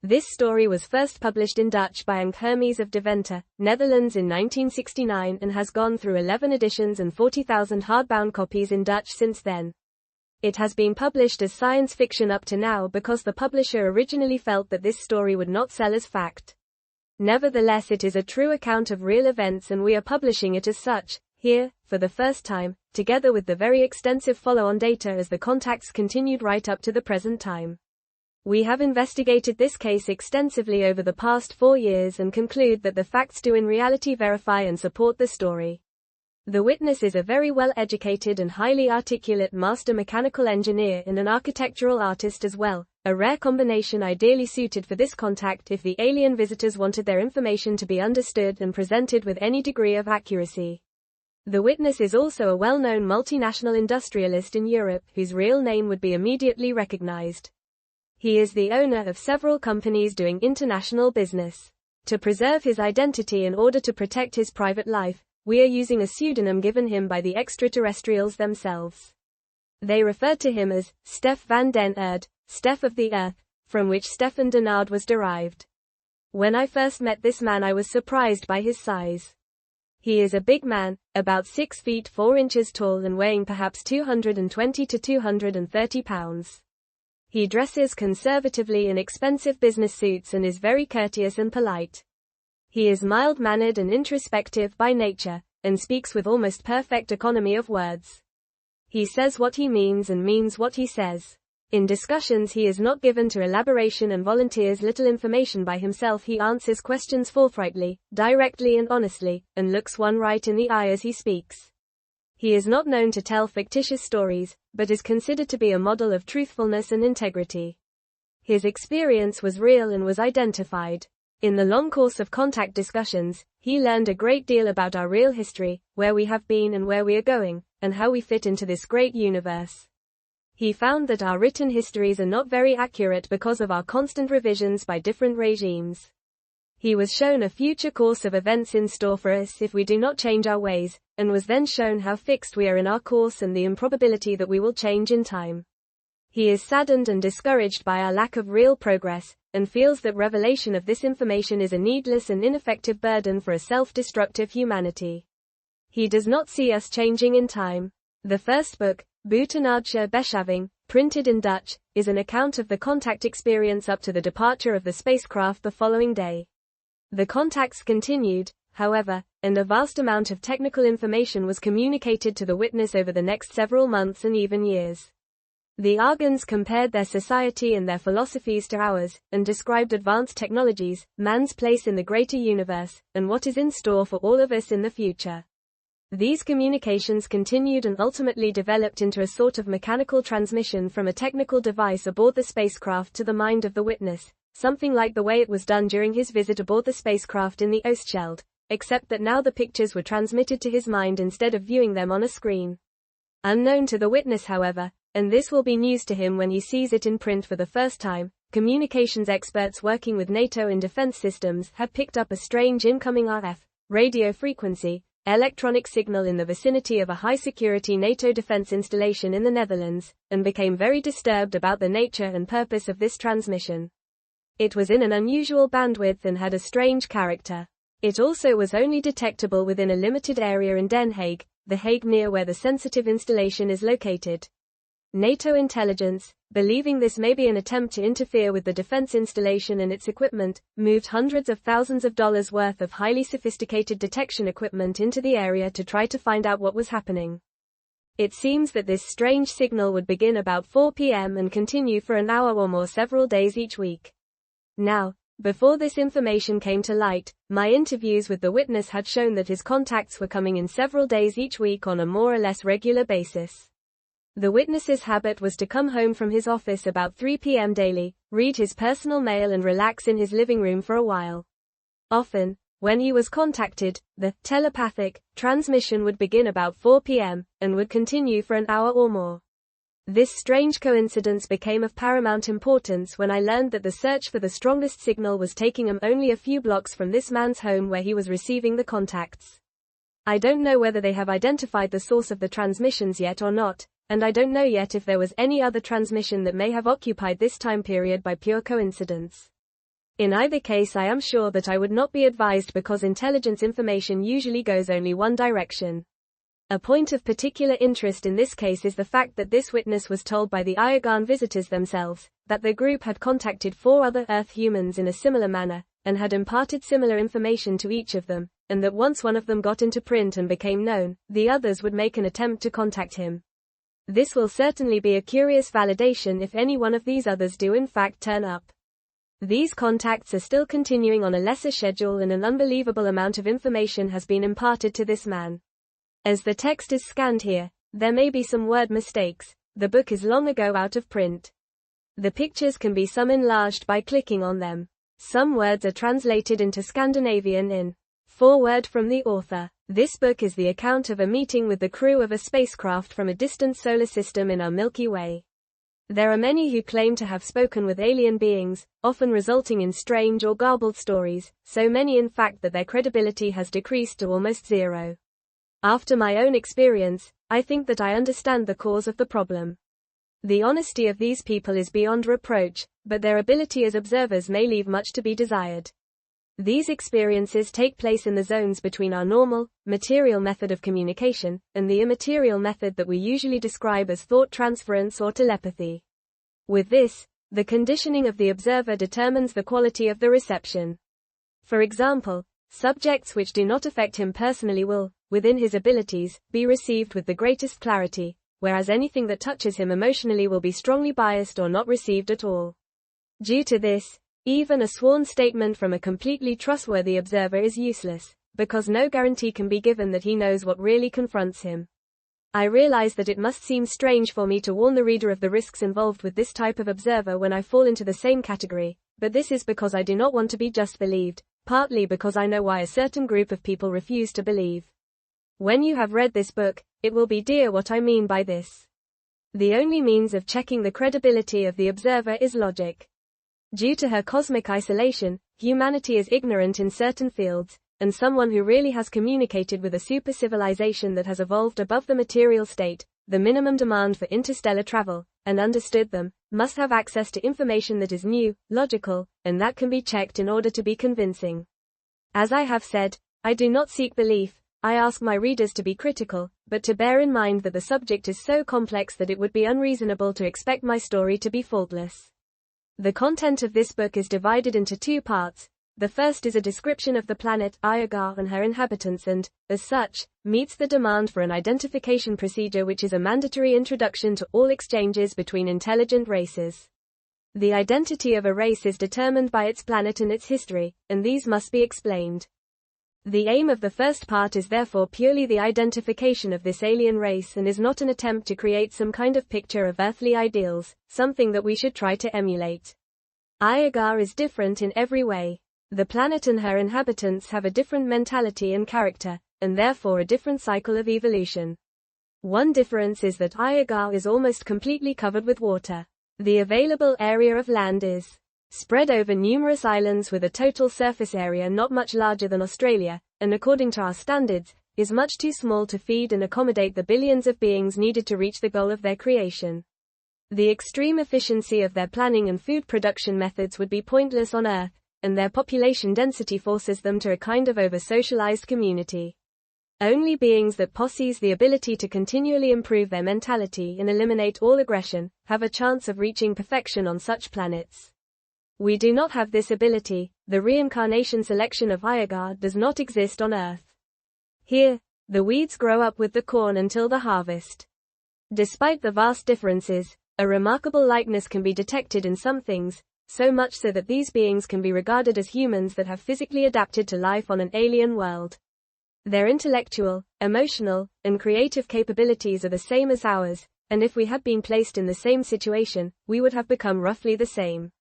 This story was first published in Dutch by Hermes of Deventer, Netherlands in 1969 and has gone through 11 editions and 40,000 hardbound copies in Dutch since then. It has been published as science fiction up to now because the publisher originally felt that this story would not sell as fact. Nevertheless, it is a true account of real events and we are publishing it as such, here, for the first time, together with the very extensive follow-on data as the contacts continued right up to the present time. We have investigated this case extensively over the past 4 years and conclude that the facts do in reality verify and support the story. The witness is a very well-educated and highly articulate master mechanical engineer and an architectural artist as well, a rare combination ideally suited for this contact if the alien visitors wanted their information to be understood and presented with any degree of accuracy. The witness is also a well-known multinational industrialist in Europe whose real name would be immediately recognized. He is the owner of several companies doing international business. To preserve his identity in order to protect his private life, we are using a pseudonym given him by the extraterrestrials themselves. They referred to him as Stefan Denaerde, Steph of the Earth, from which Stefan Denaerde was derived. When I first met this man I was surprised by his size. He is a big man, about 6 feet 4 inches tall and weighing perhaps 220 to 230 pounds. He dresses conservatively in expensive business suits and is very courteous and polite. He is mild-mannered and introspective by nature, and speaks with almost perfect economy of words. He says what he means and means what he says. In discussions he is not given to elaboration and volunteers little information by himself. He answers questions forthrightly, directly and honestly, and looks one right in the eye as he speaks. He is not known to tell fictitious stories, but is considered to be a model of truthfulness and integrity. His experience was real and was identified. In the long course of contact discussions, he learned a great deal about our real history, where we have been and where we are going, and how we fit into this great universe. He found that our written histories are not very accurate because of our constant revisions by different regimes. He was shown a future course of events in store for us if we do not change our ways, and was then shown how fixed we are in our course and the improbability that we will change in time. He is saddened and discouraged by our lack of real progress, and feels that revelation of this information is a needless and ineffective burden for a self-destructive humanity. He does not see us changing in time. The first book, Buitenaardse Beschaving, printed in Dutch, is an account of the contact experience up to the departure of the spacecraft the following day. The contacts continued, however, and a vast amount of technical information was communicated to the witness over the next several months and even years. The Iargans compared their society and their philosophies to ours, and described advanced technologies, man's place in the greater universe, and what is in store for all of us in the future. These communications continued and ultimately developed into a sort of mechanical transmission from a technical device aboard the spacecraft to the mind of the witness, something like the way it was done during his visit aboard the spacecraft in the Oosterschelde, except that now the pictures were transmitted to his mind instead of viewing them on a screen. Unknown to the witness, however, and this will be news to him when he sees it in print for the first time, communications experts working with NATO in defense systems had picked up a strange incoming RF, radio frequency, electronic signal in the vicinity of a high-security NATO defense installation in the Netherlands, and became very disturbed about the nature and purpose of this transmission. It was in an unusual bandwidth and had a strange character. It also was only detectable within a limited area in Den Haag, the Hague near where the sensitive installation is located. NATO intelligence, believing this may be an attempt to interfere with the defense installation and its equipment, moved hundreds of thousands of dollars worth of highly sophisticated detection equipment into the area to try to find out what was happening. It seems that this strange signal would begin about 4 p.m. and continue for an hour or more several days each week. Now, before this information came to light, my interviews with the witness had shown that his contacts were coming in several days each week on a more or less regular basis. The witness's habit was to come home from his office about 3 p.m. daily, read his personal mail and relax in his living room for a while. Often, when he was contacted, the telepathic transmission would begin about 4 p.m. and would continue for an hour or more. This strange coincidence became of paramount importance when I learned that the search for the strongest signal was taking him only a few blocks from this man's home where he was receiving the contacts. I don't know whether they have identified the source of the transmissions yet or not, and I don't know yet if there was any other transmission that may have occupied this time period by pure coincidence. In either case, I am sure that I would not be advised, because intelligence information usually goes only one direction. A point of particular interest in this case is the fact that this witness was told by the Iargan visitors themselves that the group had contacted 4 other Earth humans in a similar manner, and had imparted similar information to each of them, and that once one of them got into print and became known, the others would make an attempt to contact him. This will certainly be a curious validation if any one of these others do in fact turn up. These contacts are still continuing on a lesser schedule, and an unbelievable amount of information has been imparted to this man. As the text is scanned here, there may be some word mistakes. The book is long ago out of print. The pictures can be some enlarged by clicking on them. Some words are translated into Scandinavian in foreword from the author. This book is the account of a meeting with the crew of a spacecraft from a distant solar system in our Milky Way. There are many who claim to have spoken with alien beings, often resulting in strange or garbled stories, so many in fact that their credibility has decreased to almost zero. After my own experience, I think that I understand the cause of the problem. The honesty of these people is beyond reproach, but their ability as observers may leave much to be desired. These experiences take place in the zones between our normal, material method of communication, and the immaterial method that we usually describe as thought transference or telepathy. With this, the conditioning of the observer determines the quality of the reception. For example, subjects which do not affect him personally will, within his abilities, be received with the greatest clarity, whereas anything that touches him emotionally will be strongly biased or not received at all. Due to this, even a sworn statement from a completely trustworthy observer is useless, because no guarantee can be given that he knows what really confronts him. I realize that it must seem strange for me to warn the reader of the risks involved with this type of observer when I fall into the same category, but this is because I do not want to be just believed, partly because I know why a certain group of people refuse to believe. When you have read this book, it will be clear what I mean by this. The only means of checking the credibility of the observer is logic. Due to her cosmic isolation, humanity is ignorant in certain fields, and someone who really has communicated with a super civilization that has evolved above the material state, the minimum demand for interstellar travel, and understood them, must have access to information that is new, logical, and that can be checked in order to be convincing. As I have said, I do not seek belief, I ask my readers to be critical, but to bear in mind that the subject is so complex that it would be unreasonable to expect my story to be faultless. The content of this book is divided into 2 parts. The first is a description of the planet Iarga and her inhabitants and, as such, meets the demand for an identification procedure which is a mandatory introduction to all exchanges between intelligent races. The identity of a race is determined by its planet and its history, and these must be explained. The aim of the first part is therefore purely the identification of this alien race and is not an attempt to create some kind of picture of earthly ideals, something that we should try to emulate. Iarga is different in every way. The planet and her inhabitants have a different mentality and character, and therefore a different cycle of evolution. One difference is that Iarga is almost completely covered with water. The available area of land is spread over numerous islands with a total surface area not much larger than Australia, and according to our standards, is much too small to feed and accommodate the billions of beings needed to reach the goal of their creation. The extreme efficiency of their planning and food production methods would be pointless on Earth, and their population density forces them to a kind of over-socialized community. Only beings that possess the ability to continually improve their mentality and eliminate all aggression, have a chance of reaching perfection on such planets. We do not have this ability. The reincarnation selection of Iarga does not exist on Earth. Here, the weeds grow up with the corn until the harvest. Despite the vast differences, a remarkable likeness can be detected in some things, so much so that these beings can be regarded as humans that have physically adapted to life on an alien world. Their intellectual, emotional, and creative capabilities are the same as ours, and if we had been placed in the same situation, we would have become roughly the same.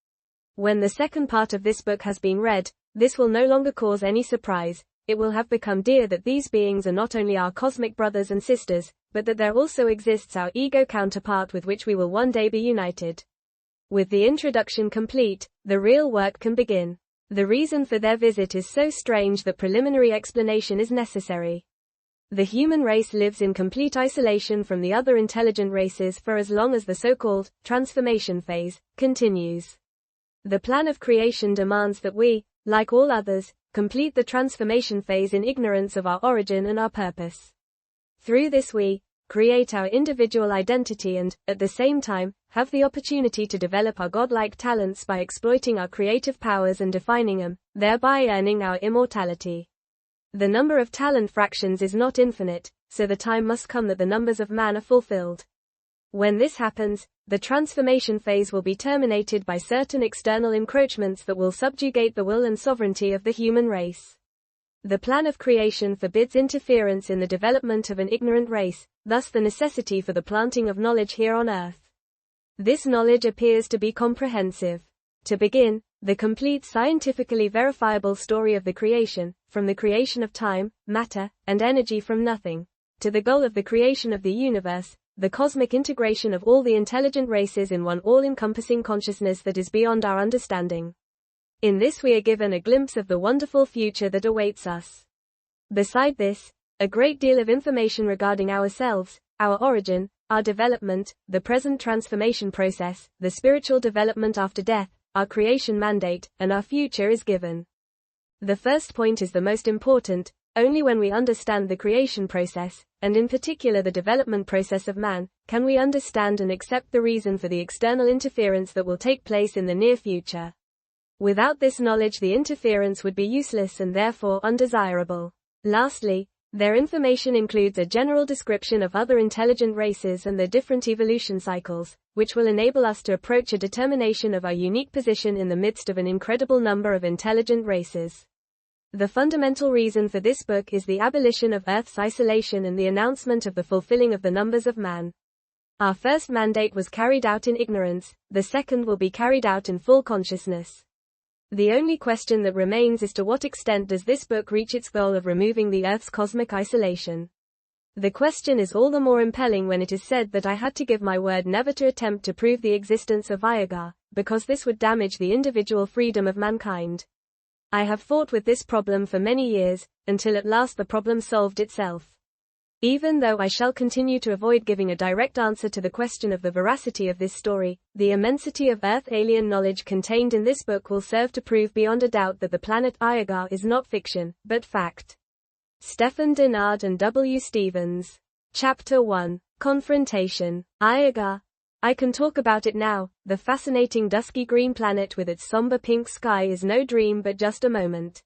When the second part of this book has been read, this will no longer cause any surprise. It will have become clear that these beings are not only our cosmic brothers and sisters, but that there also exists our ego counterpart with which we will one day be united. With the introduction complete, the real work can begin. The reason for their visit is so strange that preliminary explanation is necessary. The human race lives in complete isolation from the other intelligent races for as long as the so-called transformation phase continues. The plan of creation demands that we, like all others, complete the transformation phase in ignorance of our origin and our purpose. Through this we create our individual identity and, at the same time, have the opportunity to develop our godlike talents by exploiting our creative powers and defining them, thereby earning our immortality. The number of talent fractions is not infinite, so the time must come that the numbers of man are fulfilled. When this happens, the transformation phase will be terminated by certain external encroachments that will subjugate the will and sovereignty of the human race. The plan of creation forbids interference in the development of an ignorant race, thus the necessity for the planting of knowledge here on earth. This knowledge appears to be comprehensive. To begin, the complete scientifically verifiable story of the creation, from the creation of time, matter, and energy from nothing, to the goal of the creation of the universe, the cosmic integration of all the intelligent races in one all-encompassing consciousness that is beyond our understanding. In this we are given a glimpse of the wonderful future that awaits us. Beside this, a great deal of information regarding ourselves, our origin, our development, the present transformation process, the spiritual development after death, our creation mandate, and our future is given. The first point is the most important. Only when we understand the creation process, and in particular the development process of man, can we understand and accept the reason for the external interference that will take place in the near future. Without this knowledge, the interference would be useless and therefore undesirable. Lastly, their information includes a general description of other intelligent races and their different evolution cycles, which will enable us to approach a determination of our unique position in the midst of an incredible number of intelligent races. The fundamental reason for this book is the abolition of Earth's isolation and the announcement of the fulfilling of the numbers of man. Our first mandate was carried out in ignorance, the second will be carried out in full consciousness. The only question that remains is to what extent does this book reach its goal of removing the Earth's cosmic isolation? The question is all the more impelling when it is said that I had to give my word never to attempt to prove the existence of Iarga, because this would damage the individual freedom of mankind. I have fought with this problem for many years, until at last the problem solved itself. Even though I shall continue to avoid giving a direct answer to the question of the veracity of this story, the immensity of Earth alien knowledge contained in this book will serve to prove beyond a doubt that the planet Iarga is not fiction, but fact. Stefan Denaerde and W. Stevens. Chapter 1. Confrontation. Iarga. I can talk about it now. The fascinating dusky green planet with its somber pink sky is no dream but just a moment.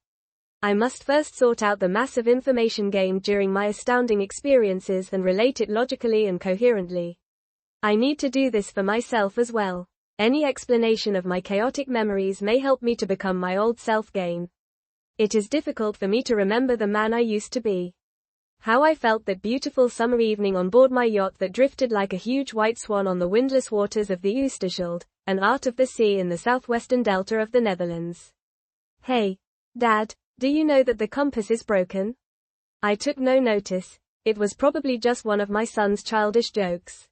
I must first sort out the mass of information gained during my astounding experiences and relate it logically and coherently. I need to do this for myself as well. Any explanation of my chaotic memories may help me to become my old self again. It is difficult for me to remember the man I used to be. How I felt that beautiful summer evening on board my yacht that drifted like a huge white swan on the windless waters of the Oosterschelde, an art of the sea in the southwestern delta of the Netherlands. Hey, Dad, do you know that the compass is broken? I took no notice. It was probably just one of my son's childish jokes.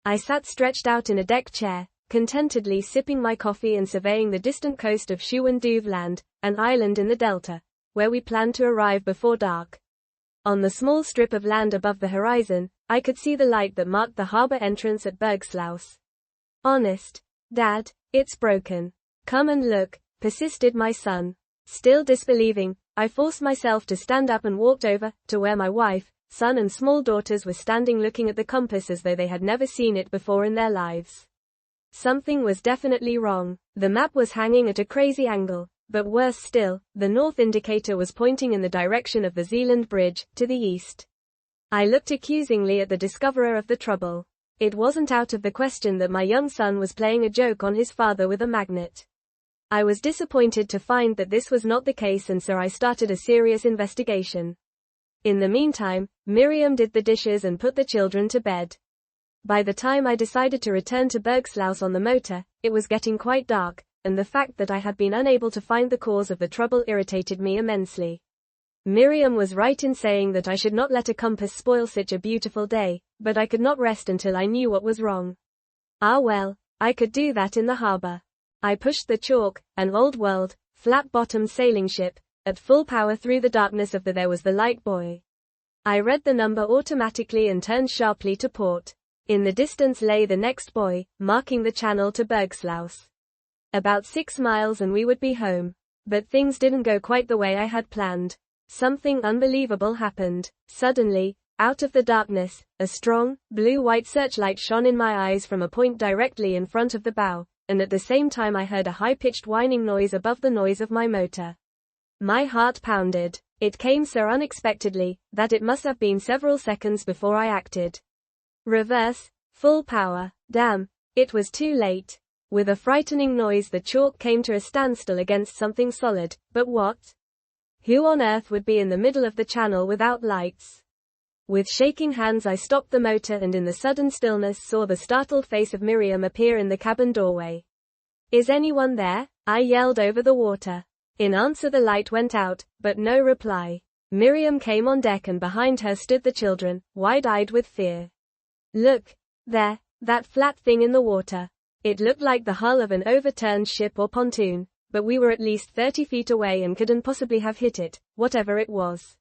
I sat stretched out in a deck chair, contentedly sipping my coffee and surveying the distant coast of Schouwen-Duve Land, an island in the delta, where we planned to arrive before dark. On the small strip of land above the horizon, I could see the light that marked the harbor entrance at Bergsluis. Honest, Dad, it's broken. Come and look, persisted my son. Still disbelieving, I forced myself to stand up and walked over to where my wife, son and small daughters were standing looking at the compass as though they had never seen it before in their lives. Something was definitely wrong. The map was hanging at a crazy angle. But worse still, the north indicator was pointing in the direction of the Zeeland Bridge, to the east. I looked accusingly at the discoverer of the trouble. It wasn't out of the question that my young son was playing a joke on his father with a magnet. I was disappointed to find that this was not the case, and so I started a serious investigation. In the meantime, Miriam did the dishes and put the children to bed. By the time I decided to return to Bergsluis on the motor, it was getting quite dark, and the fact that I had been unable to find the cause of the trouble irritated me immensely. Miriam was right in saying that I should not let a compass spoil such a beautiful day, but I could not rest until I knew what was wrong. Ah well, I could do that in the harbor. I pushed the Chalk, an old-world, flat-bottomed sailing ship, at full power through the darkness of the There Was the Light buoy. I read the number automatically and turned sharply to port. In the distance lay the next buoy, marking the channel to Bergsluis. About 6 miles and we would be home. But things didn't go quite the way I had planned. Something unbelievable happened. Suddenly, out of the darkness, a strong, blue-white searchlight shone in my eyes from a point directly in front of the bow, and at the same time I heard a high-pitched whining noise above the noise of my motor. My heart pounded. It came so unexpectedly, that it must have been several seconds before I acted. Reverse, full power. Damn, it was too late. With a frightening noise the chalk came to a standstill against something solid, but what? Who on earth would be in the middle of the channel without lights? With shaking hands I stopped the motor and in the sudden stillness saw the startled face of Miriam appear in the cabin doorway. "Is anyone there?" I yelled over the water. In answer the light went out, but no reply. Miriam came on deck and behind her stood the children, wide-eyed with fear. "Look! There, that flat thing in the water." It looked like the hull of an overturned ship or pontoon, but we were at least 30 feet away and couldn't possibly have hit it, whatever it was.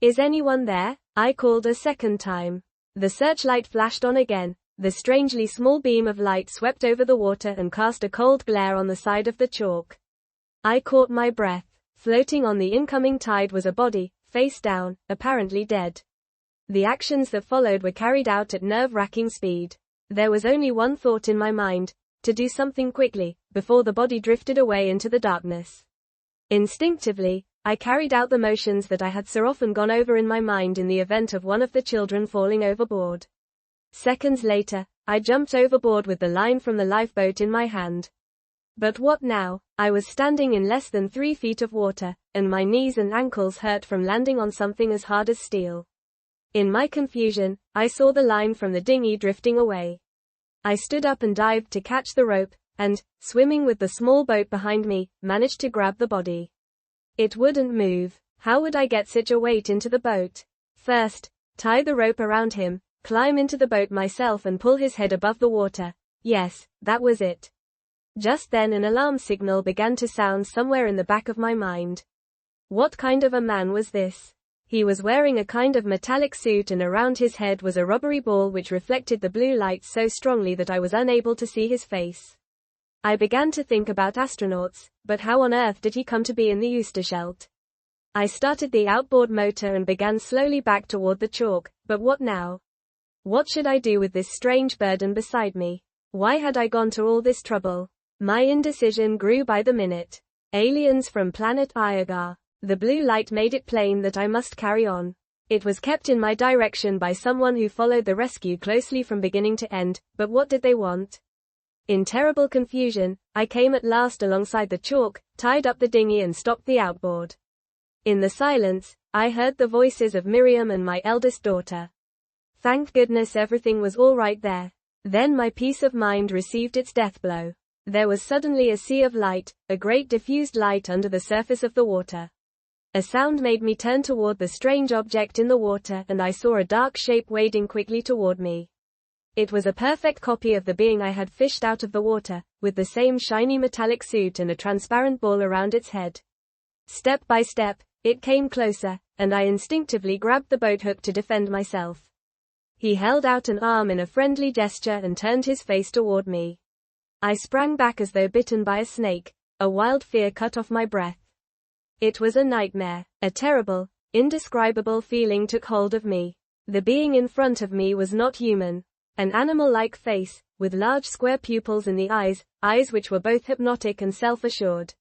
"Is anyone there?" I called a second time. The searchlight flashed on again. The strangely small beam of light swept over the water and cast a cold glare on the side of the chalk. I caught my breath. Floating on the incoming tide was a body, face down, apparently dead. The actions that followed were carried out at nerve-wracking speed. There was only one thought in my mind: to do something quickly, before the body drifted away into the darkness. Instinctively, I carried out the motions that I had so often gone over in my mind in the event of one of the children falling overboard. Seconds later, I jumped overboard with the line from the lifeboat in my hand. But what now? I was standing in less than 3 feet of water, and my knees and ankles hurt from landing on something as hard as steel. In my confusion, I saw the line from the dinghy drifting away. I stood up and dived to catch the rope, and, swimming with the small boat behind me, managed to grab the body. It wouldn't move. How would I get such a weight into the boat? First, tie the rope around him, climb into the boat myself and pull his head above the water. Yes, that was it. Just then an alarm signal began to sound somewhere in the back of my mind. What kind of a man was this? He was wearing a kind of metallic suit and around his head was a rubbery ball which reflected the blue light so strongly that I was unable to see his face. I began to think about astronauts, but how on earth did he come to be in the Oosterschelde? I started the outboard motor and began slowly back toward the chalk, but what now? What should I do with this strange burden beside me? Why had I gone to all this trouble? My indecision grew by the minute. Aliens from planet Iarga. The blue light made it plain that I must carry on. It was kept in my direction by someone who followed the rescue closely from beginning to end, but what did they want? In terrible confusion, I came at last alongside the chalk, tied up the dinghy and stopped the outboard. In the silence, I heard the voices of Miriam and my eldest daughter. Thank goodness everything was all right there. Then my peace of mind received its death blow. There was suddenly a sea of light, a great diffused light under the surface of the water. A sound made me turn toward the strange object in the water and I saw a dark shape wading quickly toward me. It was a perfect copy of the being I had fished out of the water, with the same shiny metallic suit and a transparent ball around its head. Step by step, it came closer, and I instinctively grabbed the boat hook to defend myself. He held out an arm in a friendly gesture and turned his face toward me. I sprang back as though bitten by a snake. A wild fear cut off my breath. It was a nightmare. A terrible, indescribable feeling took hold of me. The being in front of me was not human. An animal-like face, with large square pupils in the eyes which were both hypnotic and self-assured.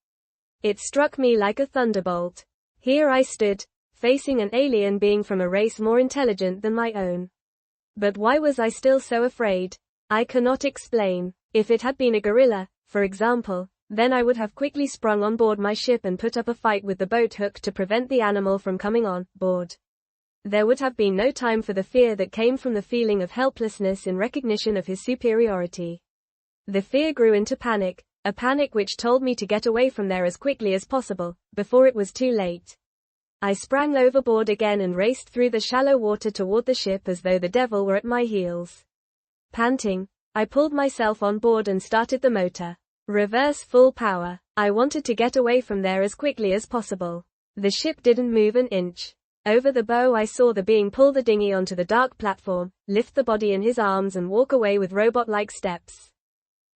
It struck me like a thunderbolt. Here I stood, facing an alien being from a race more intelligent than my own. But why was I still so afraid? I cannot explain. If it had been a gorilla, for example, then I would have quickly sprung on board my ship and put up a fight with the boat hook to prevent the animal from coming on board. There would have been no time for the fear that came from the feeling of helplessness in recognition of his superiority. The fear grew into panic, a panic which told me to get away from there as quickly as possible, before it was too late. I sprang overboard again and raced through the shallow water toward the ship as though the devil were at my heels. Panting, I pulled myself on board and started the motor. Reverse full power. I wanted to get away from there as quickly as possible. The ship didn't move an inch. Over the bow I saw the being pull the dinghy onto the dark platform, lift the body in his arms and walk away with robot-like steps.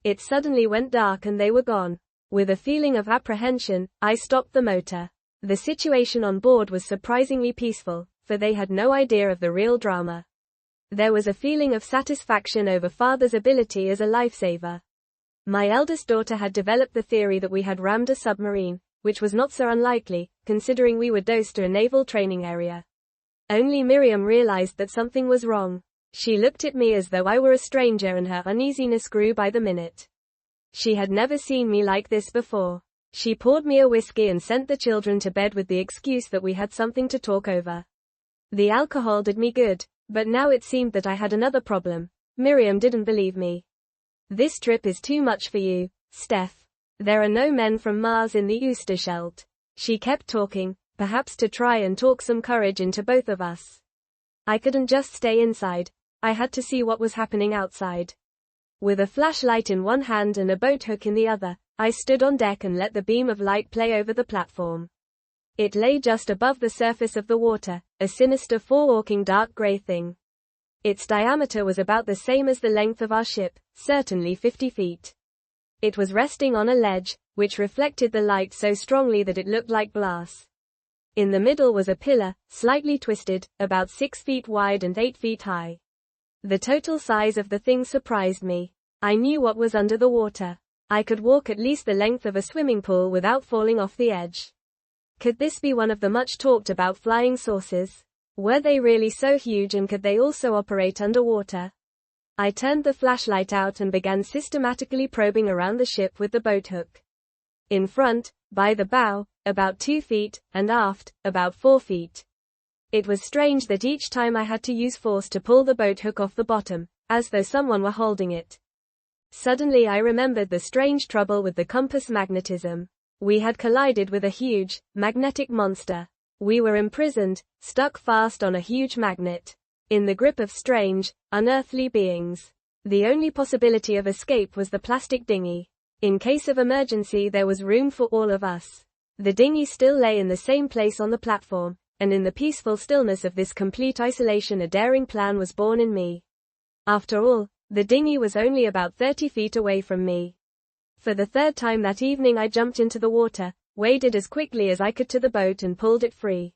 It suddenly went dark and they were gone. With a feeling of apprehension, I stopped the motor. The situation on board was surprisingly peaceful, for they had no idea of the real drama. There was a feeling of satisfaction over father's ability as a lifesaver. My eldest daughter had developed the theory that we had rammed a submarine, which was not so unlikely, considering we were dosed to a naval training area. Only Miriam realized that something was wrong. She looked at me as though I were a stranger, and her uneasiness grew by the minute. She had never seen me like this before. She poured me a whiskey and sent the children to bed with the excuse that we had something to talk over. The alcohol did me good, but now it seemed that I had another problem. Miriam didn't believe me. This trip is too much for you, Steph. There are no men from Mars in the Oosterschelde. She kept talking, perhaps to try and talk some courage into both of us. I couldn't just stay inside. I had to see what was happening outside. With a flashlight in one hand and a boat hook in the other, I stood on deck and let the beam of light play over the platform. It lay just above the surface of the water, a sinister forewalking dark grey thing. Its diameter was about the same as the length of our ship, certainly 50 feet. It was resting on a ledge, which reflected the light so strongly that it looked like glass. In the middle was a pillar, slightly twisted, about 6 feet wide and 8 feet high. The total size of the thing surprised me. I knew what was under the water. I could walk at least the length of a swimming pool without falling off the edge. Could this be one of the much talked about flying saucers? Were they really so huge, and could they also operate underwater? I turned the flashlight out and began systematically probing around the ship with the boat hook. In front, by the bow, about 2 feet, and aft, about 4 feet. It was strange that each time I had to use force to pull the boat hook off the bottom, as though someone were holding it. Suddenly I remembered the strange trouble with the compass magnetism. We had collided with a huge, magnetic monster. We were imprisoned, stuck fast on a huge magnet. In the grip of strange, unearthly beings. The only possibility of escape was the plastic dinghy. In case of emergency there was room for all of us. The dinghy still lay in the same place on the platform, and in the peaceful stillness of this complete isolation a daring plan was born in me. After all, the dinghy was only about 30 feet away from me. For the third time that evening I jumped into the water, waded as quickly as I could to the boat and pulled it free.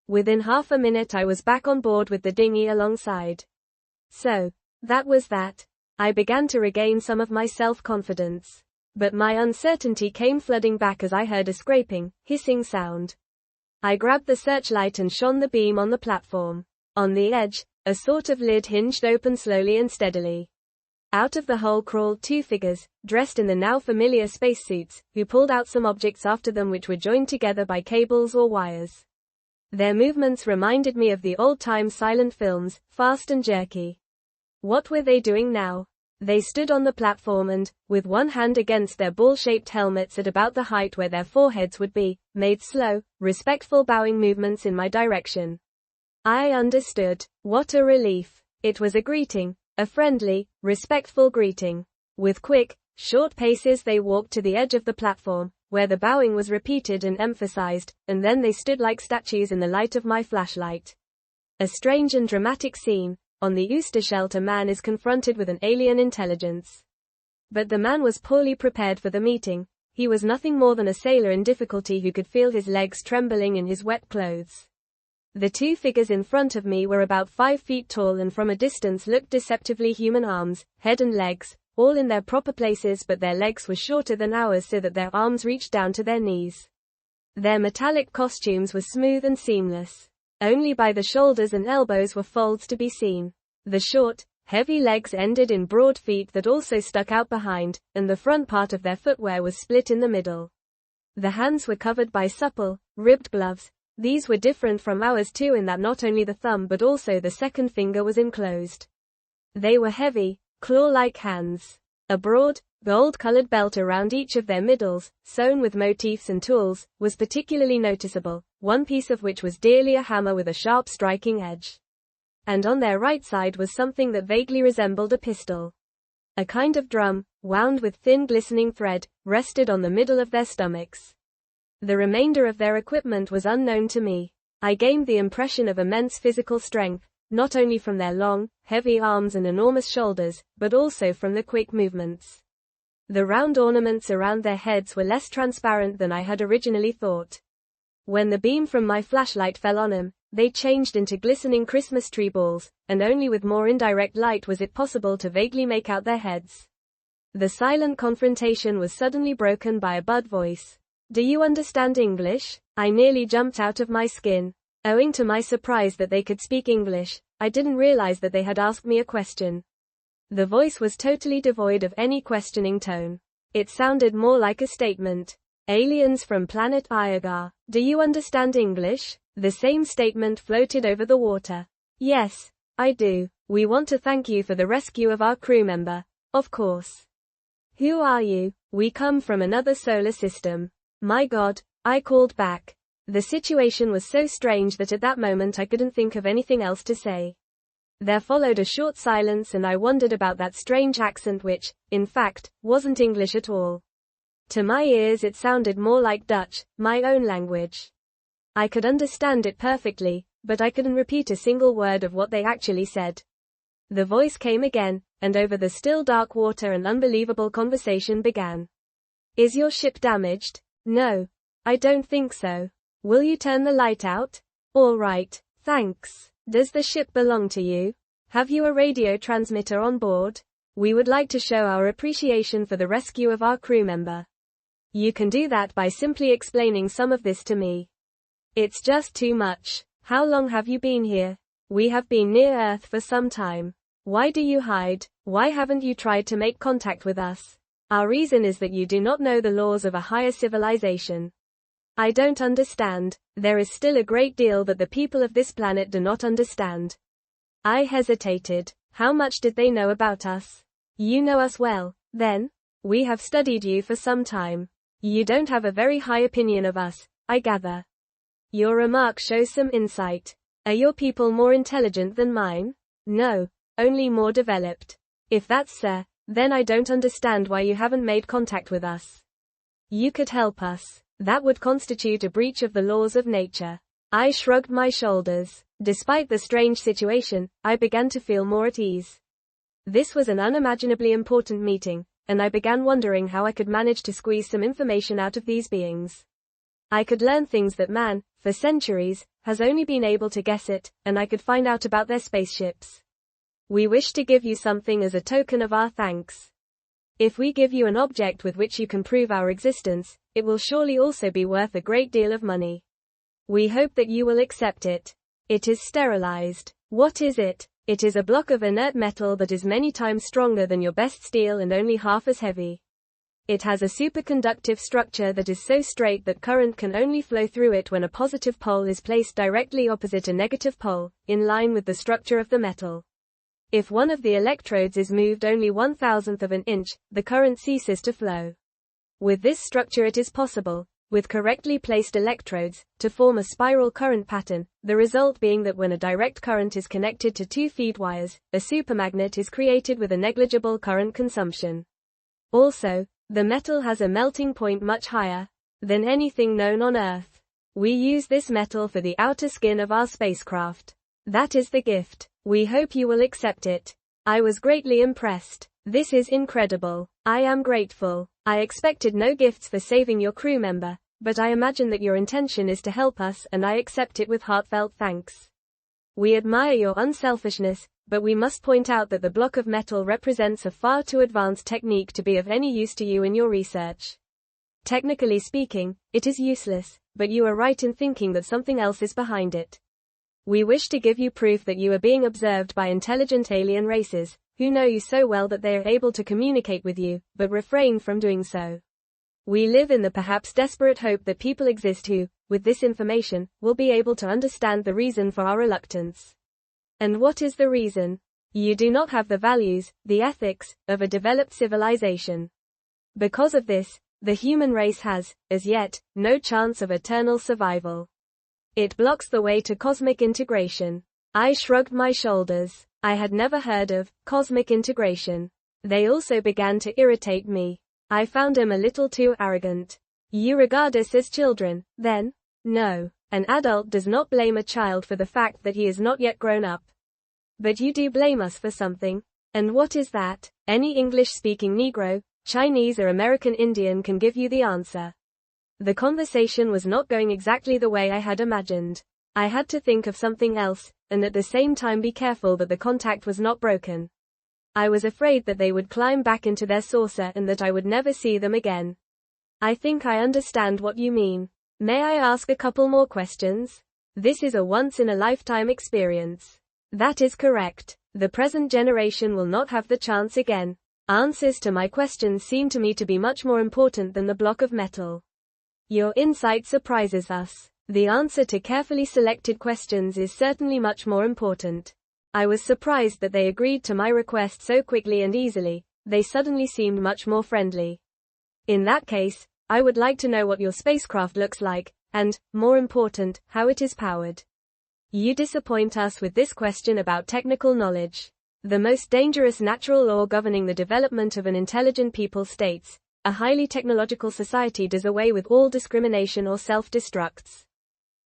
Within half a minute I was back on board with the dinghy alongside. So, that was that. I began to regain some of my self-confidence. But my uncertainty came flooding back as I heard a scraping, hissing sound. I grabbed the searchlight and shone the beam on the platform. On the edge, a sort of lid hinged open slowly and steadily. Out of the hole crawled 2 figures, dressed in the now familiar spacesuits, who pulled out some objects after them which were joined together by cables or wires. Their movements reminded me of the old-time silent films, fast and jerky. What were they doing now? They stood on the platform and, with one hand against their ball-shaped helmets at about the height where their foreheads would be, made slow, respectful bowing movements in my direction. I understood. What a relief. It was a greeting, a friendly, respectful greeting. With quick, short paces they walked to the edge of the platform, where the bowing was repeated and emphasized, and then they stood like statues in the light of my flashlight. A strange and dramatic scene. On the Oosterschelde, a man is confronted with an alien intelligence. But the man was poorly prepared for the meeting. He was nothing more than a sailor in difficulty who could feel his legs trembling in his wet clothes. The 2 figures in front of me were about 5 feet tall and from a distance looked deceptively human: arms, head and legs, all in their proper places, but their legs were shorter than ours so that their arms reached down to their knees. Their metallic costumes were smooth and seamless. Only by the shoulders and elbows were folds to be seen. The short, heavy legs ended in broad feet that also stuck out behind, and the front part of their footwear was split in the middle. The hands were covered by supple, ribbed gloves. These were different from ours too in that not only the thumb but also the second finger was enclosed. They were heavy, claw-like hands. A broad, gold-colored belt around each of their middles, sewn with motifs and tools, was particularly noticeable, one piece of which was dearly a hammer with a sharp striking edge. And on their right side was something that vaguely resembled a pistol. A kind of drum, wound with thin glistening thread, rested on the middle of their stomachs. The remainder of their equipment was unknown to me. I gained the impression of immense physical strength, not only from their long, heavy arms and enormous shoulders, but also from the quick movements. The round ornaments around their heads were less transparent than I had originally thought. When the beam from my flashlight fell on them, they changed into glistening Christmas tree balls, and only with more indirect light was it possible to vaguely make out their heads. The silent confrontation was suddenly broken by a bud voice. "Do you understand English?" I nearly jumped out of my skin. Owing to my surprise that they could speak English, I didn't realize that they had asked me a question. The voice was totally devoid of any questioning tone. It sounded more like a statement. "Aliens from planet Iarga, do you understand English?" The same statement floated over the water. "Yes, I do. We want to thank you for the rescue of our crew member, of course." "Who are you?" "We come from another solar system." My God, I called back. The situation was so strange that at that moment I couldn't think of anything else to say. There followed a short silence and I wondered about that strange accent which, in fact, wasn't English at all. To my ears it sounded more like Dutch, my own language. I could understand it perfectly, but I couldn't repeat a single word of what they actually said. The voice came again, and over the still dark water an unbelievable conversation began. "Is your ship damaged?" "No. I don't think so." "Will you turn the light out?" "All right, thanks." "Does the ship belong to you? Have you a radio transmitter on board? We would like to show our appreciation for the rescue of our crew member." "You can do that by simply explaining some of this to me. It's just too much." "How long have you been here?" "We have been near Earth for some time." "Why do you hide? Why haven't you tried to make contact with us?" "Our reason is that you do not know the laws of a higher civilization." "I don't understand." "There is still a great deal that the people of this planet do not understand." I hesitated. "How much did they know about us?" "You know us well, then?" "We have studied you for some time." "You don't have a very high opinion of us, I gather." "Your remark shows some insight." "Are your people more intelligent than mine?" "No, only more developed." "If that's so, then I don't understand why you haven't made contact with us." "You could help us. That would constitute a breach of the laws of nature." I shrugged my shoulders. Despite the strange situation, I began to feel more at ease. This was an unimaginably important meeting, and I began wondering how I could manage to squeeze some information out of these beings. I could learn things that man, for centuries, has only been able to guess at, and I could find out about their spaceships. "We wish to give you something as a token of our thanks. If we give you an object with which you can prove our existence, it will surely also be worth a great deal of money. We hope that you will accept it. It is sterilized." "What is it?" "It is a block of inert metal that is many times stronger than your best steel and only half as heavy. It has a superconductive structure that is so straight that current can only flow through it when a positive pole is placed directly opposite a negative pole, in line with the structure of the metal. If one of the electrodes is moved only 1/1000th of an inch, the current ceases to flow. With this structure it is possible, with correctly placed electrodes, to form a spiral current pattern, the result being that when a direct current is connected to two feed wires, a supermagnet is created with a negligible current consumption. Also, the metal has a melting point much higher than anything known on Earth. We use this metal for the outer skin of our spacecraft. That is the gift. We hope you will accept it." I was greatly impressed. "This is incredible. I am grateful. I expected no gifts for saving your crew member, but I imagine that your intention is to help us and I accept it with heartfelt thanks. We admire your unselfishness, but we must point out that the block of metal represents a far too advanced technique to be of any use to you in your research. Technically speaking, it is useless, but you are right in thinking that something else is behind it. We wish to give you proof that you are being observed by intelligent alien races, who know you so well that they are able to communicate with you, but refrain from doing so. We live in the perhaps desperate hope that people exist who, with this information, will be able to understand the reason for our reluctance." "And what is the reason?" "You do not have the values, the ethics, of a developed civilization. Because of this, the human race has, as yet, no chance of eternal survival. It blocks the way to cosmic integration." I shrugged my shoulders. I had never heard of cosmic integration. They also began to irritate me. I found them a little too arrogant. "You regard us as children, then?" "No. An adult does not blame a child for the fact that he is not yet grown up. But you do blame us for something. And what is that?" "Any English-speaking Negro, Chinese or American Indian can give you the answer. The conversation was not going exactly the way I had imagined. I had to think of something else, and at the same time be careful that the contact was not broken. I was afraid that they would climb back into their saucer and that I would never see them again. I think I understand what you mean. May I ask a couple more questions? This is a once-in-a-lifetime experience. That is correct. The present generation will not have the chance again. Answers to my questions seem to me to be much more important than the block of metal. Your insight surprises us. The answer to carefully selected questions is certainly much more important. I was surprised that they agreed to my request so quickly and easily. They suddenly seemed much more friendly. In that case, I would like to know what your spacecraft looks like, and, more important, how it is powered. You disappoint us with this question about technical knowledge. The most dangerous natural law governing the development of an intelligent people states, a highly technological society does away with all discrimination or self-destructs.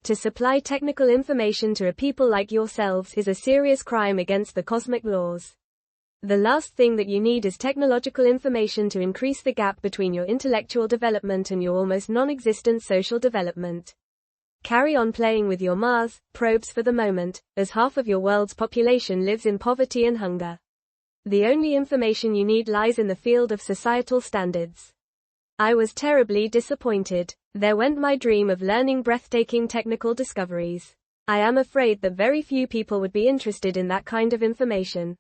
To supply technical information to a people like yourselves is a serious crime against the cosmic laws. The last thing that you need is technological information to increase the gap between your intellectual development and your almost non-existent social development. Carry on playing with your Mars probes for the moment, as half of your world's population lives in poverty and hunger. The only information you need lies in the field of societal standards. I was terribly disappointed. There went my dream of learning breathtaking technical discoveries. I am afraid that very few people would be interested in that kind of information.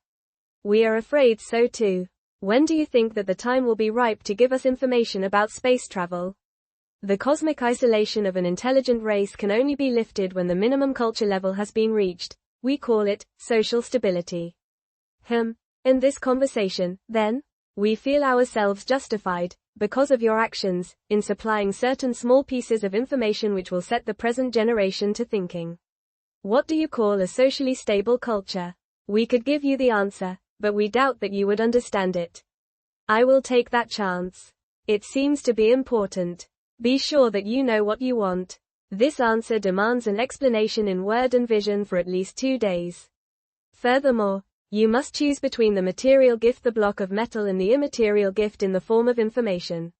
We are afraid so too. When do you think that the time will be ripe to give us information about space travel? The cosmic isolation of an intelligent race can only be lifted when the minimum culture level has been reached. We call it social stability. In this conversation, then, we feel ourselves justified, because of your actions, in supplying certain small pieces of information which will set the present generation to thinking. What do you call a socially stable culture? We could give you the answer, but we doubt that you would understand it. I will take that chance. It seems to be important. Be sure that you know what you want. This answer demands an explanation in word and vision for at least 2 days. Furthermore, you must choose between the material gift, the block of metal, and the immaterial gift in the form of information.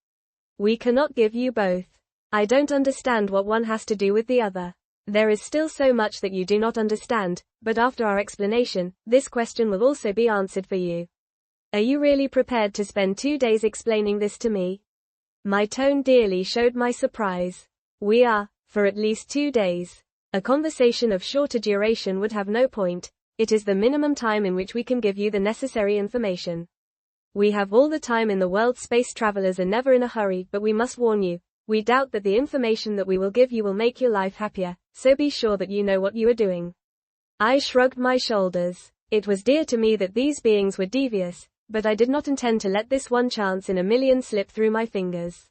We cannot give you both. I don't understand what one has to do with the other. There is still so much that you do not understand, but after our explanation, this question will also be answered for you. Are you really prepared to spend 2 days explaining this to me? My tone dearly showed my surprise. We are, for at least 2 days. A conversation of shorter duration would have no point. It is the minimum time in which we can give you the necessary information. We have all the time in the world. Space travelers are never in a hurry, but we must warn you. We doubt that the information that we will give you will make your life happier, so be sure that you know what you are doing. I shrugged my shoulders. It was dear to me that these beings were devious, but I did not intend to let this one chance in a million slip through my fingers.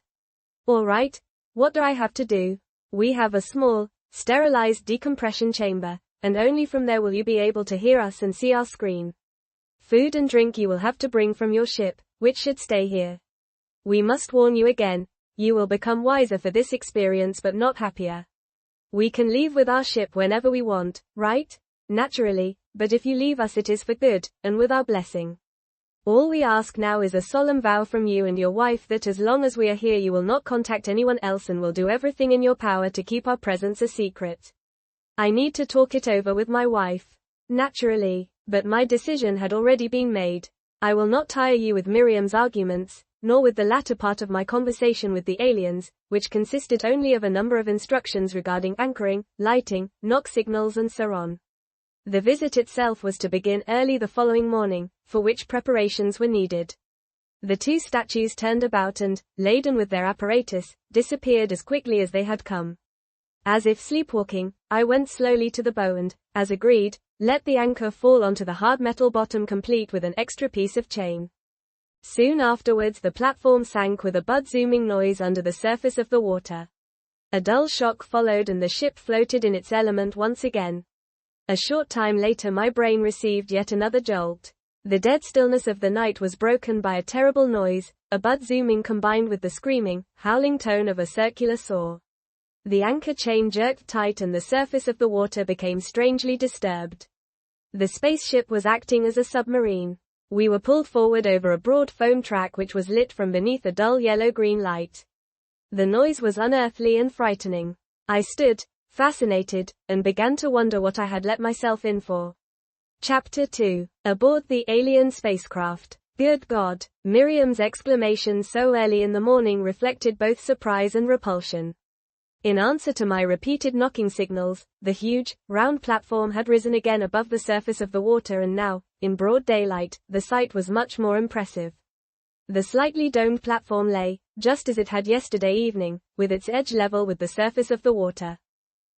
All right, what do I have to do? We have a small, sterilized decompression chamber, and only from there will you be able to hear us and see our screen. Food and drink you will have to bring from your ship, which should stay here. We must warn you again, you will become wiser for this experience but not happier. We can leave with our ship whenever we want, right? Naturally, but if you leave us it is for good, and with our blessing. All we ask now is a solemn vow from you and your wife that as long as we are here you will not contact anyone else and will do everything in your power to keep our presence a secret. I need to talk it over with my wife. Naturally, but my decision had already been made. I will not tire you with Miriam's arguments, nor with the latter part of my conversation with the aliens, which consisted only of a number of instructions regarding anchoring, lighting, knock signals and so on. The visit itself was to begin early the following morning, for which preparations were needed. The two statues turned about and, laden with their apparatus, disappeared as quickly as they had come. As if sleepwalking, I went slowly to the bow and, as agreed, let the anchor fall onto the hard metal bottom complete with an extra piece of chain. Soon afterwards the platform sank with a bud-zooming noise under the surface of the water. A dull shock followed and the ship floated in its element once again. A short time later my brain received yet another jolt. The dead stillness of the night was broken by a terrible noise, a bud-zooming combined with the screaming, howling tone of a circular saw. The anchor chain jerked tight and the surface of the water became strangely disturbed. The spaceship was acting as a submarine. We were pulled forward over a broad foam track which was lit from beneath a dull yellow-green light. The noise was unearthly and frightening. I stood, fascinated, and began to wonder what I had let myself in for. Chapter 2. Aboard the Alien Spacecraft. Good God! Miriam's exclamation so early in the morning reflected both surprise and repulsion. In answer to my repeated knocking signals, the huge, round platform had risen again above the surface of the water, and now, in broad daylight, the sight was much more impressive. The slightly domed platform lay, just as it had yesterday evening, with its edge level with the surface of the water.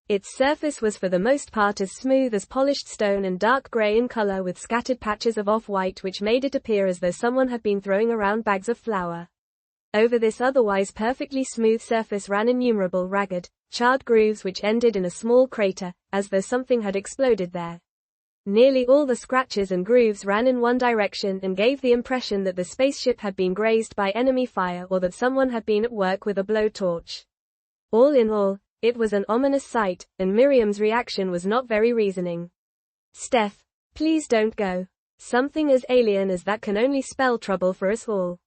Its surface was for the most part as smooth as polished stone and dark grey in color, with scattered patches of off-white which made it appear as though someone had been throwing around bags of flour. Over this otherwise perfectly smooth surface ran innumerable ragged, charred grooves which ended in a small crater, as though something had exploded there. Nearly all the scratches and grooves ran in one direction and gave the impression that the spaceship had been grazed by enemy fire, or that someone had been at work with a blowtorch. All in all, it was an ominous sight, and Miriam's reaction was not very reasoning. "Steph, please don't go. Something as alien as that can only spell trouble for us all."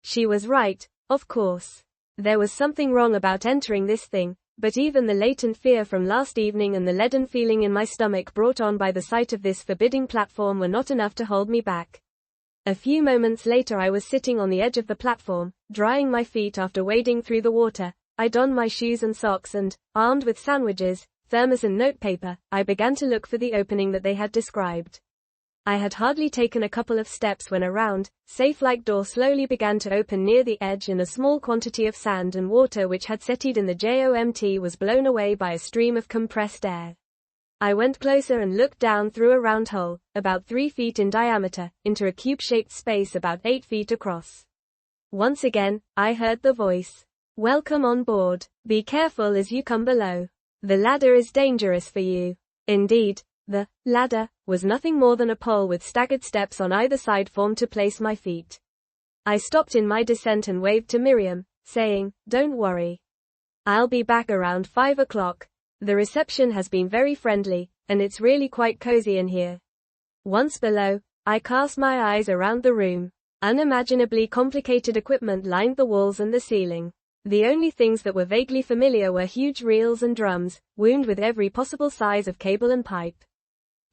She was right, of course. There was something wrong about entering this thing, but even the latent fear from last evening and the leaden feeling in my stomach brought on by the sight of this forbidding platform were not enough to hold me back. A few moments later I was sitting on the edge of the platform, drying my feet after wading through the water. I donned my shoes and socks and, armed with sandwiches, thermos and notepaper, I began to look for the opening that they had described. I had hardly taken a couple of steps when a round, safe-like door slowly began to open near the edge, and a small quantity of sand and water which had settled in the JOMT was blown away by a stream of compressed air. I went closer and looked down through a round hole, about 3 feet in diameter, into a cube-shaped space about 8 feet across. Once again, I heard the voice. "Welcome on board. Be careful as you come below. The ladder is dangerous for you." Indeed, the ladder was nothing more than a pole with staggered steps on either side formed to place my feet. I stopped in my descent and waved to Miriam, saying, "Don't worry. I'll be back around 5 o'clock. The reception has been very friendly, and it's really quite cozy in here." Once below, I cast my eyes around the room. Unimaginably complicated equipment lined the walls and the ceiling. The only things that were vaguely familiar were huge reels and drums, wound with every possible size of cable and pipe.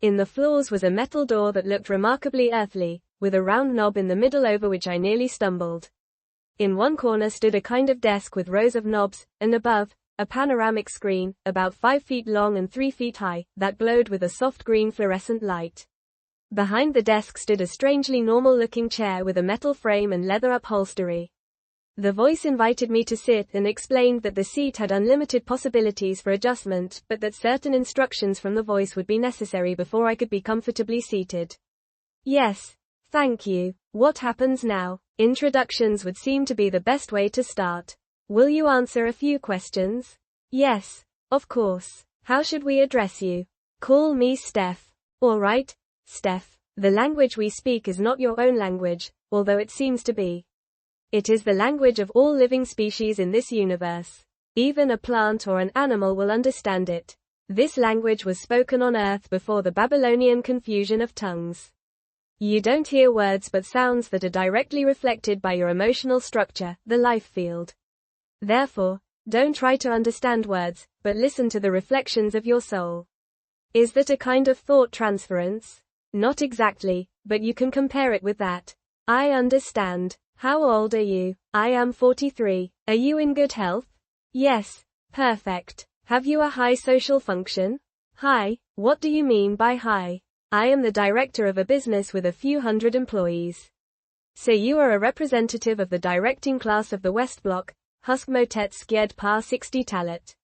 In the floors was a metal door that looked remarkably earthly, with a round knob in the middle over which I nearly stumbled. In one corner stood a kind of desk with rows of knobs, and above, a panoramic screen, about 5 feet long and 3 feet high, that glowed with a soft green fluorescent light. Behind the desk stood a strangely normal-looking chair with a metal frame and leather upholstery. The voice invited me to sit and explained that the seat had unlimited possibilities for adjustment, but that certain instructions from the voice would be necessary before I could be comfortably seated. "Yes, thank you. What happens now?" Introductions would seem to be the best way to start. "Will you answer a few questions?" "Yes, of course. How should we address you?" "Call me Steph." "All right, Steph. The language we speak is not your own language, although it seems to be. It is the language of all living species in this universe. Even a plant or an animal will understand it. This language was spoken on Earth before the Babylonian confusion of tongues. You don't hear words but sounds that are directly reflected by your emotional structure, the life field. Therefore, don't try to understand words, but listen to the reflections of your soul. Is that a kind of thought transference? Not exactly, but you can compare it with that. I understand. How old are you? I am 43. Are you in good health? Yes. Perfect. Have you a high social function? High? What do you mean by high? I am the director of a business with a few hundred employees. So you are a representative of the directing class of the West Bloc, Huskmotet Skjed par 60 talet.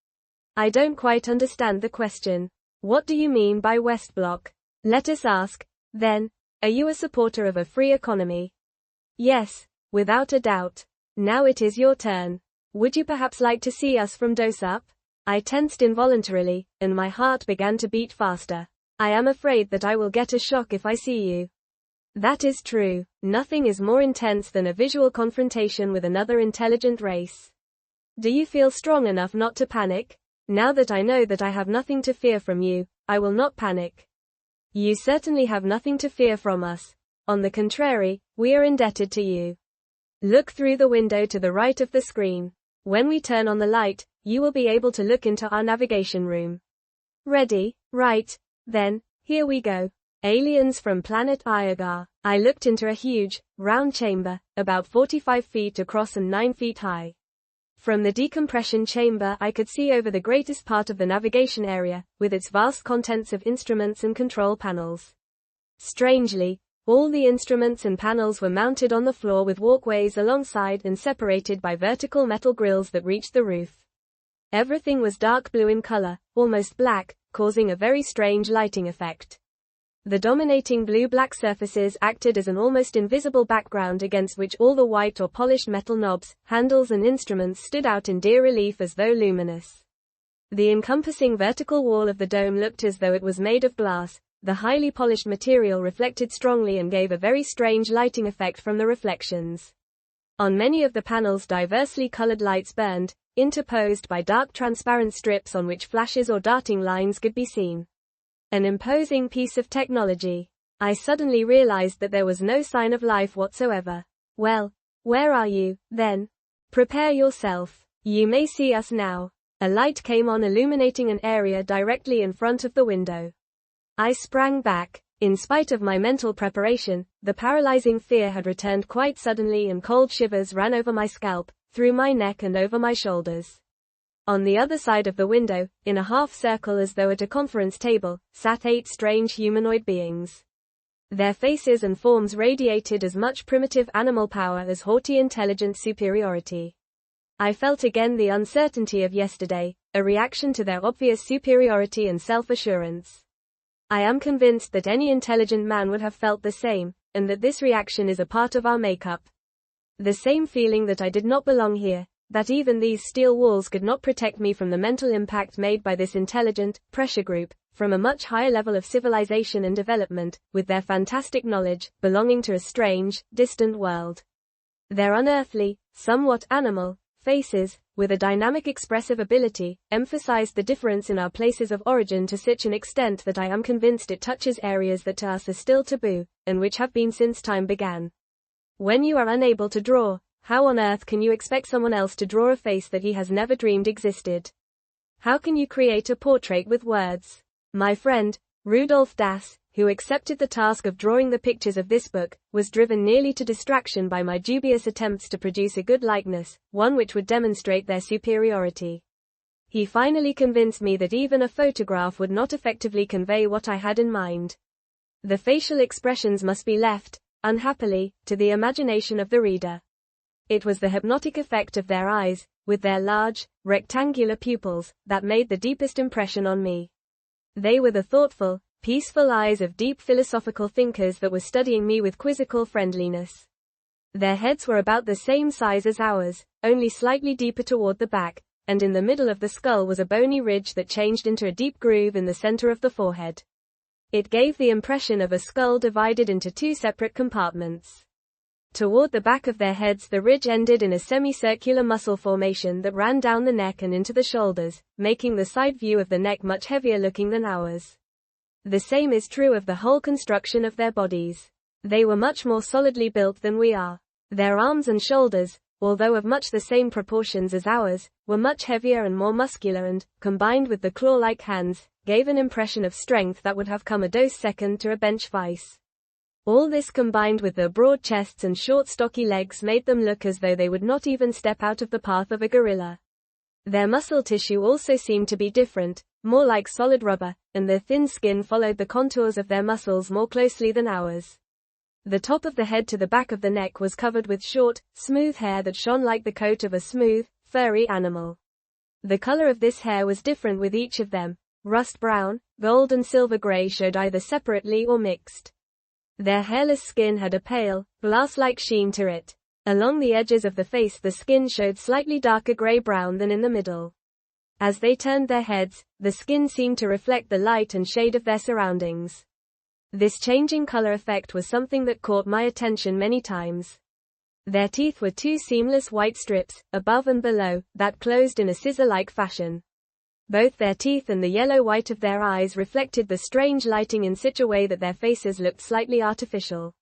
I don't quite understand the question. What do you mean by West Bloc? Let us ask, then, are you a supporter of a free economy? Yes. Without a doubt. Now it is your turn. Would you perhaps like to see us from dose up? I tensed involuntarily, and my heart began to beat faster. I am afraid that I will get a shock if I see you. That is true. Nothing is more intense than a visual confrontation with another intelligent race. Do you feel strong enough not to panic? Now that I know that I have nothing to fear from you, I will not panic. You certainly have nothing to fear from us. On the contrary, we are indebted to you. Look through the window to the right of the screen. When we turn on the light, you will be able to look into our navigation room. Ready? Right. Then, here we go. Aliens from planet Iarga. I looked into a huge, round chamber, about 45 feet across and 9 feet high. From the decompression chamber I could see over the greatest part of the navigation area, with its vast contents of instruments and control panels. Strangely, all the instruments and panels were mounted on the floor with walkways alongside and separated by vertical metal grills that reached the roof. Everything was dark blue in color, almost black, causing a very strange lighting effect. The dominating blue-black surfaces acted as an almost invisible background against which all the white or polished metal knobs, handles and instruments stood out in dear relief as though luminous. The encompassing vertical wall of the dome looked as though it was made of glass. The highly polished material reflected strongly and gave a very strange lighting effect from the reflections. On many of the panels diversely colored lights burned, interposed by dark transparent strips on which flashes or darting lines could be seen. An imposing piece of technology. I suddenly realized that there was no sign of life whatsoever. Well, where are you, then? Prepare yourself. You may see us now. A light came on illuminating an area directly in front of the window. I sprang back. In spite of my mental preparation, the paralyzing fear had returned quite suddenly and cold shivers ran over my scalp, through my neck and over my shoulders. On the other side of the window, in a half circle as though at a conference table, sat 8 strange humanoid beings. Their faces and forms radiated as much primitive animal power as haughty intelligent superiority. I felt again the uncertainty of yesterday, a reaction to their obvious superiority and self-assurance. I am convinced that any intelligent man would have felt the same, and that this reaction is a part of our makeup. The same feeling that I did not belong here, that even these steel walls could not protect me from the mental impact made by this intelligent, pressure group, from a much higher level of civilization and development, with their fantastic knowledge, belonging to a strange, distant world. Their unearthly, somewhat animal, faces, with a dynamic expressive ability, emphasized the difference in our places of origin to such an extent that I am convinced it touches areas that to us are still taboo, and which have been since time began. When you are unable to draw, how on earth can you expect someone else to draw a face that he has never dreamed existed? How can you create a portrait with words? My friend, Rudolf Dass, who accepted the task of drawing the pictures of this book, was driven nearly to distraction by my dubious attempts to produce a good likeness, one which would demonstrate their superiority. He finally convinced me that even a photograph would not effectively convey what I had in mind. The facial expressions must be left, unhappily, to the imagination of the reader. It was the hypnotic effect of their eyes, with their large, rectangular pupils, that made the deepest impression on me. They were the thoughtful, peaceful eyes of deep philosophical thinkers that were studying me with quizzical friendliness. Their heads were about the same size as ours, only slightly deeper toward the back, and in the middle of the skull was a bony ridge that changed into a deep groove in the center of the forehead. It gave the impression of a skull divided into 2 separate compartments. Toward the back of their heads the ridge ended in a semicircular muscle formation that ran down the neck and into the shoulders, making the side view of the neck much heavier looking than ours. The same is true of the whole construction of their bodies. They were much more solidly built than we are. Their arms and shoulders, although of much the same proportions as ours, were much heavier and more muscular and, combined with the claw-like hands, gave an impression of strength that would have come a dose second to a bench vice. All this combined with their broad chests and short stocky legs made them look as though they would not even step out of the path of a gorilla. Their muscle tissue also seemed to be different, more like solid rubber, and their thin skin followed the contours of their muscles more closely than ours. The top of the head to the back of the neck was covered with short, smooth hair that shone like the coat of a smooth, furry animal. The color of this hair was different with each of them. Rust brown, gold and silver gray showed either separately or mixed. Their hairless skin had a pale, glass-like sheen to it. Along the edges of the face the skin showed slightly darker gray-brown than in the middle. As they turned their heads, the skin seemed to reflect the light and shade of their surroundings. This changing color effect was something that caught my attention many times. Their teeth were 2 seamless white strips, above and below, that closed in a scissor-like fashion. Both their teeth and the yellow-white of their eyes reflected the strange lighting in such a way that their faces looked slightly artificial.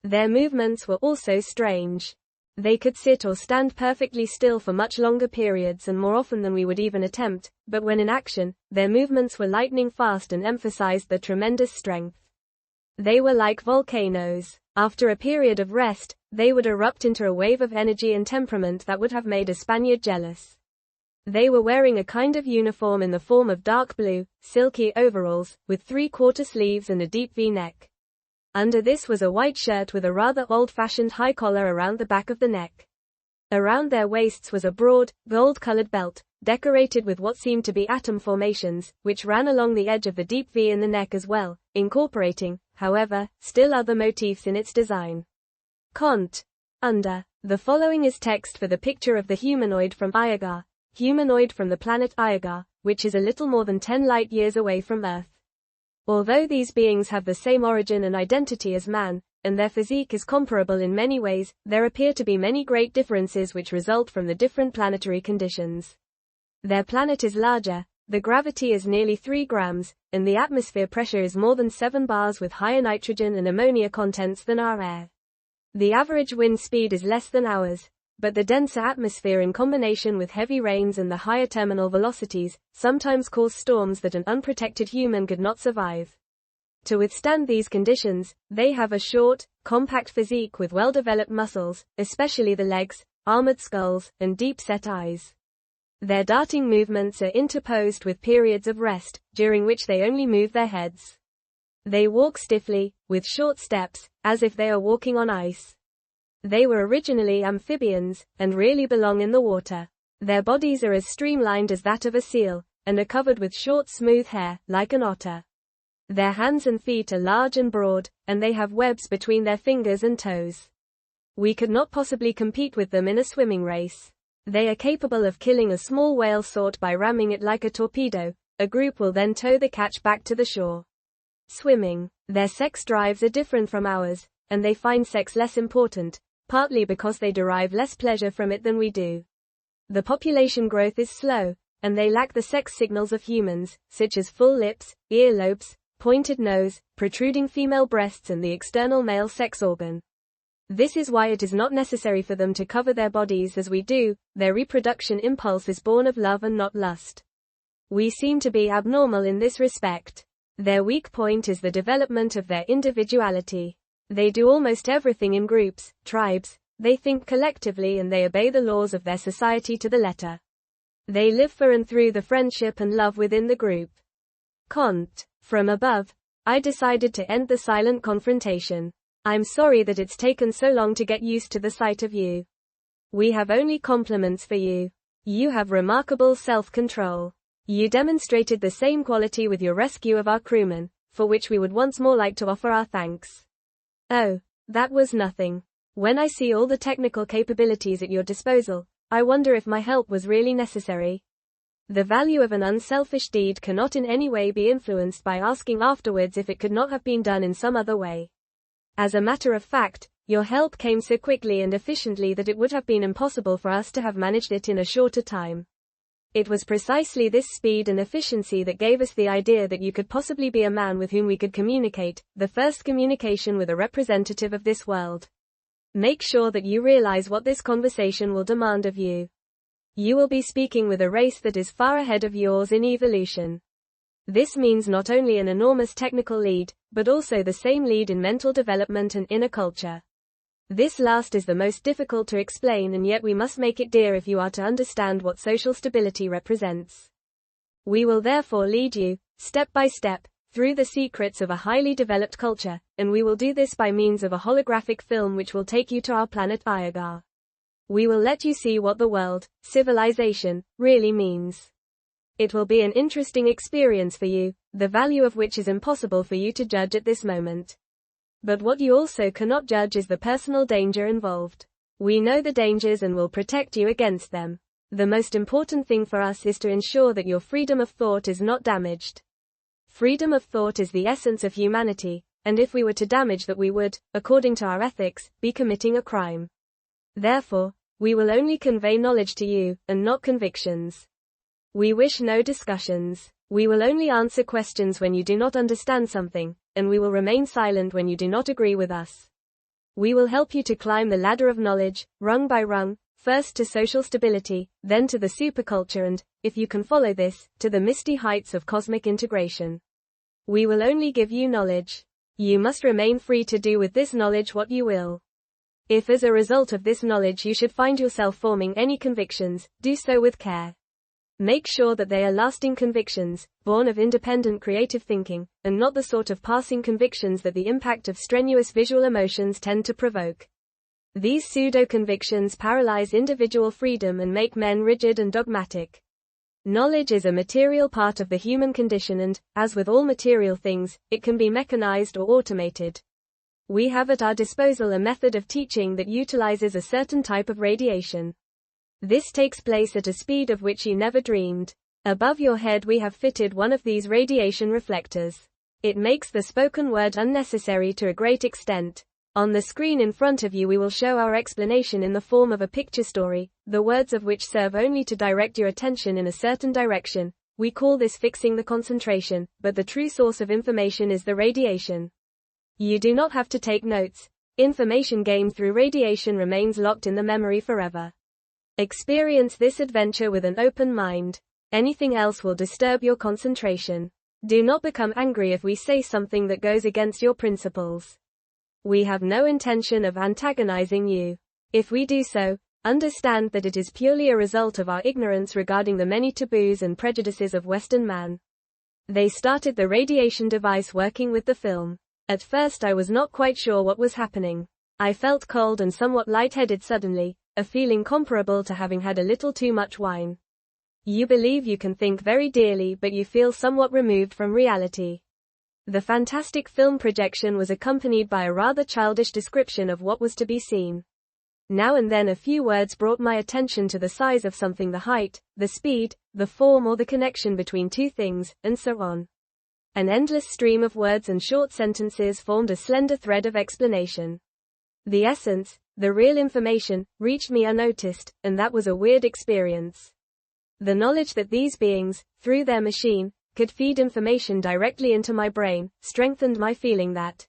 Their movements were also strange. They could sit or stand perfectly still for much longer periods and more often than we would even attempt, but when in action, their movements were lightning fast and emphasized their tremendous strength. They were like volcanoes. After a period of rest, they would erupt into a wave of energy and temperament that would have made a Spaniard jealous. They were wearing a kind of uniform in the form of dark blue, silky overalls, with 3/4 sleeves and a deep V-neck. Under this was a white shirt with a rather old-fashioned high collar around the back of the neck. Around their waists was a broad, gold-colored belt, decorated with what seemed to be atom formations, which ran along the edge of the deep V in the neck as well, incorporating, however, still other motifs in its design. Cont. Under. The following is text for the picture of the humanoid from Iarga, humanoid from the planet Iarga, which is a little more than 10 light-years away from Earth. Although these beings have the same origin and identity as man, and their physique is comparable in many ways, there appear to be many great differences which result from the different planetary conditions. Their planet is larger, the gravity is nearly 3 grams, and the atmosphere pressure is more than 7 bars with higher nitrogen and ammonia contents than our air. The average wind speed is less than ours, but the denser atmosphere in combination with heavy rains and the higher terminal velocities, sometimes cause storms that an unprotected human could not survive. To withstand these conditions, they have a short, compact physique with well-developed muscles, especially the legs, armored skulls, and deep-set eyes. Their darting movements are interposed with periods of rest, during which they only move their heads. They walk stiffly, with short steps, as if they are walking on ice. They were originally amphibians, and really belong in the water. Their bodies are as streamlined as that of a seal, and are covered with short smooth hair, like an otter. Their hands and feet are large and broad, and they have webs between their fingers and toes. We could not possibly compete with them in a swimming race. They are capable of killing a small whale sort by ramming it like a torpedo. A group will then tow the catch back to the shore. Swimming. Their sex drives are different from ours, and they find sex less important, partly because they derive less pleasure from it than we do. The population growth is slow, and they lack the sex signals of humans, such as full lips, earlobes, pointed nose, protruding female breasts and the external male sex organ. This is why it is not necessary for them to cover their bodies as we do. Their reproduction impulse is born of love and not lust. We seem to be abnormal in this respect. Their weak point is the development of their individuality. They do almost everything in groups, tribes, they think collectively and they obey the laws of their society to the letter. They live for and through the friendship and love within the group. Cont. From above, I decided to end the silent confrontation. I'm sorry that it's taken so long to get used to the sight of you. We have only compliments for you. You have remarkable self-control. You demonstrated the same quality with your rescue of our crewmen, for which we would once more like to offer our thanks. Oh, that was nothing. When I see all the technical capabilities at your disposal, I wonder if my help was really necessary. The value of an unselfish deed cannot in any way be influenced by asking afterwards if it could not have been done in some other way. As a matter of fact, your help came so quickly and efficiently that it would have been impossible for us to have managed it in a shorter time. It was precisely this speed and efficiency that gave us the idea that you could possibly be a man with whom we could communicate, the first communication with a representative of this world. Make sure that you realize what this conversation will demand of you. You will be speaking with a race that is far ahead of yours in evolution. This means not only an enormous technical lead, but also the same lead in mental development and inner culture. This last is the most difficult to explain, and yet we must make it dear if you are to understand what social stability represents. We will therefore lead you, step by step, through the secrets of a highly developed culture, and we will do this by means of a holographic film which will take you to our planet Iarga. We will let you see what the world, civilization, really means. It will be an interesting experience for you, the value of which is impossible for you to judge at this moment. But what you also cannot judge is the personal danger involved. We know the dangers and will protect you against them. The most important thing for us is to ensure that your freedom of thought is not damaged. Freedom of thought is the essence of humanity, and if we were to damage that we would, according to our ethics, be committing a crime. Therefore, we will only convey knowledge to you, and not convictions. We wish no discussions. We will only answer questions when you do not understand something, and we will remain silent when you do not agree with us. We will help you to climb the ladder of knowledge, rung by rung, first to social stability, then to the superculture and, if you can follow this, to the misty heights of cosmic integration. We will only give you knowledge. You must remain free to do with this knowledge what you will. If as a result of this knowledge you should find yourself forming any convictions, do so with care. Make sure that they are lasting convictions, born of independent creative thinking, and not the sort of passing convictions that the impact of strenuous visual emotions tend to provoke. These pseudo-convictions paralyze individual freedom and make men rigid and dogmatic. Knowledge is a material part of the human condition and, as with all material things, it can be mechanized or automated. We have at our disposal a method of teaching that utilizes a certain type of radiation. This takes place at a speed of which you never dreamed. Above your head we have fitted one of these radiation reflectors. It makes the spoken word unnecessary to a great extent. On the screen in front of you we will show our explanation in the form of a picture story, the words of which serve only to direct your attention in a certain direction. We call this fixing the concentration, but the true source of information is the radiation. You do not have to take notes. Information gained through radiation remains locked in the memory forever. Experience this adventure with an open mind. Anything else will disturb your concentration. Do not become angry if we say something that goes against your principles. We have no intention of antagonizing you. If we do so, understand that it is purely a result of our ignorance regarding the many taboos and prejudices of Western man. They started the radiation device working with the film. At first I was not quite sure what was happening. I felt cold and somewhat lightheaded suddenly, a feeling comparable to having had a little too much wine. You believe you can think very dearly but you feel somewhat removed from reality. The fantastic film projection was accompanied by a rather childish description of what was to be seen. Now and then a few words brought my attention to the size of something, the height, the speed, the form or the connection between two things, and so on. An endless stream of words and short sentences formed a slender thread of explanation. The essence, the real information, reached me unnoticed, and that was a weird experience. The knowledge that these beings, through their machine, could feed information directly into my brain, strengthened my feeling that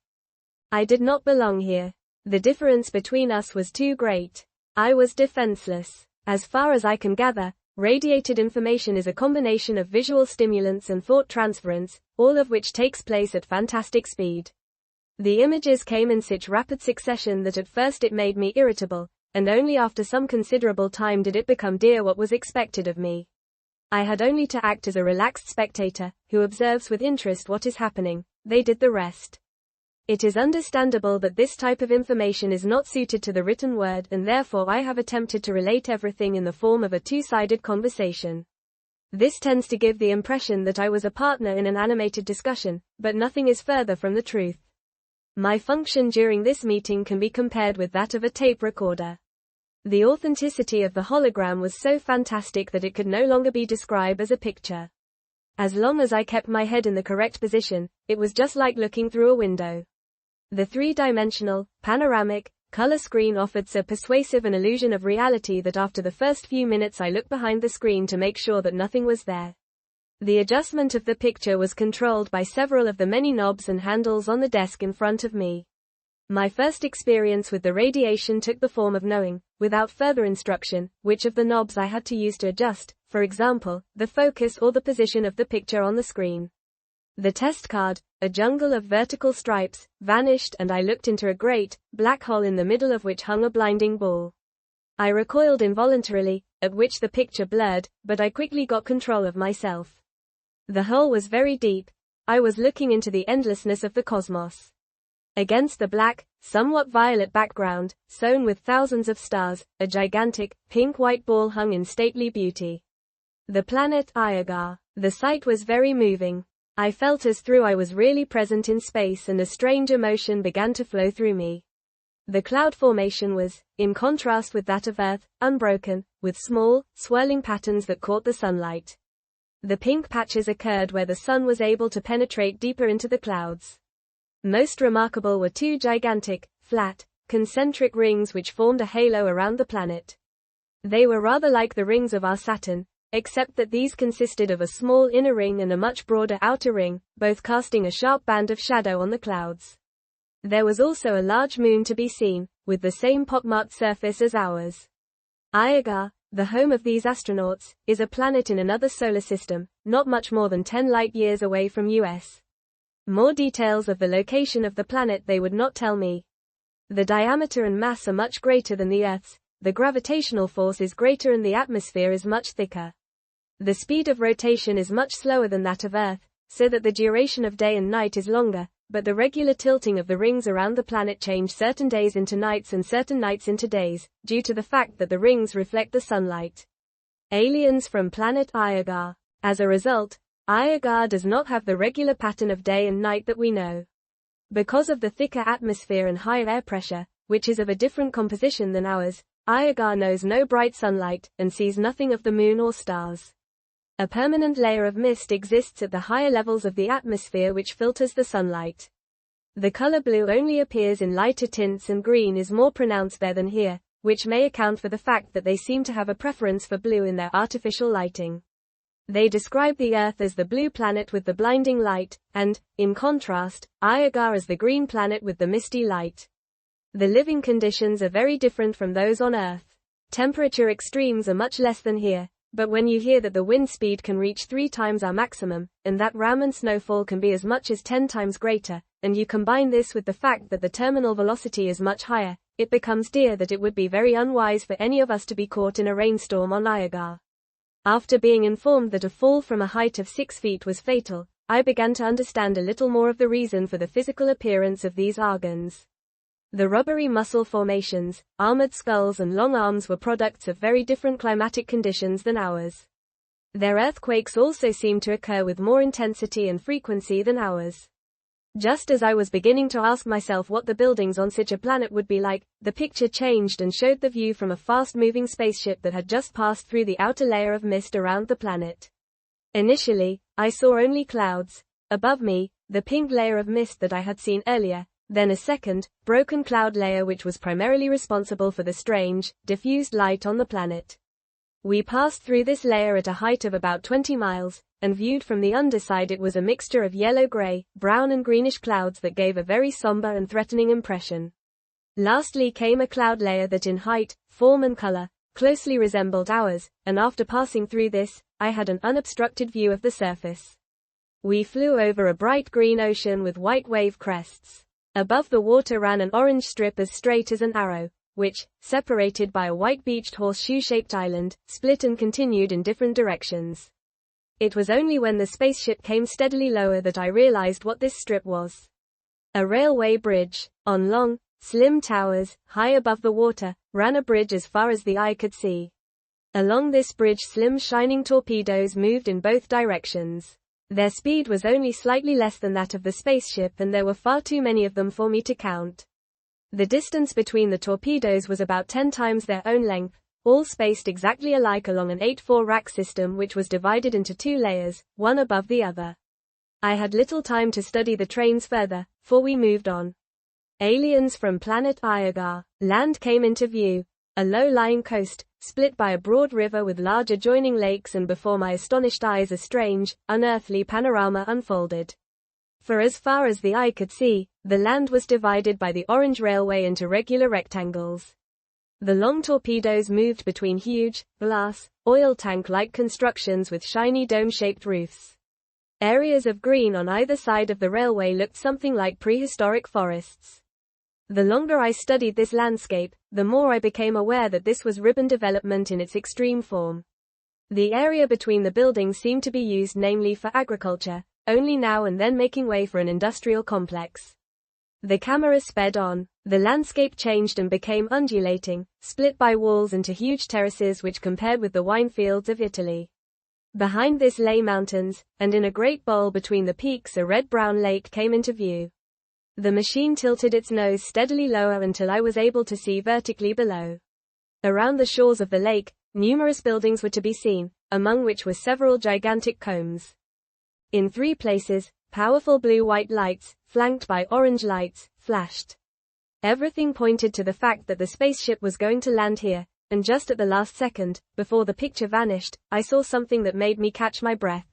I did not belong here. The difference between us was too great. I was defenseless. As far as I can gather, radiated information is a combination of visual stimulants and thought transference, all of which takes place at fantastic speed. The images came in such rapid succession that at first it made me irritable, and only after some considerable time did it become clear what was expected of me. I had only to act as a relaxed spectator, who observes with interest what is happening. They did the rest. It is understandable that this type of information is not suited to the written word, and therefore I have attempted to relate everything in the form of a two-sided conversation. This tends to give the impression that I was a partner in an animated discussion, but nothing is further from the truth. My function during this meeting can be compared with that of a tape recorder. The authenticity of the hologram was so fantastic that it could no longer be described as a picture. As long as I kept my head in the correct position, it was just like looking through a window. The three-dimensional, panoramic, color screen offered so persuasive an illusion of reality that after the first few minutes I looked behind the screen to make sure that nothing was there. The adjustment of the picture was controlled by several of the many knobs and handles on the desk in front of me. My first experience with the radiation took the form of knowing, without further instruction, which of the knobs I had to use to adjust, for example, the focus or the position of the picture on the screen. The test card, a jungle of vertical stripes, vanished and I looked into a great, black hole in the middle of which hung a blinding ball. I recoiled involuntarily, at which the picture blurred, but I quickly got control of myself. The hole was very deep. I was looking into the endlessness of the cosmos. Against the black, somewhat violet background, sown with thousands of stars, a gigantic, pink-white ball hung in stately beauty. The planet Iarga. The sight was very moving. I felt as though I was really present in space and a strange emotion began to flow through me. The cloud formation was, in contrast with that of Earth, unbroken, with small, swirling patterns that caught the sunlight. The pink patches occurred where the sun was able to penetrate deeper into the clouds. Most remarkable were two gigantic, flat, concentric rings which formed a halo around the planet. They were rather like the rings of our Saturn, except that these consisted of a small inner ring and a much broader outer ring, both casting a sharp band of shadow on the clouds. There was also a large moon to be seen, with the same pockmarked surface as ours. Iarga, the home of these astronauts, is a planet in another solar system, not much more than 10 light-years away from US. More details of the location of the planet they would not tell me. The diameter and mass are much greater than the Earth's, the gravitational force is greater and the atmosphere is much thicker. The speed of rotation is much slower than that of Earth, so that the duration of day and night is longer, but the regular tilting of the rings around the planet change certain days into nights and certain nights into days, due to the fact that the rings reflect the sunlight. Aliens from planet Iarga. As a result, Iarga does not have the regular pattern of day and night that we know. Because of the thicker atmosphere and higher air pressure, which is of a different composition than ours, Iarga knows no bright sunlight, and sees nothing of the moon or stars. A permanent layer of mist exists at the higher levels of the atmosphere which filters the sunlight. The color blue only appears in lighter tints and green is more pronounced there than here, which may account for the fact that they seem to have a preference for blue in their artificial lighting. They describe the Earth as the blue planet with the blinding light, and, in contrast, Iarga as the green planet with the misty light. The living conditions are very different from those on Earth. Temperature extremes are much less than here, but when you hear that the wind speed can reach 3 times our maximum, and that Raman snowfall can be as much as 10 times greater, and you combine this with the fact that the terminal velocity is much higher, it becomes clear that it would be very unwise for any of us to be caught in a rainstorm on Iarga. After being informed that a fall from a height of 6 feet was fatal, I began to understand a little more of the reason for the physical appearance of these Iargans. The rubbery muscle formations, armored skulls and long arms were products of very different climatic conditions than ours. Their earthquakes also seem to occur with more intensity and frequency than ours. Just as I was beginning to ask myself what the buildings on such a planet would be like, the picture changed and showed the view from a fast-moving spaceship that had just passed through the outer layer of mist around the planet. Initially, I saw only clouds. Above me, the pink layer of mist that I had seen earlier, then a second, broken cloud layer which was primarily responsible for the strange, diffused light on the planet. We passed through this layer at a height of about 20 miles, and viewed from the underside it was a mixture of yellow-gray, brown and greenish clouds that gave a very somber and threatening impression. Lastly came a cloud layer that in height, form and color, closely resembled ours, and after passing through this, I had an unobstructed view of the surface. We flew over a bright green ocean with white wave crests. Above the water ran an orange strip as straight as an arrow, which, separated by a white-beached horseshoe-shaped island, split and continued in different directions. It was only when the spaceship came steadily lower that I realized what this strip was. A railway bridge. On long, slim towers, high above the water, ran a bridge as far as the eye could see. Along this bridge slim shining torpedoes moved in both directions. Their speed was only slightly less than that of the spaceship and there were far too many of them for me to count. The distance between the torpedoes was about 10 times their own length, all spaced exactly alike along an 8-4 rack system which was divided into 2 layers, one above the other. I had little time to study the trains further, for we moved on. Aliens from planet Iarga. Land came into view. A low-lying coast, split by a broad river with large adjoining lakes, and before my astonished eyes a strange, unearthly panorama unfolded. For as far as the eye could see, the land was divided by the orange railway into regular rectangles. The long torpedoes moved between huge, glass, oil tank-like constructions with shiny dome-shaped roofs. Areas of green on either side of the railway looked something like prehistoric forests. The longer I studied this landscape, the more I became aware that this was urban development in its extreme form. The area between the buildings seemed to be used mainly for agriculture, only now and then making way for an industrial complex. The camera sped on. The landscape changed and became undulating, split by walls into huge terraces which compared with the wine fields of Italy. Behind this lay mountains, and in a great bowl between the peaks a red-brown lake came into view. The machine tilted its nose steadily lower until I was able to see vertically below. Around the shores of the lake, numerous buildings were to be seen, among which were several gigantic cones. In 3 places, powerful blue-white lights, flanked by orange lights, flashed. Everything pointed to the fact that the spaceship was going to land here, and just at the last second, before the picture vanished, I saw something that made me catch my breath.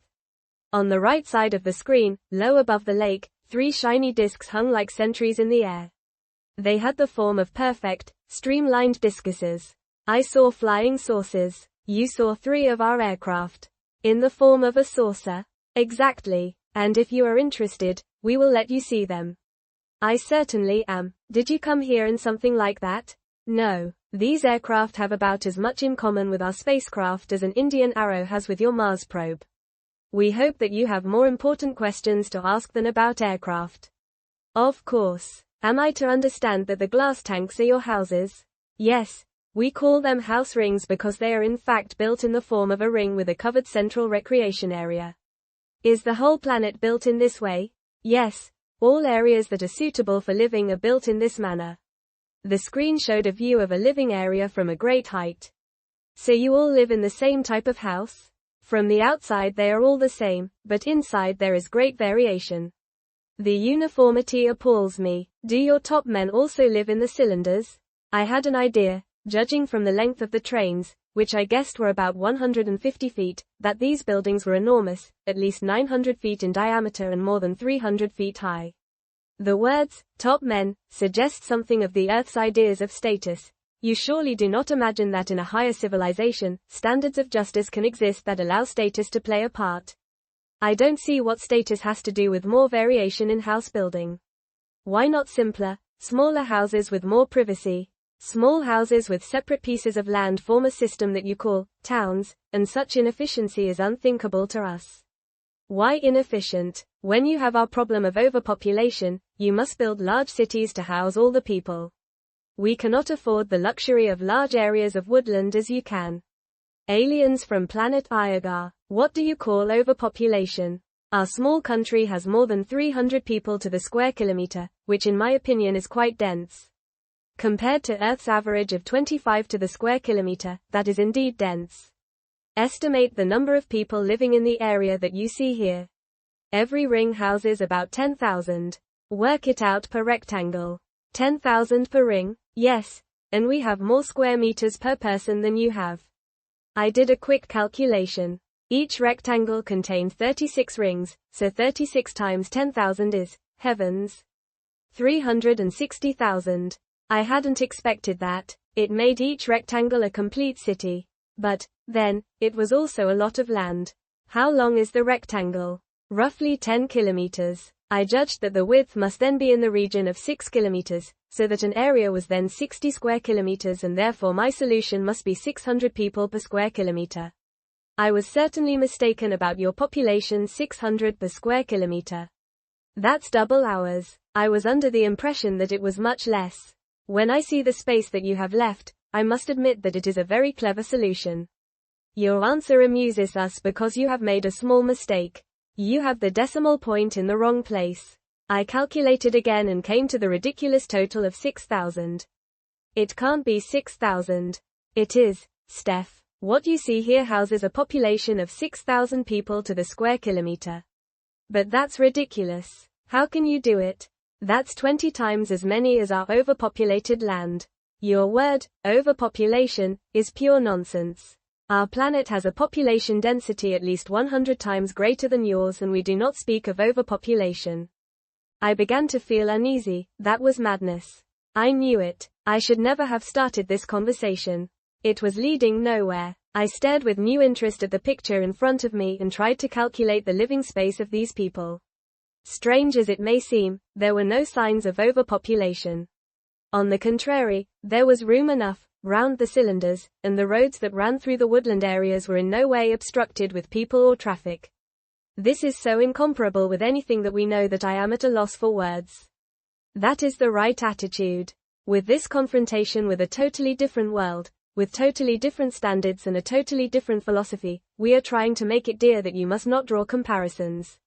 On the right side of the screen, low above the lake, 3 shiny discs hung like sentries in the air. They had the form of perfect, streamlined discuses. I saw flying saucers. You saw 3 of our aircraft. In the form of a saucer? Exactly. And if you are interested, we will let you see them. I certainly am. Did you come here in something like that? No. These aircraft have about as much in common with our spacecraft as an Indian arrow has with your Mars probe. We hope that you have more important questions to ask than about aircraft. Of course. Am I to understand that the glass tanks are your houses? Yes. We call them house rings because they are in fact built in the form of a ring with a covered central recreation area. Is the whole planet built in this way? Yes. All areas that are suitable for living are built in this manner. The screen showed a view of a living area from a great height. So you all live in the same type of house? From the outside they are all the same, but inside there is great variation. The uniformity appalls me. Do your top men also live in the cylinders? I had an idea, judging from the length of the trains, which I guessed were about 150 feet, that these buildings were enormous, at least 900 feet in diameter and more than 300 feet high. The words, top men, suggest something of the Earth's ideas of status. You surely do not imagine that in a higher civilization, standards of justice can exist that allow status to play a part. I don't see what status has to do with more variation in house building. Why not simpler, smaller houses with more privacy? Small houses with separate pieces of land form a system that you call towns, and such inefficiency is unthinkable to us. Why inefficient? When you have our problem of overpopulation, you must build large cities to house all the people. We cannot afford the luxury of large areas of woodland as you can. Aliens from planet Iarga. What do you call overpopulation? Our small country has more than 300 people to the square kilometer, which in my opinion is quite dense. Compared to Earth's average of 25 to the square kilometer, that is indeed dense. Estimate the number of people living in the area that you see here. Every ring houses about 10,000. Work it out per rectangle. 10,000 per ring? Yes. And we have more square meters per person than you have. I did a quick calculation. Each rectangle contains 36 rings, so 36 times 10,000 is, heavens, 360,000. I hadn't expected that. It made each rectangle a complete city. But, then, it was also a lot of land. How long is the rectangle? Roughly 10 kilometers. I judged that the width must then be in the region of 6 kilometers, so that an area was then 60 square kilometers and therefore my solution must be 600 people per square kilometer. I was certainly mistaken about your population 600 per square kilometer. That's double ours. I was under the impression that it was much less. When I see the space that you have left, I must admit that it is a very clever solution. Your answer amuses us because you have made a small mistake. You have the decimal point in the wrong place. I calculated again and came to the ridiculous total of 6,000. It can't be 6,000. It is, Steph. What you see here houses a population of 6,000 people to the square kilometer. But that's ridiculous. How can you do it? That's 20 times as many as our overpopulated land. Your word, overpopulation, is pure nonsense. Our planet has a population density at least 100 times greater than yours and we do not speak of overpopulation. I began to feel uneasy. That was madness. I knew it. I should never have started this conversation. It was leading nowhere. I stared with new interest at the picture in front of me and tried to calculate the living space of these people. Strange as it may seem, there were no signs of overpopulation. On the contrary, there was room enough, round the cylinders, and the roads that ran through the woodland areas were in no way obstructed with people or traffic. This is so incomparable with anything that we know that I am at a loss for words. That is the right attitude. With this confrontation with a totally different world, with totally different standards and a totally different philosophy, we are trying to make it clear that you must not draw comparisons.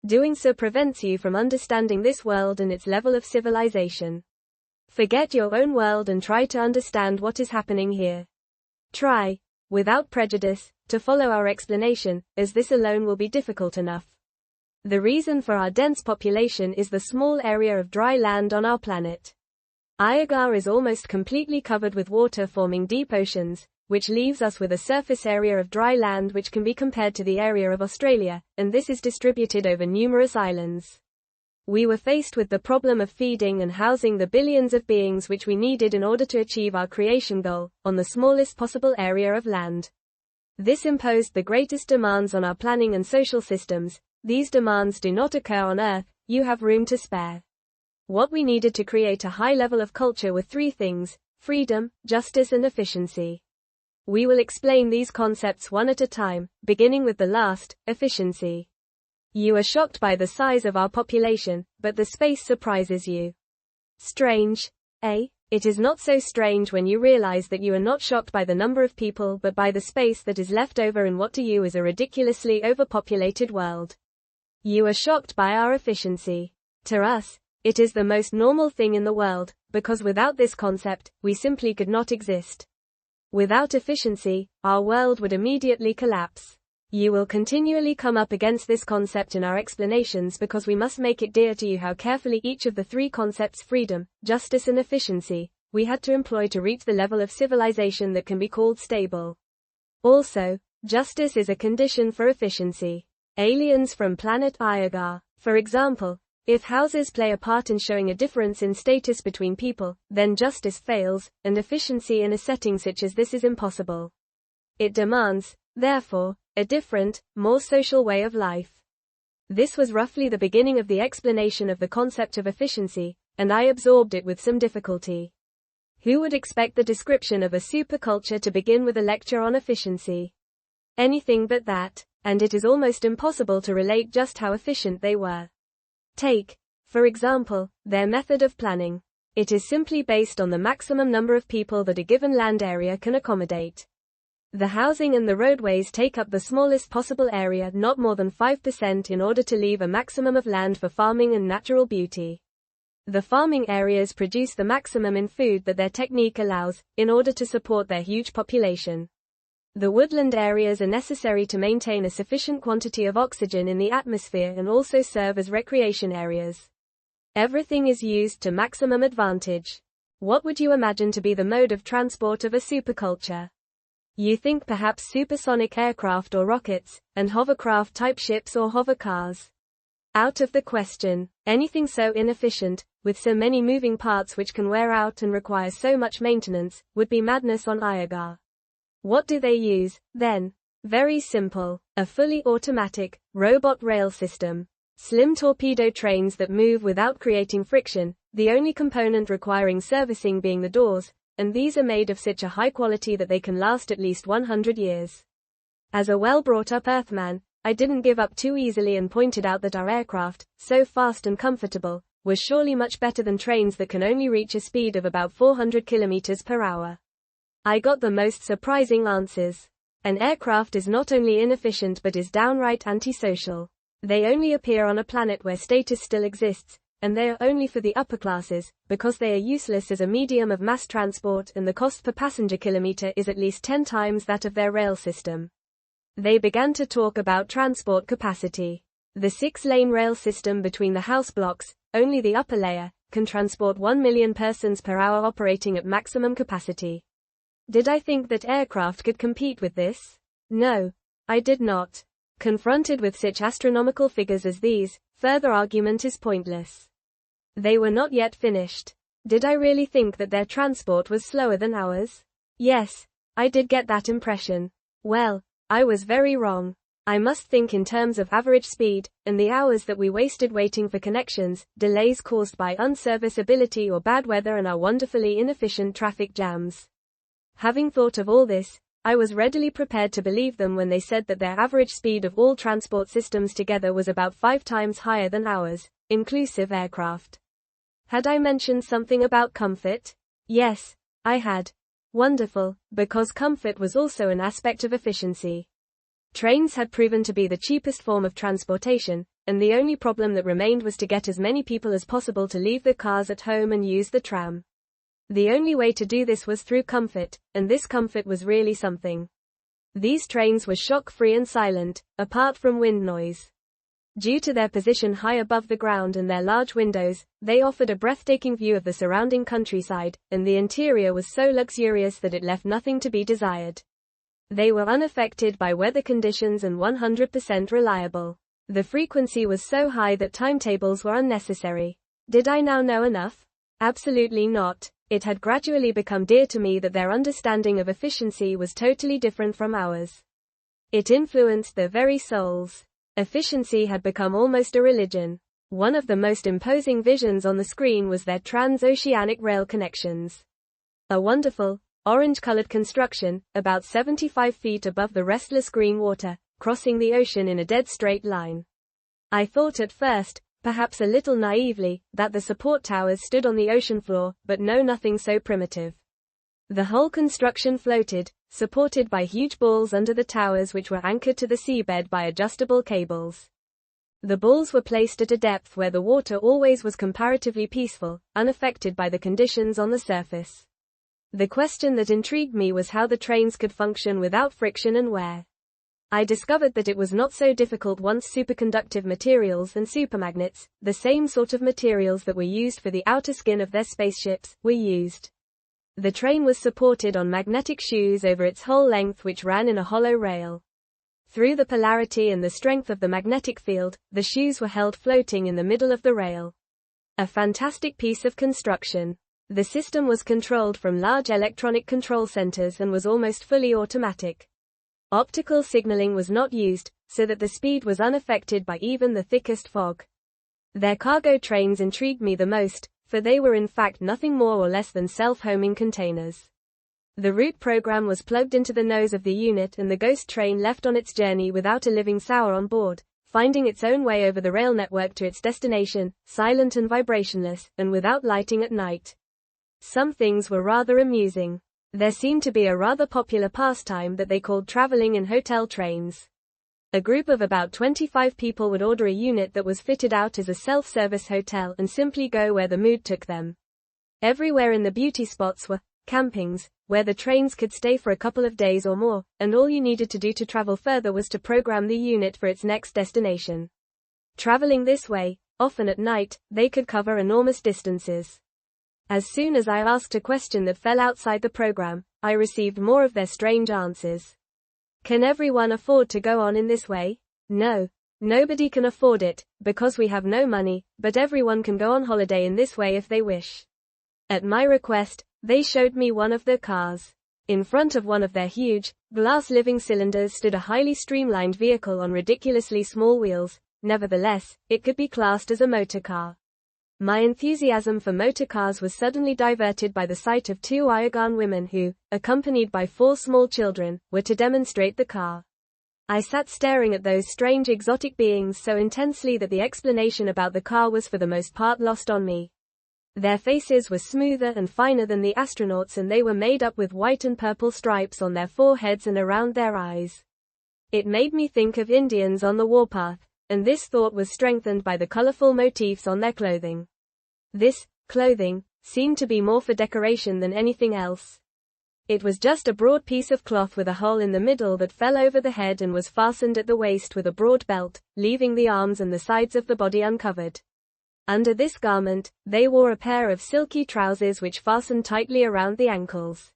Doing so prevents you from understanding this world and its level of civilization. Forget your own world and try to understand what is happening here. Try, without prejudice, to follow our explanation, as this alone will be difficult enough. The reason for our dense population is the small area of dry land on our planet. Iarga is almost completely covered with water forming deep oceans, which leaves us with a surface area of dry land which can be compared to the area of Australia, and this is distributed over numerous islands. We were faced with the problem of feeding and housing the billions of beings which we needed in order to achieve our creation goal, on the smallest possible area of land. This imposed the greatest demands on our planning and social systems. These demands do not occur on Earth, you have room to spare. What we needed to create a high level of culture were three things: freedom, justice and efficiency. We will explain these concepts one at a time, beginning with the last, efficiency. You are shocked by the size of our population, but the space surprises you. Strange, eh? It is not so strange when you realize that you are not shocked by the number of people but by the space that is left over in what to you is a ridiculously overpopulated world. You are shocked by our efficiency. To us, it is the most normal thing in the world, because without this concept, we simply could not exist. Without efficiency, our world would immediately collapse. You will continually come up against this concept in our explanations because we must make it dear to you how carefully each of the three concepts, freedom, justice and efficiency, we had to employ to reach the level of civilization that can be called stable. Also, justice is a condition for efficiency. Aliens from planet Iarga, for example, if houses play a part in showing a difference in status between people, then justice fails, and efficiency in a setting such as this is impossible. It demands, therefore, a different, more social way of life. This was roughly the beginning of the explanation of the concept of efficiency, and I absorbed it with some difficulty. Who would expect the description of a superculture to begin with a lecture on efficiency? Anything but that, and it is almost impossible to relate just how efficient they were. Take, for example, their method of planning. It is simply based on the maximum number of people that a given land area can accommodate. The housing and the roadways take up the smallest possible area, not more than 5%, in order to leave a maximum of land for farming and natural beauty. The farming areas produce the maximum in food that their technique allows, in order to support their huge population. The woodland areas are necessary to maintain a sufficient quantity of oxygen in the atmosphere and also serve as recreation areas. Everything is used to maximum advantage. What would you imagine to be the mode of transport of a superculture? You think perhaps supersonic aircraft or rockets, and hovercraft-type ships or hover cars. Out of the question. Anything so inefficient, with so many moving parts which can wear out and require so much maintenance, would be madness on Iarga. What do they use, then? Very simple. A fully automatic, robot rail system. Slim torpedo trains that move without creating friction, the only component requiring servicing being the doors, and these are made of such a high quality that they can last at least 100 years. As a well-brought-up Earthman, I didn't give up too easily and pointed out that our aircraft, so fast and comfortable, was surely much better than trains that can only reach a speed of about 400 kilometers per hour. I got the most surprising answers. An aircraft is not only inefficient but is downright antisocial. They only appear on a planet where status still exists, and they are only for the upper classes, because they are useless as a medium of mass transport and the cost per passenger kilometer is at least 10 times that of their rail system. They began to talk about transport capacity. The 6-lane rail system between the house blocks, only the upper layer, can transport 1 million persons per hour operating at maximum capacity. Did I think that aircraft could compete with this? No, I did not. Confronted with such astronomical figures as these, further argument is pointless. They were not yet finished. Did I really think that their transport was slower than ours? Yes, I did get that impression. Well, I was very wrong. I must think in terms of average speed, and the hours that we wasted waiting for connections, delays caused by unserviceability or bad weather and our wonderfully inefficient traffic jams. Having thought of all this, I was readily prepared to believe them when they said that their average speed of all transport systems together was about 5 times higher than ours, inclusive aircraft. Had I mentioned something about comfort? Yes, I had. Wonderful, because comfort was also an aspect of efficiency. Trains had proven to be the cheapest form of transportation, and the only problem that remained was to get as many people as possible to leave their cars at home and use the tram. The only way to do this was through comfort, and this comfort was really something. These trains were shock-free and silent, apart from wind noise. Due to their position high above the ground and their large windows, they offered a breathtaking view of the surrounding countryside, and the interior was so luxurious that it left nothing to be desired. They were unaffected by weather conditions and 100% reliable. The frequency was so high that timetables were unnecessary. Did I now know enough? Absolutely not. It had gradually become dear to me that their understanding of efficiency was totally different from ours. It influenced their very souls. Efficiency had become almost a religion. One of the most imposing visions on the screen was their transoceanic rail connections. A wonderful, orange-colored construction, about 75 feet above the restless green water, crossing the ocean in a dead straight line. I thought at first, perhaps a little naively, that the support towers stood on the ocean floor, but no, nothing so primitive. The whole construction floated, supported by huge balls under the towers which were anchored to the seabed by adjustable cables. The balls were placed at a depth where the water always was comparatively peaceful, unaffected by the conditions on the surface. The question that intrigued me was how the trains could function without friction and wear. I discovered that it was not so difficult once superconductive materials and supermagnets, the same sort of materials that were used for the outer skin of their spaceships, were used. The train was supported on magnetic shoes over its whole length which ran in a hollow rail. Through the polarity and the strength of the magnetic field, the shoes were held floating in the middle of the rail. A fantastic piece of construction. The system was controlled from large electronic control centers and was almost fully automatic. Optical signaling was not used, so that the speed was unaffected by even the thickest fog. Their cargo trains intrigued me the most, for they were in fact nothing more or less than self-homing containers. The route program was plugged into the nose of the unit and the ghost train left on its journey without a living soul on board, finding its own way over the rail network to its destination, silent and vibrationless, and without lighting at night. Some things were rather amusing. There seemed to be a rather popular pastime that they called traveling in hotel trains. A group of about 25 people would order a unit that was fitted out as a self-service hotel and simply go where the mood took them. Everywhere in the beauty spots were campings, where the trains could stay for a couple of days or more, and all you needed to do to travel further was to program the unit for its next destination. Traveling this way, often at night, they could cover enormous distances. As soon as I asked a question that fell outside the program, I received more of their strange answers. Can everyone afford to go on in this way? No. Nobody can afford it, because we have no money, but everyone can go on holiday in this way if they wish. At my request, they showed me one of their cars. In front of one of their huge, glass living cylinders stood a highly streamlined vehicle on ridiculously small wheels. Nevertheless, it could be classed as a motor car. My enthusiasm for motor cars was suddenly diverted by the sight of two Iargan women who, accompanied by 4 small children, were to demonstrate the car. I sat staring at those strange exotic beings so intensely that the explanation about the car was for the most part lost on me. Their faces were smoother and finer than the astronauts, and they were made up with white and purple stripes on their foreheads and around their eyes. It made me think of Indians on the warpath, and this thought was strengthened by the colorful motifs on their clothing. This clothing seemed to be more for decoration than anything else. It was just a broad piece of cloth with a hole in the middle that fell over the head and was fastened at the waist with a broad belt, leaving the arms and the sides of the body uncovered. Under this garment, they wore a pair of silky trousers which fastened tightly around the ankles.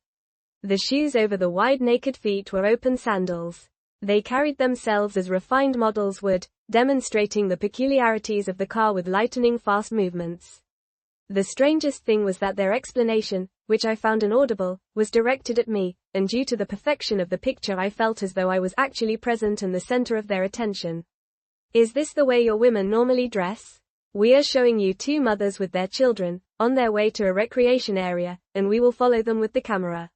The shoes over the wide naked feet were open sandals. They carried themselves as refined models would, demonstrating the peculiarities of the car with lightning fast movements. The strangest thing was that their explanation, which I found inaudible, was directed at me, and due to the perfection of the picture I felt as though I was actually present and the center of their attention. Is this the way your women normally dress? We are showing you 2 mothers with their children, on their way to a recreation area, and we will follow them with the camera.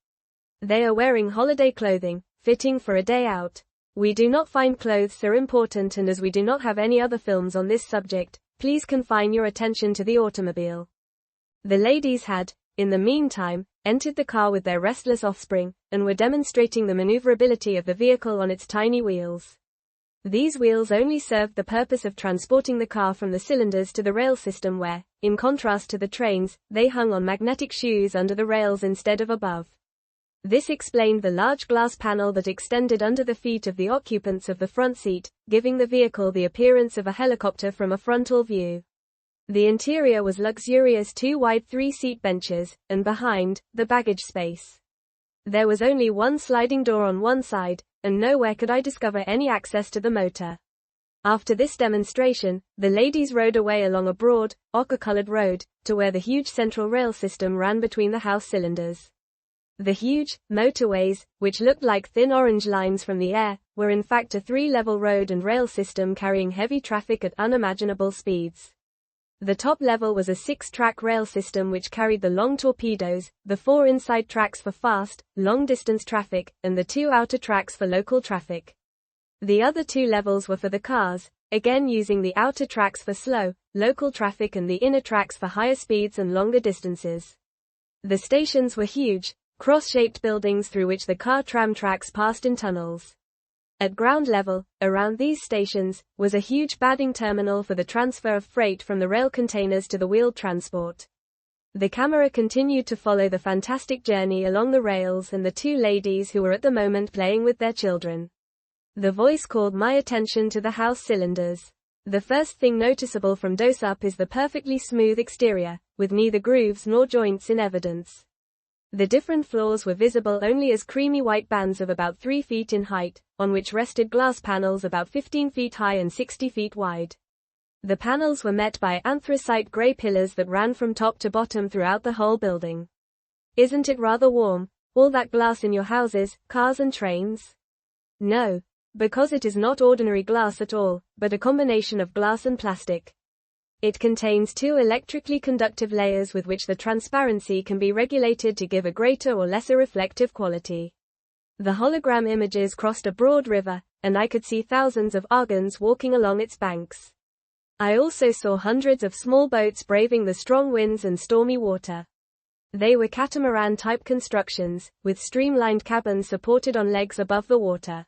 They are wearing holiday clothing, fitting for a day out. We do not find clothes so important, and as we do not have any other films on this subject, please confine your attention to the automobile. The ladies had, in the meantime, entered the car with their restless offspring, and were demonstrating the maneuverability of the vehicle on its tiny wheels. These wheels only served the purpose of transporting the car from the cylinders to the rail system where, in contrast to the trains, they hung on magnetic shoes under the rails instead of above. This explained the large glass panel that extended under the feet of the occupants of the front seat, giving the vehicle the appearance of a helicopter from a frontal view. The interior was luxurious 2 wide 3-seat benches, and behind, the baggage space. There was only one sliding door on one side, and nowhere could I discover any access to the motor. After this demonstration, the ladies rode away along a broad, ochre-colored road, to where the huge central rail system ran between the house cylinders. The huge motorways, which looked like thin orange lines from the air, were in fact a three-level road and rail system carrying heavy traffic at unimaginable speeds. The top level was a six-track rail system which carried the long torpedoes, the four inside tracks for fast, long-distance traffic, and the two outer tracks for local traffic. The other two levels were for the cars, again using the outer tracks for slow, local traffic and the inner tracks for higher speeds and longer distances. The stations were huge, cross-shaped buildings through which the car-tram tracks passed in tunnels. At ground level, around these stations, was a huge bagging terminal for the transfer of freight from the rail containers to the wheeled transport. The camera continued to follow the fantastic journey along the rails and the two ladies who were at the moment playing with their children. The voice called my attention to the house cylinders. The first thing noticeable from dose up is the perfectly smooth exterior, with neither grooves nor joints in evidence. The different floors were visible only as creamy white bands of about 3 feet in height, on which rested glass panels about 15 feet high and 60 feet wide. The panels were met by anthracite grey pillars that ran from top to bottom throughout the whole building. Isn't it rather warm, all that glass in your houses, cars and trains? No. Because it is not ordinary glass at all, but a combination of glass and plastic. It contains two electrically conductive layers with which the transparency can be regulated to give a greater or lesser reflective quality. The hologram images crossed a broad river, and I could see thousands of Iargans walking along its banks. I also saw hundreds of small boats braving the strong winds and stormy water. They were catamaran-type constructions, with streamlined cabins supported on legs above the water.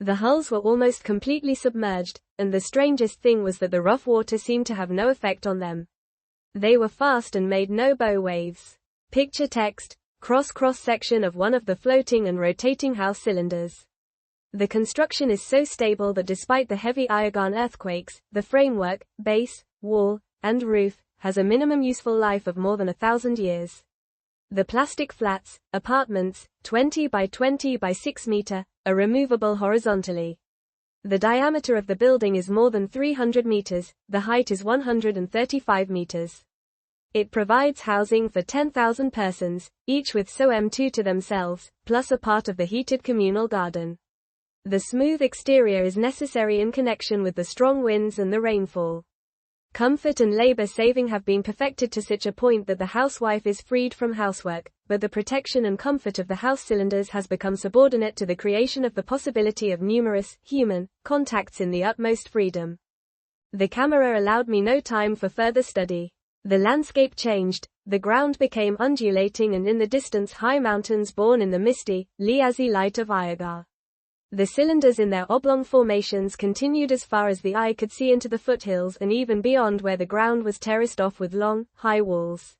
The hulls were almost completely submerged, and the strangest thing was that the rough water seemed to have no effect on them. They were fast and made no bow waves. Picture text, cross-section of one of the floating and rotating house cylinders. The construction is so stable that despite the heavy Iargan earthquakes, the framework, base, wall, and roof, has a minimum useful life of more than 1,000 years. The plastic flats, apartments, 20 by 20 by 6 meter, are removable horizontally. The diameter of the building is more than 300 meters, the height is 135 meters. It provides housing for 10,000 persons, each with so-2 to themselves, plus a part of the heated communal garden. The smooth exterior is necessary in connection with the strong winds and the rainfall. Comfort and labor saving have been perfected to such a point that the housewife is freed from housework, but the protection and comfort of the house cylinders has become subordinate to the creation of the possibility of numerous, human, contacts in the utmost freedom. The camera allowed me no time for further study. The landscape changed, the ground became undulating and in the distance high mountains born in the misty, liazy light of Iarga. The cylinders in their oblong formations continued as far as the eye could see into the foothills and even beyond where the ground was terraced off with long, high walls.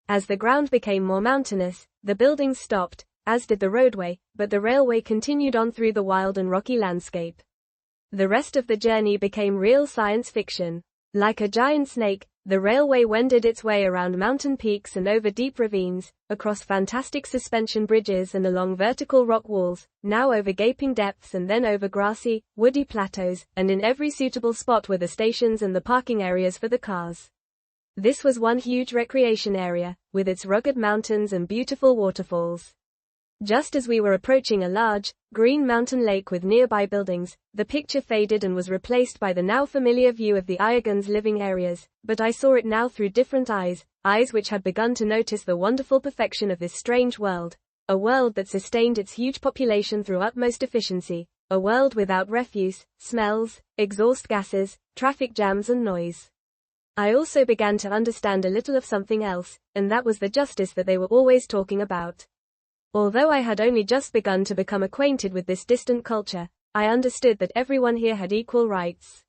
As the ground became more mountainous, the buildings stopped, as did the roadway, but the railway continued on through the wild and rocky landscape. The rest of the journey became real science fiction. Like a giant snake, the railway wended its way around mountain peaks and over deep ravines, across fantastic suspension bridges and along vertical rock walls, now over gaping depths and then over grassy, woody plateaus, and in every suitable spot were the stations and the parking areas for the cars. This was one huge recreation area, with its rugged mountains and beautiful waterfalls. Just as we were approaching a large, green mountain lake with nearby buildings, the picture faded and was replaced by the now familiar view of the Iargans' living areas, but I saw it now through different eyes which had begun to notice the wonderful perfection of this strange world, a world that sustained its huge population through utmost efficiency, a world without refuse, smells, exhaust gases, traffic jams and noise. I also began to understand a little of something else, and that was the justice that they were always talking about. Although I had only just begun to become acquainted with this distant culture, I understood that everyone here had equal rights.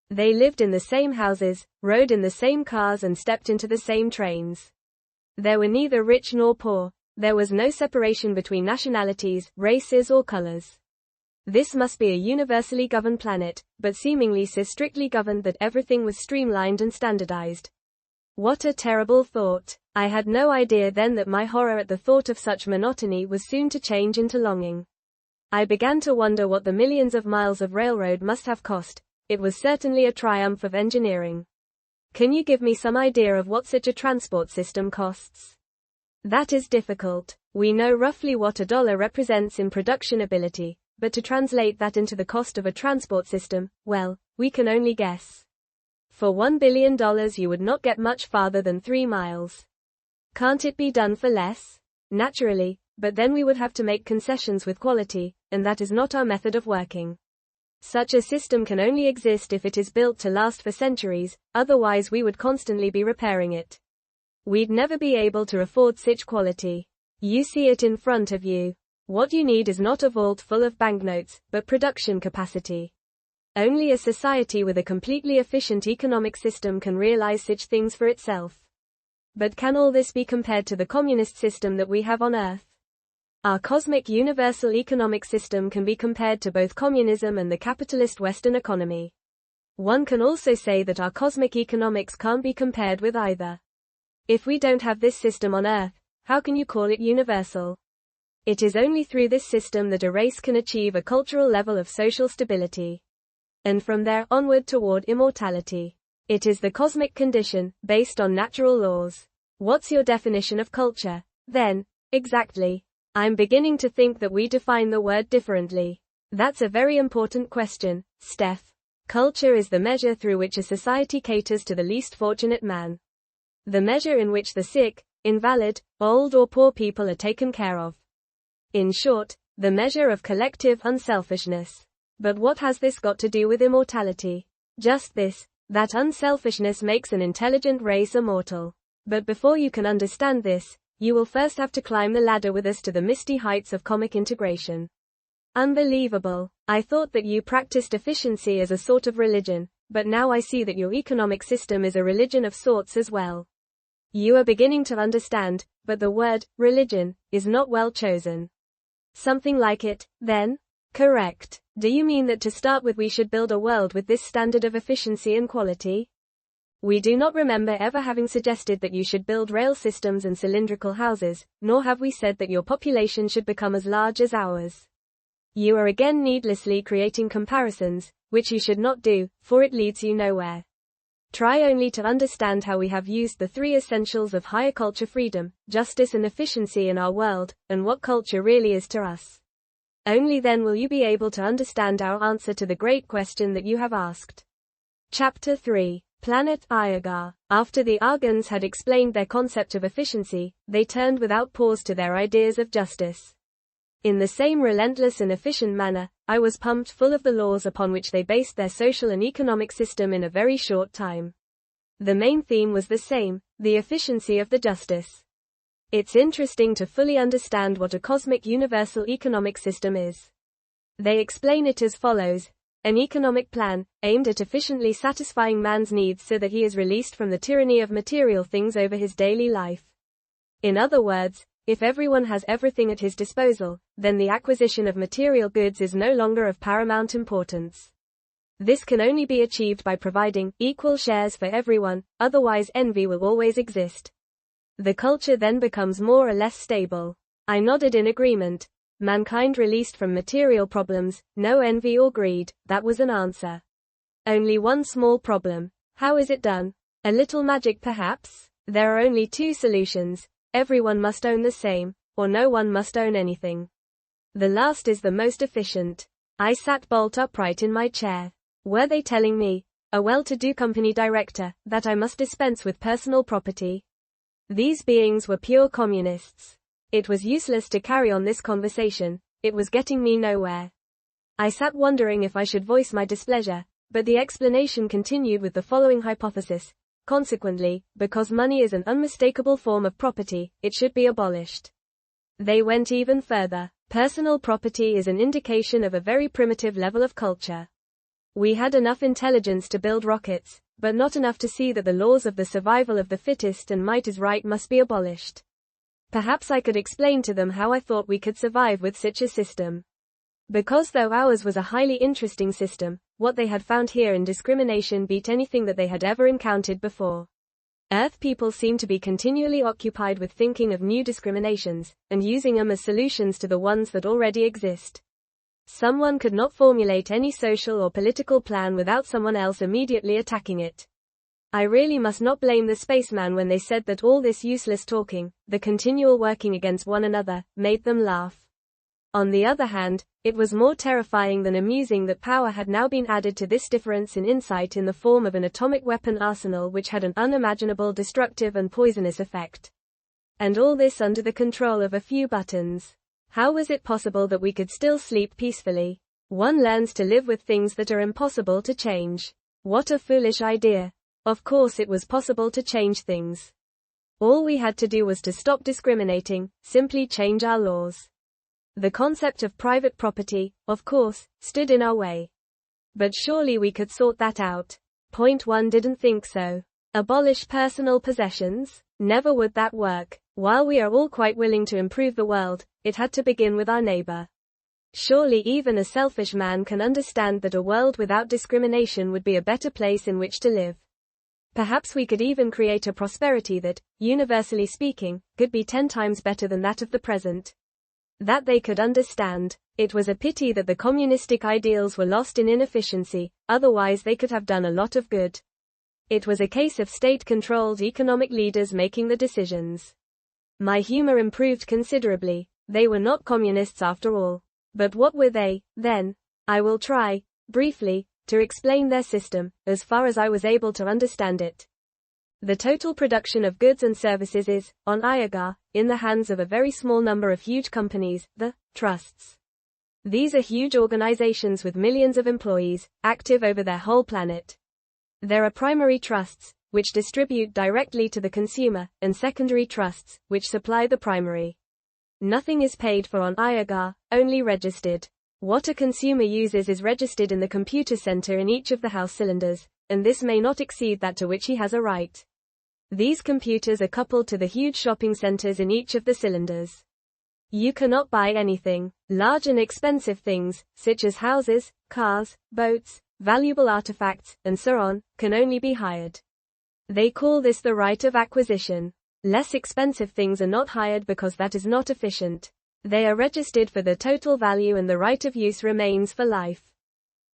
They lived in the same houses, rode in the same cars and stepped into the same trains. There were neither rich nor poor, there was no separation between nationalities, races or colors. This must be a universally governed planet, but seemingly so strictly governed that everything was streamlined and standardized. What a terrible thought. I had no idea then that my horror at the thought of such monotony was soon to change into longing. I began to wonder what the millions of miles of railroad must have cost, it was certainly a triumph of engineering. Can you give me some idea of what such a transport system costs? That is difficult. We know roughly what $1 represents in production ability, but to translate that into the cost of a transport system, well, we can only guess. For $1 billion you would not get much farther than 3 miles. Can't it be done for less? Naturally, but then we would have to make concessions with quality, and that is not our method of working. Such a system can only exist if it is built to last for centuries, otherwise we would constantly be repairing it. We'd never be able to afford such quality. You see it in front of you. What you need is not a vault full of banknotes, but production capacity. Only a society with a completely efficient economic system can realize such things for itself. But can all this be compared to the communist system that we have on Earth? Our cosmic universal economic system can be compared to both communism and the capitalist Western economy. One can also say that our cosmic economics can't be compared with either. If we don't have this system on Earth, how can you call it universal? It is only through this system that a race can achieve a cultural level of social stability. And from there onward toward immortality. It is the cosmic condition, based on natural laws. What's your definition of culture, then? Exactly. I'm beginning to think that we define the word differently. That's a very important question, Steph. Culture is the measure through which a society caters to the least fortunate man. The measure in which the sick, invalid, old or poor people are taken care of. In short, the measure of collective unselfishness. But what has this got to do with immortality? Just this, that unselfishness makes an intelligent race immortal. But before you can understand this, you will first have to climb the ladder with us to the misty heights of comic integration. Unbelievable. I thought that you practiced efficiency as a sort of religion, but now I see that your economic system is a religion of sorts as well. You are beginning to understand, but the word, religion, is not well chosen. Something like it, then? Correct. Do you mean that to start with we should build a world with this standard of efficiency and quality? We do not remember ever having suggested that you should build rail systems and cylindrical houses, nor have we said that your population should become as large as ours. You are again needlessly creating comparisons, which you should not do, for it leads you nowhere. Try only to understand how we have used the 3 essentials of higher culture: freedom, justice and efficiency in our world, and what culture really is to us. Only then will you be able to understand our answer to the great question that you have asked. Chapter 3. Planet Iarga. After the Iargans had explained their concept of efficiency, they turned without pause to their ideas of justice. In the same relentless and efficient manner, I was pumped full of the laws upon which they based their social and economic system in a very short time. The main theme was the same, the efficiency of the justice. It's interesting to fully understand what a cosmic universal economic system is. They explain it as follows: an economic plan, aimed at efficiently satisfying man's needs so that he is released from the tyranny of material things over his daily life. In other words, if everyone has everything at his disposal, then the acquisition of material goods is no longer of paramount importance. This can only be achieved by providing equal shares for everyone, otherwise envy will always exist. The culture then becomes more or less stable. I nodded in agreement. Mankind released from material problems, no envy or greed, that was an answer. Only one small problem. How is it done? A little magic perhaps? There are only 2 solutions. Everyone must own the same, or no one must own anything. The last is the most efficient. I sat bolt upright in my chair. Were they telling me, a well-to-do company director, that I must dispense with personal property? These beings were pure communists. It was useless to carry on this conversation, it was getting me nowhere. I sat wondering if I should voice my displeasure, but the explanation continued with the following hypothesis: consequently, because money is an unmistakable form of property, it should be abolished. They went even further. Personal property is an indication of a very primitive level of culture. We had enough intelligence to build rockets, but not enough to see that the laws of the survival of the fittest and might is right must be abolished. Perhaps I could explain to them how I thought we could survive with such a system. Because though ours was a highly interesting system, what they had found here in discrimination beat anything that they had ever encountered before. Earth people seem to be continually occupied with thinking of new discriminations, and using them as solutions to the ones that already exist. Someone could not formulate any social or political plan without someone else immediately attacking it. I really must not blame the spaceman when they said that all this useless talking, the continual working against one another, made them laugh. On the other hand, it was more terrifying than amusing that power had now been added to this difference in insight in the form of an atomic weapon arsenal which had an unimaginable destructive and poisonous effect. And all this under the control of a few buttons. How was it possible that we could still sleep peacefully? One learns to live with things that are impossible to change. What a foolish idea. Of course it was possible to change things. All we had to do was to stop discriminating, simply change our laws. The concept of private property, of course, stood in our way. But surely we could sort that out. Point 1 didn't think so. Abolish personal possessions? Never would that work. While we are all quite willing to improve the world, it had to begin with our neighbor. Surely even a selfish man can understand that a world without discrimination would be a better place in which to live. Perhaps we could even create a prosperity that, universally speaking, could be 10 times better than that of the present. That they could understand. It was a pity that the communistic ideals were lost in inefficiency, otherwise they could have done a lot of good. It was a case of state-controlled economic leaders making the decisions. My humor improved considerably. They were not communists after all. But what were they, then? I will try, briefly, to explain their system, as far as I was able to understand it. The total production of goods and services is, on Iarga, in the hands of a very small number of huge companies, the trusts. These are huge organizations with millions of employees, active over their whole planet. There are primary trusts, which distribute directly to the consumer, and secondary trusts, which supply the primary. Nothing is paid for on Iarga, only registered. What a consumer uses is registered in the computer center in each of the house cylinders, and this may not exceed that to which he has a right. These computers are coupled to the huge shopping centers in each of the cylinders. You cannot buy anything. Large and expensive things, such as houses, cars, boats, valuable artifacts, and so on, can only be hired. They call this the right of acquisition. Less expensive things are not hired because that is not efficient. They are registered for the total value and the right of use remains for life.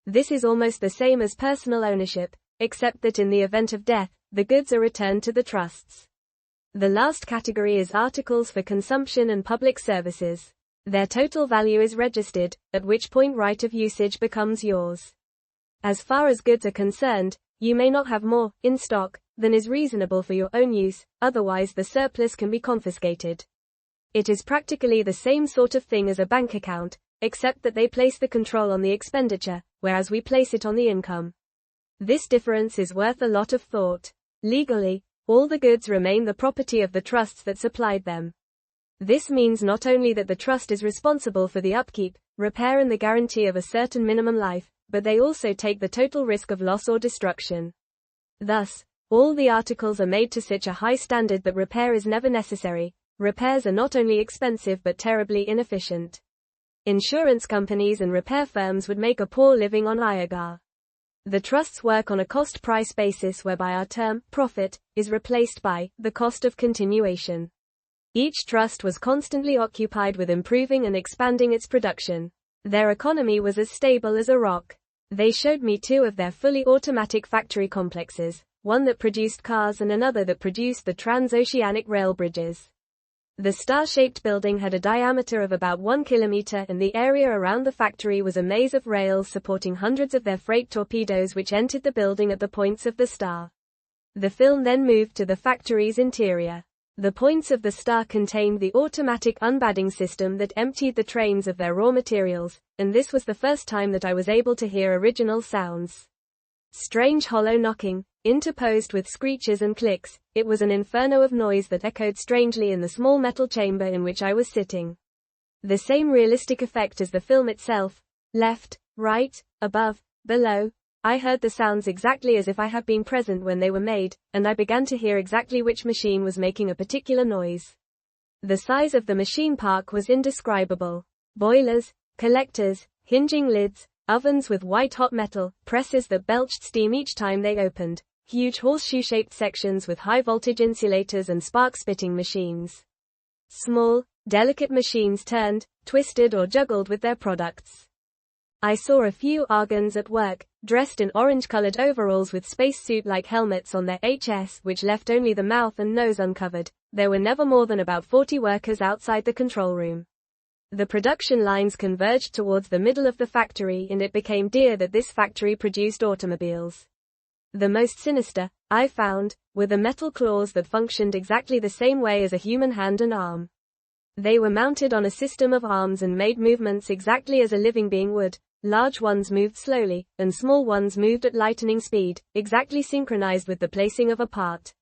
This is almost the same as personal ownership, except that in the event of death, the goods are returned to the trusts. The last category is articles for consumption and public services. Their total value is registered, at which point right of usage becomes yours. As far as goods are concerned, you may not have more, in stock, than is reasonable for your own use, otherwise the surplus can be confiscated. It is practically the same sort of thing as a bank account, except that they place the control on the expenditure, whereas we place it on the income. This difference is worth a lot of thought. Legally, all the goods remain the property of the trusts that supplied them. This means not only that the trust is responsible for the upkeep, repair and the guarantee of a certain minimum life, but they also take the total risk of loss or destruction. Thus, all the articles are made to such a high standard that repair is never necessary. Repairs are not only expensive but terribly inefficient. Insurance companies and repair firms would make a poor living on Iarga. The trusts work on a cost-price basis whereby our term, profit, is replaced by the cost of continuation. Each trust was constantly occupied with improving and expanding its production. Their economy was as stable as a rock. They showed me 2 of their fully automatic factory complexes, one that produced cars and another that produced the transoceanic rail bridges. The star-shaped building had a diameter of about 1 kilometer and the area around the factory was a maze of rails supporting hundreds of their freight torpedoes which entered the building at the points of the star. The film then moved to the factory's interior. The points of the star contained the automatic unbadding system that emptied the trains of their raw materials, and this was the first time that I was able to hear original sounds. Strange hollow knocking, interposed with screeches and clicks, it was an inferno of noise that echoed strangely in the small metal chamber in which I was sitting. The same realistic effect as the film itself. Left, right, above, below. I heard the sounds exactly as if I had been present when they were made, and I began to hear exactly which machine was making a particular noise. The size of the machine park was indescribable. Boilers, collectors, hinging lids, ovens with white-hot metal, presses that belched steam each time they opened, huge horseshoe-shaped sections with high-voltage insulators and spark-spitting machines. Small, delicate machines turned, twisted or juggled with their products. I saw a few Iargans at work, dressed in orange-colored overalls with spacesuit-like helmets on their HS, which left only the mouth and nose uncovered. There were never more than about 40 workers outside the control room. The production lines converged towards the middle of the factory, and it became clear that this factory produced automobiles. The most sinister, I found, were the metal claws that functioned exactly the same way as a human hand and arm. They were mounted on a system of arms and made movements exactly as a living being would. Large ones moved slowly, and small ones moved at lightning speed, exactly synchronized with the placing of a part.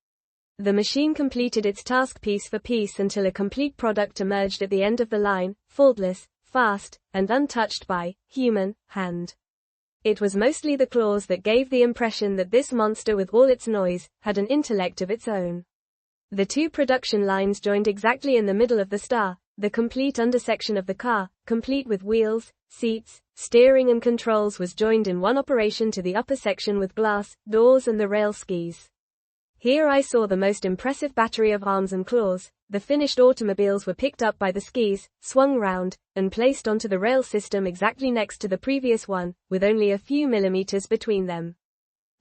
The machine completed its task piece for piece until a complete product emerged at the end of the line, faultless, fast, and untouched by human hand. It was mostly the claws that gave the impression that this monster, with all its noise, had an intellect of its own. The two production lines joined exactly in the middle of the star, the complete undersection of the car, complete with wheels, seats, steering and controls, was joined in one operation to the upper section with glass, doors and the rail skis. Here I saw the most impressive battery of arms and claws. The finished automobiles were picked up by the skis, swung round, and placed onto the rail system exactly next to the previous one, with only a few millimeters between them.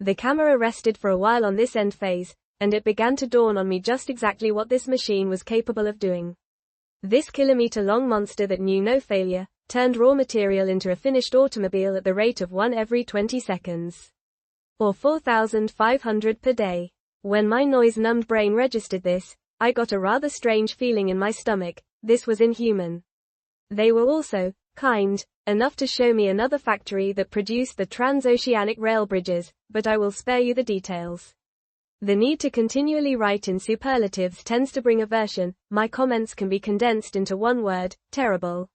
The camera rested for a while on this end phase, and it began to dawn on me just exactly what this machine was capable of doing. This kilometer-long monster that knew no failure, turned raw material into a finished automobile at the rate of 1 every 20 seconds. Or 4,500 per day. When my noise-numbed brain registered this, I got a rather strange feeling in my stomach. This was inhuman. They were also kind enough to show me another factory that produced the transoceanic rail bridges, but I will spare you the details. The need to continually write in superlatives tends to bring aversion. My comments can be condensed into one word: terrible.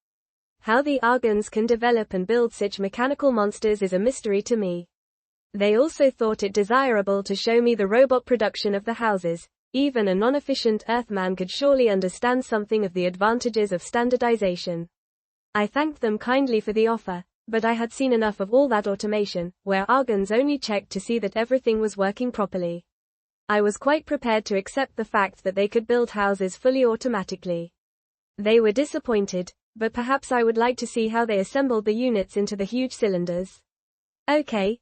How the Iargans can develop and build such mechanical monsters is a mystery to me. They also thought it desirable to show me the robot production of the houses. Even a non-efficient Earthman could surely understand something of the advantages of standardization. I thanked them kindly for the offer, but I had seen enough of all that automation, where Iargans only checked to see that everything was working properly. I was quite prepared to accept the fact that they could build houses fully automatically. They were disappointed, but perhaps I would like to see how they assembled the units into the huge cylinders. Okay,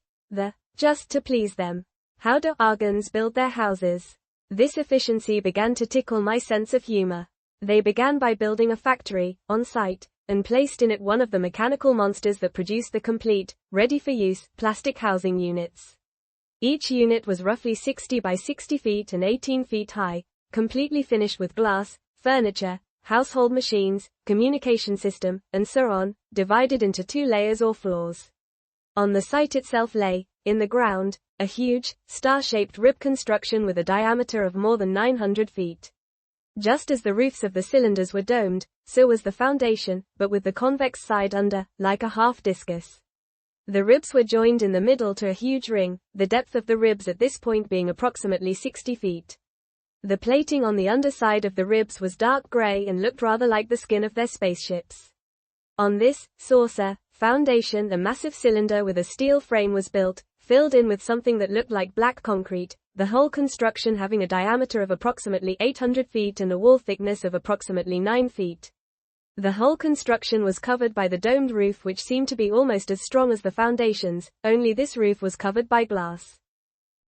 just to please them. How do Iargans build their houses? This efficiency began to tickle my sense of humor. They began by building a factory, on site, and placed in it one of the mechanical monsters that produced the complete, ready-for-use, plastic housing units. Each unit was roughly 60 by 60 feet and 18 feet high, completely finished with glass, furniture, household machines, communication system, and so on, divided into 2 layers or floors. On the site itself lay, in the ground, a huge, star-shaped rib construction with a diameter of more than 900 feet. Just as the roofs of the cylinders were domed, so was the foundation, but with the convex side under, like a half discus. The ribs were joined in the middle to a huge ring, the depth of the ribs at this point being approximately 60 feet. The plating on the underside of the ribs was dark gray and looked rather like the skin of their spaceships. On this saucer foundation, a massive cylinder with a steel frame was built, filled in with something that looked like black concrete, the whole construction having a diameter of approximately 800 feet and a wall thickness of approximately 9 feet. The whole construction was covered by the domed roof, which seemed to be almost as strong as the foundations, only this roof was covered by glass.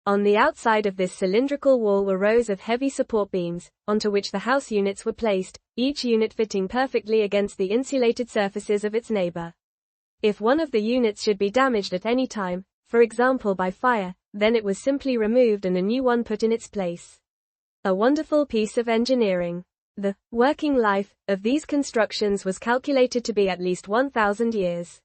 On the outside of this cylindrical wall were rows of heavy support beams, onto which the house units were placed, each unit fitting perfectly against the insulated surfaces of its neighbor. If one of the units should be damaged at any time, for example by fire, then it was simply removed and a new one put in its place. A wonderful piece of engineering. The working life of these constructions was calculated to be at least 1,000 years.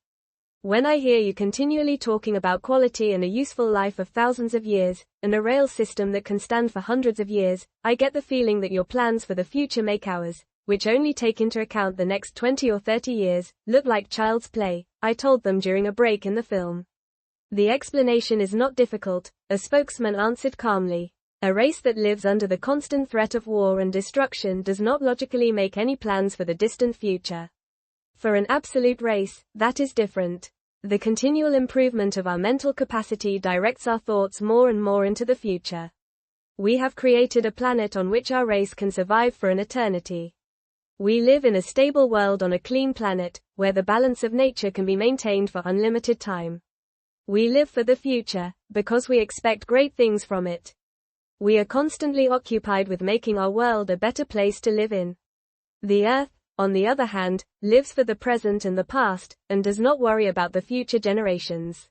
When I hear you continually talking about quality and a useful life of thousands of years, and a rail system that can stand for hundreds of years, I get the feeling that your plans for the future make ours, which only take into account the next 20 or 30 years, look like child's play, I told them during a break in the film. The explanation is not difficult, a spokesman answered calmly. A race that lives under the constant threat of war and destruction does not logically make any plans for the distant future. For an absolute race, that is different. The continual improvement of our mental capacity directs our thoughts more and more into the future. We have created a planet on which our race can survive for an eternity. We live in a stable world on a clean planet, where the balance of nature can be maintained for unlimited time. We live for the future, because we expect great things from it. We are constantly occupied with making our world a better place to live in. The Earth, on the other hand, lives for the present and the past, and does not worry about the future generations.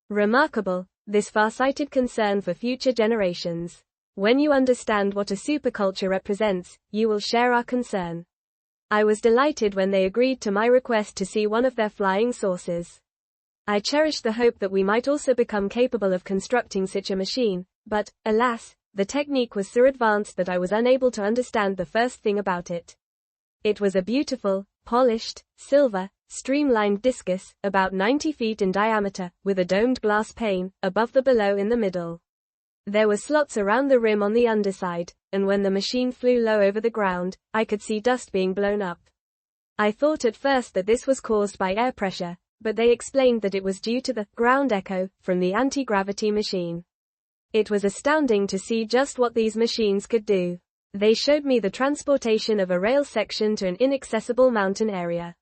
Remarkable, this far-sighted concern for future generations. When you understand what a superculture represents, you will share our concern. I was delighted when they agreed to my request to see one of their flying saucers. I cherished the hope that we might also become capable of constructing such a machine, but, alas, the technique was so advanced that I was unable to understand the first thing about it. It was a beautiful, polished, silver, streamlined discus, about 90 feet in diameter, with a domed glass pane, above the below in the middle. There were slots around the rim on the underside, and when the machine flew low over the ground, I could see dust being blown up. I thought at first that this was caused by air pressure, but they explained that it was due to the ground echo from the anti-gravity machine. It was astounding to see just what these machines could do. They showed me the transportation of a rail section to an inaccessible mountain area.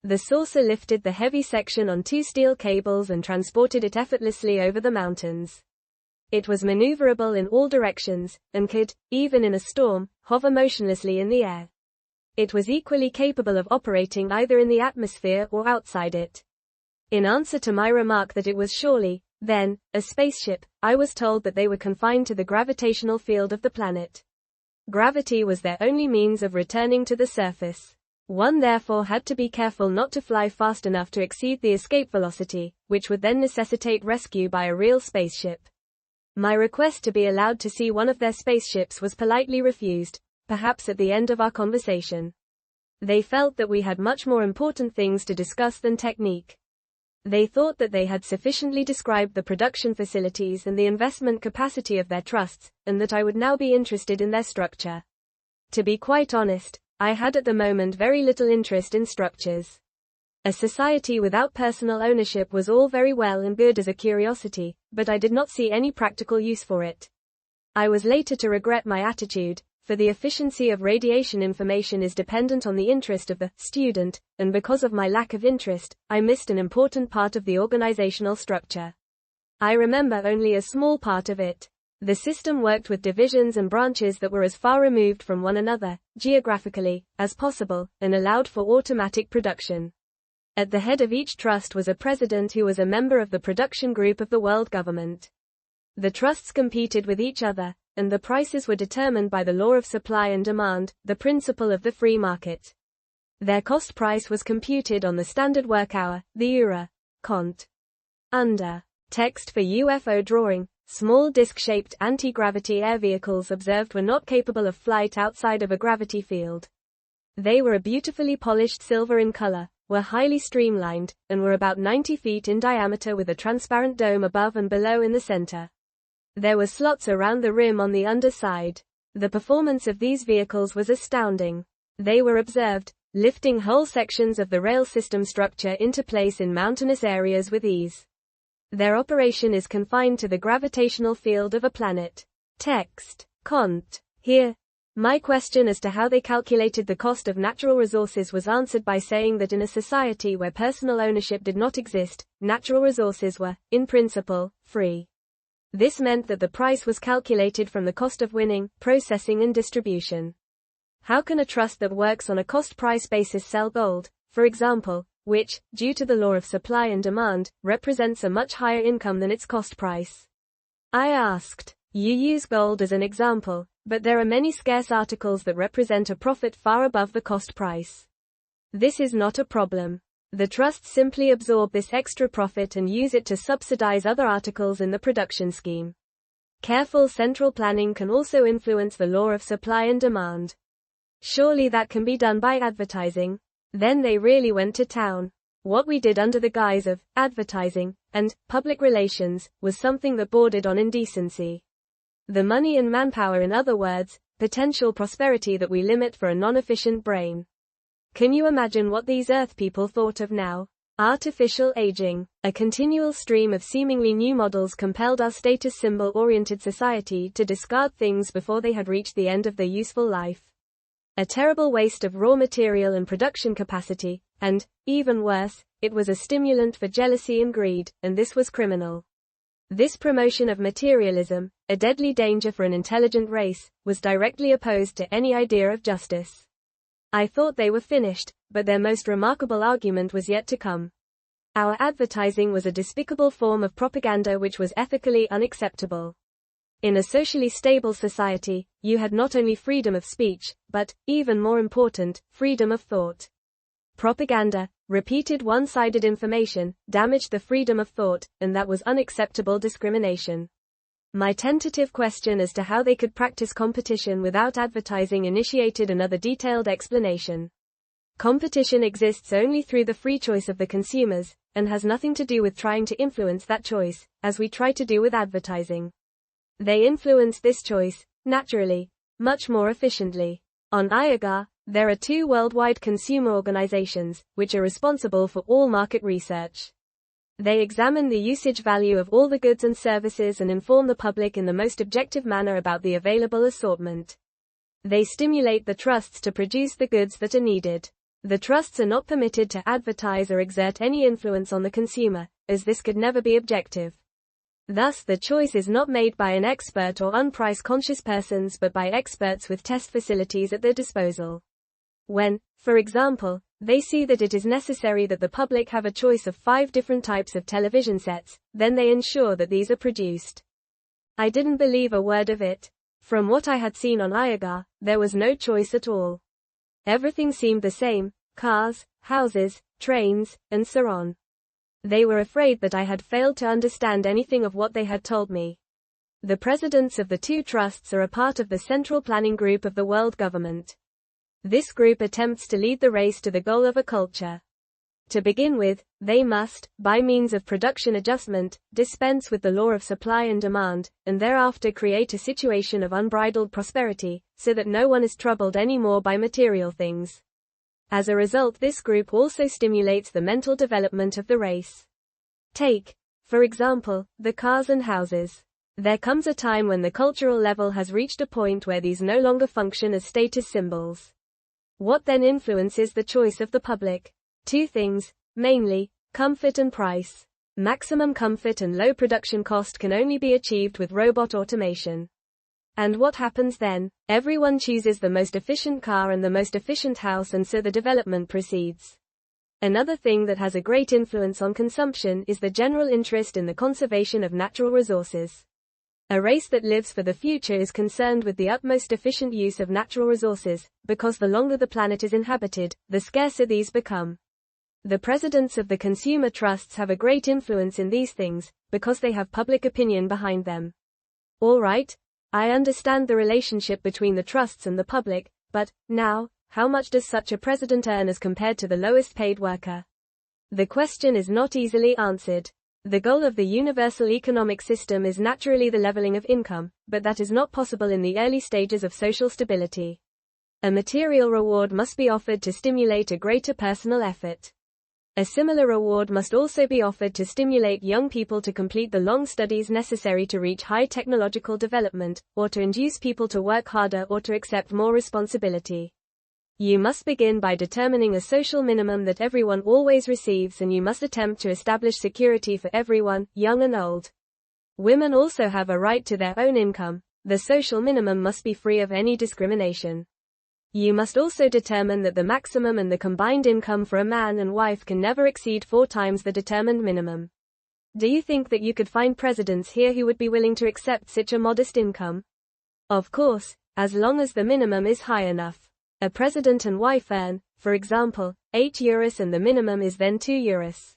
The saucer lifted the heavy section on 2 steel cables and transported it effortlessly over the mountains. It was maneuverable in all directions, and could, even in a storm, hover motionlessly in the air. It was equally capable of operating either in the atmosphere or outside it. In answer to my remark that it was surely, then, a spaceship, I was told that they were confined to the gravitational field of the planet. Gravity was their only means of returning to the surface. One therefore had to be careful not to fly fast enough to exceed the escape velocity, which would then necessitate rescue by a real spaceship. My request to be allowed to see one of their spaceships was politely refused, perhaps at the end of our conversation. They felt that we had much more important things to discuss than technique. They thought that they had sufficiently described the production facilities and the investment capacity of their trusts, and that I would now be interested in their structure. To be quite honest, I had at the moment very little interest in structures. A society without personal ownership was all very well and good as a curiosity, but I did not see any practical use for it. I was later to regret my attitude, for the efficiency of radiation information is dependent on the interest of the student, and because of my lack of interest, I missed an important part of the organizational structure. I remember only a small part of it. The system worked with divisions and branches that were as far removed from one another, geographically, as possible, and allowed for automatic production. At the head of each trust was a president who was a member of the production group of the world government. The trusts competed with each other, and the prices were determined by the law of supply and demand, the principle of the free market. Their cost price was computed on the standard work hour, the URA. Cont. Under. Text for UFO drawing. Small disc-shaped anti-gravity air vehicles observed were not capable of flight outside of a gravity field. They were a beautifully polished silver in color, were highly streamlined, and were about 90 feet in diameter with a transparent dome above and below in the center. There were slots around the rim on the underside. The performance of these vehicles was astounding. They were observed, lifting whole sections of the rail system structure into place in mountainous areas with ease. Their operation is confined to the gravitational field of a planet. Text. Cont. Here. My question as to how they calculated the cost of natural resources was answered by saying that in a society where personal ownership did not exist, natural resources were, in principle, free. This meant that the price was calculated from the cost of winning, processing and distribution. How can a trust that works on a cost-price basis sell gold, for example, which, due to the law of supply and demand, represents a much higher income than its cost price? I asked. You use gold as an example, but there are many scarce articles that represent a profit far above the cost price. This is not a problem. The trusts simply absorb this extra profit and use it to subsidize other articles in the production scheme. Careful central planning can also influence the law of supply and demand. Surely that can be done by advertising. Then they really went to town. What we did under the guise of advertising and public relations was something that bordered on indecency. The money and manpower, in other words, potential prosperity that we limit for a non-efficient brain. Can you imagine what these Earth people thought of now? Artificial aging. A continual stream of seemingly new models compelled our status symbol-oriented society to discard things before they had reached the end of their useful life. A terrible waste of raw material and production capacity, and, even worse, it was a stimulant for jealousy and greed, and this was criminal. This promotion of materialism, a deadly danger for an intelligent race, was directly opposed to any idea of justice. I thought they were finished, but their most remarkable argument was yet to come. Our advertising was a despicable form of propaganda which was ethically unacceptable. In a socially stable society, you had not only freedom of speech, but, even more important, freedom of thought. Propaganda, repeated one-sided information, damaged the freedom of thought, and that was unacceptable discrimination. My tentative question as to how they could practice competition without advertising initiated another detailed explanation. Competition exists only through the free choice of the consumers, and has nothing to do with trying to influence that choice, as we try to do with advertising. They influence this choice, naturally, much more efficiently. On Iarga, there are 2 worldwide consumer organizations, which are responsible for all market research. They examine the usage value of all the goods and services and inform the public in the most objective manner about the available assortment. They stimulate the trusts to produce the goods that are needed. The trusts are not permitted to advertise or exert any influence on the consumer, as this could never be objective. Thus the choice is not made by an expert or unprice-conscious persons but by experts with test facilities at their disposal. When, for example, they see that it is necessary that the public have a choice of 5 different types of television sets, then they ensure that these are produced. I didn't believe a word of it. From what I had seen on Iarga, there was no choice at all. Everything seemed the same: cars, houses, trains, and so on. They were afraid that I had failed to understand anything of what they had told me. The presidents of the 2 trusts are a part of the Central Planning Group of the world government. This group attempts to lead the race to the goal of a culture. To begin with, they must, by means of production adjustment, dispense with the law of supply and demand, and thereafter create a situation of unbridled prosperity, so that no one is troubled any more by material things. As a result, this group also stimulates the mental development of the race. Take, for example, the cars and houses. There comes a time when the cultural level has reached a point where these no longer function as status symbols. What then influences the choice of the public? 2 things, mainly, comfort and price. Maximum comfort and low production cost can only be achieved with robot automation. And what happens then? Everyone chooses the most efficient car and the most efficient house, and so the development proceeds. Another thing that has a great influence on consumption is the general interest in the conservation of natural resources. A race that lives for the future is concerned with the utmost efficient use of natural resources, because the longer the planet is inhabited, the scarcer these become. The presidents of the consumer trusts have a great influence in these things, because they have public opinion behind them. All right, I understand the relationship between the trusts and the public, but, now, how much does such a president earn as compared to the lowest paid worker? The question is not easily answered. The goal of the universal economic system is naturally the leveling of income, but that is not possible in the early stages of social stability. A material reward must be offered to stimulate a greater personal effort. A similar reward must also be offered to stimulate young people to complete the long studies necessary to reach high technological development, or to induce people to work harder or to accept more responsibility. You must begin by determining a social minimum that everyone always receives, and you must attempt to establish security for everyone, young and old. Women also have a right to their own income. The social minimum must be free of any discrimination. You must also determine that the maximum and the combined income for a man and wife can never exceed 4 times the determined minimum. Do you think that you could find presidents here who would be willing to accept such a modest income? Of course, as long as the minimum is high enough. A president and wife earn, for example, €8 and the minimum is then €2.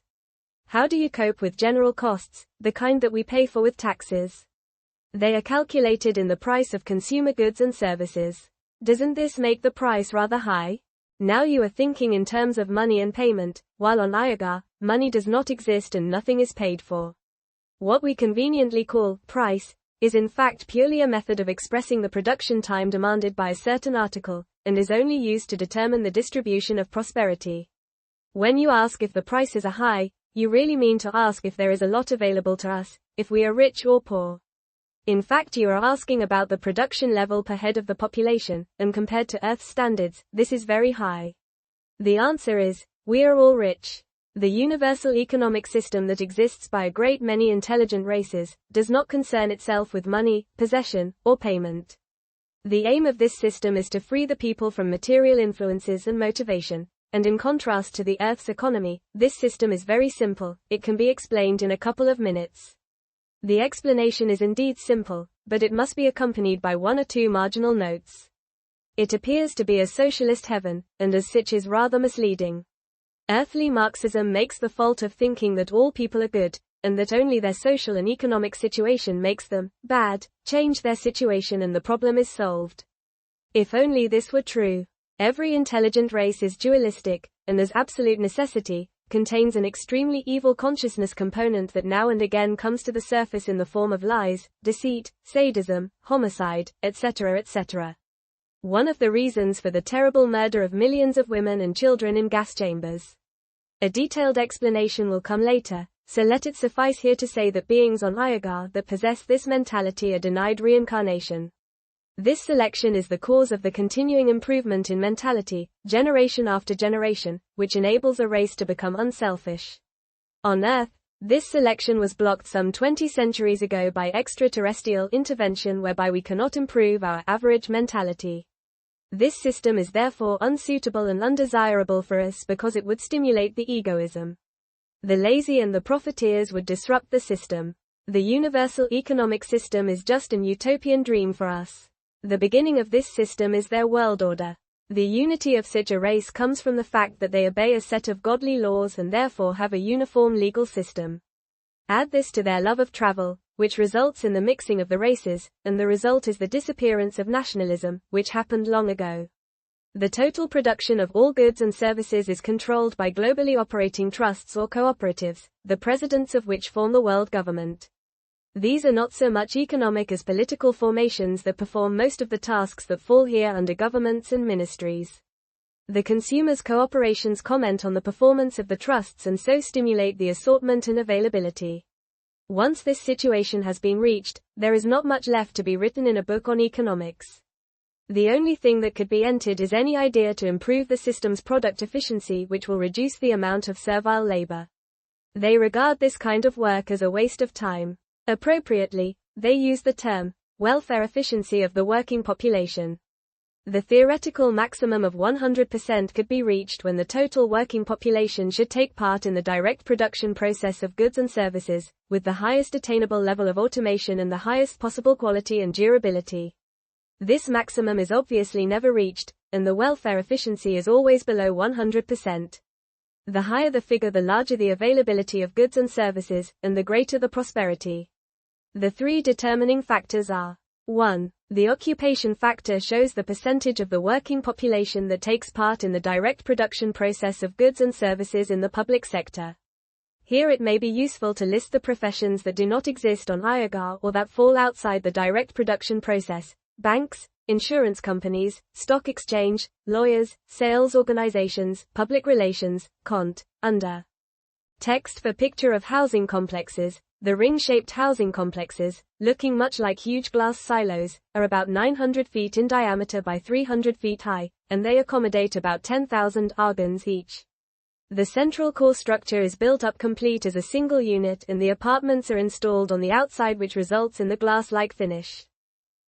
How do you cope with general costs, the kind that we pay for with taxes? They are calculated in the price of consumer goods and services. Doesn't this make the price rather high? Now you are thinking in terms of money and payment, while on Iarga, money does not exist and nothing is paid for. What we conveniently call price is in fact purely a method of expressing the production time demanded by a certain article, and is only used to determine the distribution of prosperity. When you ask if the prices are high, you really mean to ask if there is a lot available to us, if we are rich or poor. In fact, you are asking about the production level per head of the population, and compared to Earth's standards, this is very high. The answer is, we are all rich. The universal economic system that exists by a great many intelligent races does not concern itself with money, possession, or payment. The aim of this system is to free the people from material influences and motivation, and in contrast to the Earth's economy, this system is very simple. It can be explained in a couple of minutes. The explanation is indeed simple, but it must be accompanied by one or two marginal notes. It appears to be a socialist heaven, and as such is rather misleading. Earthly Marxism makes the fault of thinking that all people are good, and that only their social and economic situation makes them bad. Change their situation and the problem is solved. If only this were true. Every intelligent race is dualistic, and as absolute necessity, contains an extremely evil consciousness component that now and again comes to the surface in the form of lies, deceit, sadism, homicide, etc., etc. One of the reasons for the terrible murder of millions of women and children in gas chambers. A detailed explanation will come later, so let it suffice here to say that beings on Iarga that possess this mentality are denied reincarnation. This selection is the cause of the continuing improvement in mentality, generation after generation, which enables a race to become unselfish. On Earth, this selection was blocked some 20 centuries ago by extraterrestrial intervention whereby we cannot improve our average mentality. This system is therefore unsuitable and undesirable for us because it would stimulate the egoism. The lazy and the profiteers would disrupt the system. The universal economic system is just an utopian dream for us. The beginning of this system is their world order. The unity of such a race comes from the fact that they obey a set of godly laws and therefore have a uniform legal system. Add this to their love of travel, which results in the mixing of the races, and the result is the disappearance of nationalism, which happened long ago. The total production of all goods and services is controlled by globally operating trusts or cooperatives, the presidents of which form the world government. These are not so much economic as political formations that perform most of the tasks that fall here under governments and ministries. The consumers' cooperations comment on the performance of the trusts and so stimulate the assortment and availability. Once this situation has been reached, there is not much left to be written in a book on economics. The only thing that could be entered is any idea to improve the system's product efficiency, which will reduce the amount of servile labor. They regard this kind of work as a waste of time. Appropriately, they use the term welfare efficiency of the working population. The theoretical maximum of 100% could be reached when the total working population should take part in the direct production process of goods and services, with the highest attainable level of automation and the highest possible quality and durability. This maximum is obviously never reached, and the welfare efficiency is always below 100%. The higher the figure, the larger the availability of goods and services, and the greater the prosperity. The three determining factors are: 1. The occupation factor shows the percentage of the working population that takes part in the direct production process of goods and services in the public sector. Here it may be useful to list the professions that do not exist on Iarga or that fall outside the direct production process: banks, insurance companies, stock exchange, lawyers, sales organizations, public relations, cont. Under text for picture of housing complexes. The ring-shaped housing complexes, looking much like huge glass silos, are about 900 feet in diameter by 300 feet high, and they accommodate about 10,000 Iargans each. The central core structure is built up complete as a single unit and the apartments are installed on the outside, which results in the glass-like finish.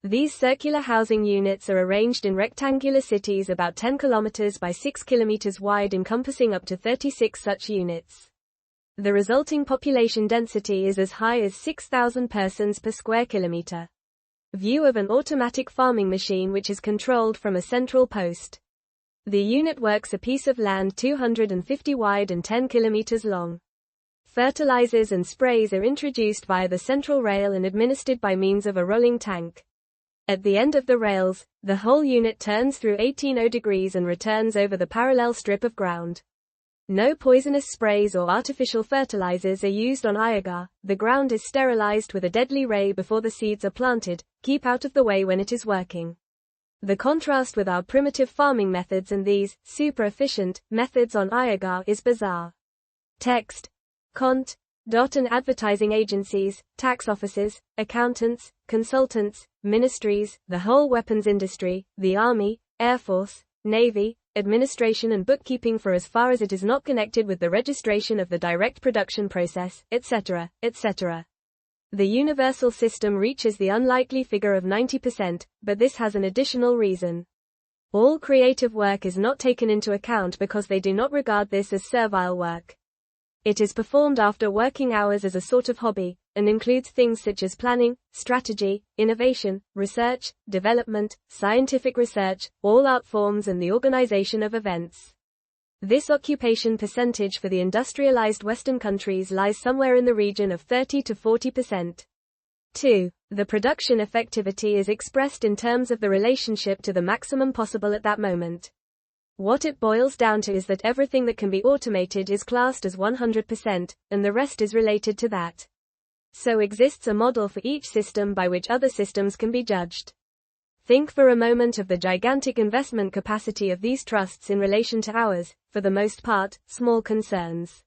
These circular housing units are arranged in rectangular cities about 10 kilometers by 6 kilometers wide, encompassing up to 36 such units. The resulting population density is as high as 6,000 persons per square kilometer. View of an automatic farming machine which is controlled from a central post. The unit works a piece of land 250 wide and 10 kilometers long. Fertilizers and sprays are introduced via the central rail and administered by means of a rolling tank. At the end of the rails, the whole unit turns through 18 degrees and returns over the parallel strip of ground. No poisonous sprays or artificial fertilizers are used on Iarga. The ground is sterilized with a deadly ray before the seeds are planted. Keep out of the way when it is working. The contrast with our primitive farming methods and these super efficient methods on Iarga is bizarre. Text. Cont. And advertising agencies, tax offices, accountants, consultants, ministries, the whole weapons industry, the Army, Air Force, Navy, administration and bookkeeping for as far as it is not connected with the registration of the direct production process, etc., etc. The universal system reaches the unlikely figure of 90%, but this has an additional reason. All creative work is not taken into account because they do not regard this as servile work. It is performed after working hours as a sort of hobby, and includes things such as planning, strategy, innovation, research, development, scientific research, all art forms and the organization of events. This occupation percentage for the industrialized Western countries lies somewhere in the region of 30 to 40%. 2. The production effectivity is expressed in terms of the relationship to the maximum possible at that moment. What it boils down to is that everything that can be automated is classed as 100%, and the rest is related to that. So exists a model for each system by which other systems can be judged. Think for a moment of the gigantic investment capacity of these trusts in relation to ours, for the most part, small concerns.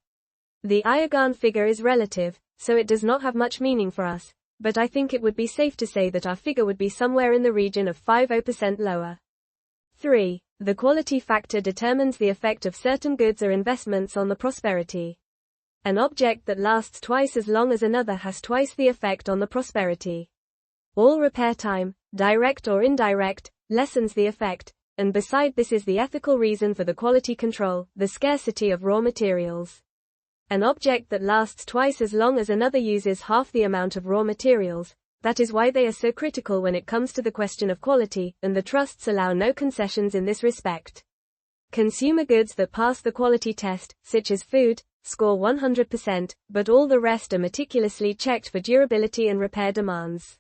The Iargan figure is relative, so it does not have much meaning for us, but I think it would be safe to say that our figure would be somewhere in the region of 50% lower. 3. The quality factor determines the effect of certain goods or investments on the prosperity. An object that lasts twice as long as another has twice the effect on the prosperity. All repair time, direct or indirect, lessens the effect, and beside this is the ethical reason for the quality control, the scarcity of raw materials. An object that lasts twice as long as another uses half the amount of raw materials. That is why they are so critical when it comes to the question of quality, and the trusts allow no concessions in this respect. Consumer goods that pass the quality test, such as food, score 100%, but all the rest are meticulously checked for durability and repair demands.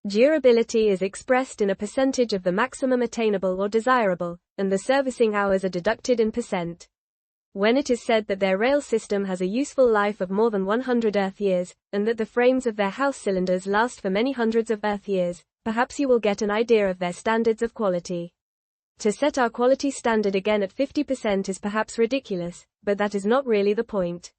Durability is expressed in a percentage of the maximum attainable or desirable, and the servicing hours are deducted in percent. When it is said that their rail system has a useful life of more than 100 Earth years, and that the frames of their house cylinders last for many hundreds of Earth years, perhaps you will get an idea of their standards of quality. To set our quality standard again at 50% is perhaps ridiculous, but that is not really the point.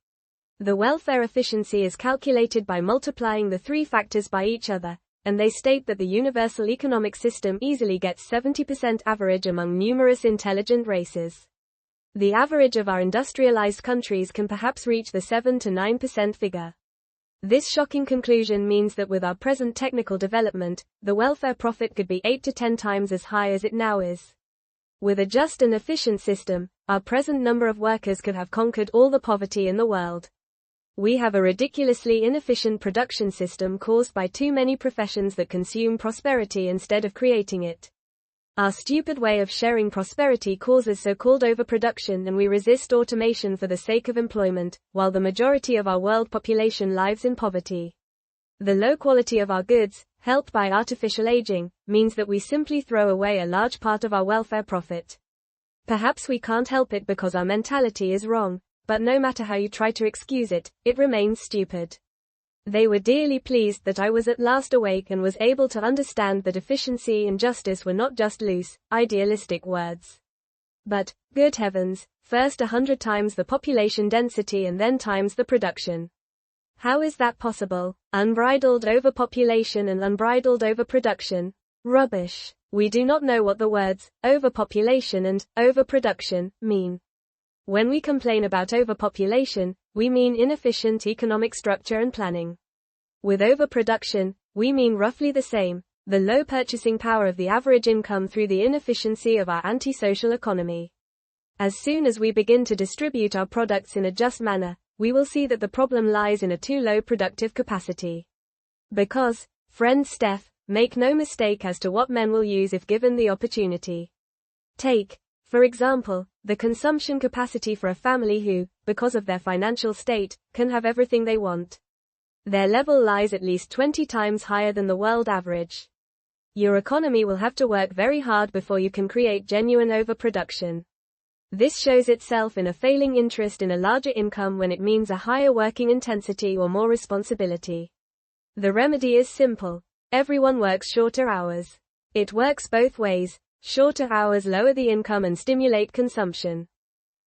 The welfare efficiency is calculated by multiplying the three factors by each other, and they state that the universal economic system easily gets 70% average among numerous intelligent races. The average of our industrialized countries can perhaps reach the 7 to 9% figure. This shocking conclusion means that with our present technical development, the welfare profit could be 8 to 10 times as high as it now is. With a just and efficient system, our present number of workers could have conquered all the poverty in the world. We have a ridiculously inefficient production system caused by too many professions that consume prosperity instead of creating it. Our stupid way of sharing prosperity causes so-called overproduction, and we resist automation for the sake of employment, while the majority of our world population lives in poverty. The low quality of our goods, helped by artificial aging, means that we simply throw away a large part of our welfare profit. Perhaps we can't help it because our mentality is wrong, but no matter how you try to excuse it, it remains stupid. They were dearly pleased that I was at last awake and was able to understand that efficiency and justice were not just loose, idealistic words. But, good heavens, first 100 times the population density and then times the production. How is that possible? Unbridled overpopulation and unbridled overproduction? Rubbish. We do not know what the words, overpopulation and overproduction, mean. When we complain about overpopulation, we mean inefficient economic structure and planning. With overproduction, we mean roughly the same, the low purchasing power of the average income through the inefficiency of our antisocial economy. As soon as we begin to distribute our products in a just manner, we will see that the problem lies in a too low productive capacity. Because, friend Steph, make no mistake as to what men will use if given the opportunity. Take, for example, the consumption capacity for a family who, because of their financial state, can have everything they want. Their level lies at least 20 times higher than the world average. Your economy will have to work very hard before you can create genuine overproduction. This shows itself in a failing interest in a larger income when it means a higher working intensity or more responsibility. The remedy is simple. Everyone works shorter hours. It works both ways. Shorter hours lower the income and stimulate consumption.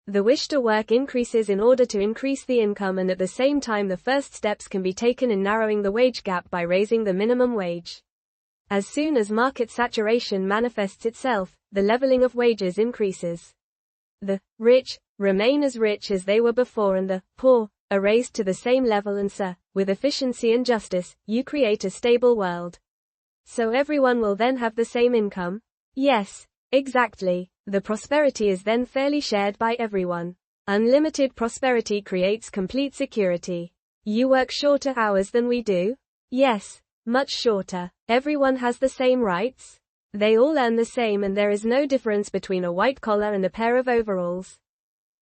The wish to work increases in order to increase the income, and at the same time the first steps can be taken in narrowing the wage gap by raising the minimum wage. As soon as market saturation manifests itself, the leveling of wages increases. The rich remain as rich as they were before, and the poor are raised to the same level, and so, with efficiency and justice, you create a stable world. So everyone will then have the same income? Yes, exactly. The prosperity is then fairly shared by everyone. Unlimited prosperity creates complete security. You work shorter hours than we do? Yes, much shorter. Everyone has the same rights? They all earn the same, and there is no difference between a white collar and a pair of overalls.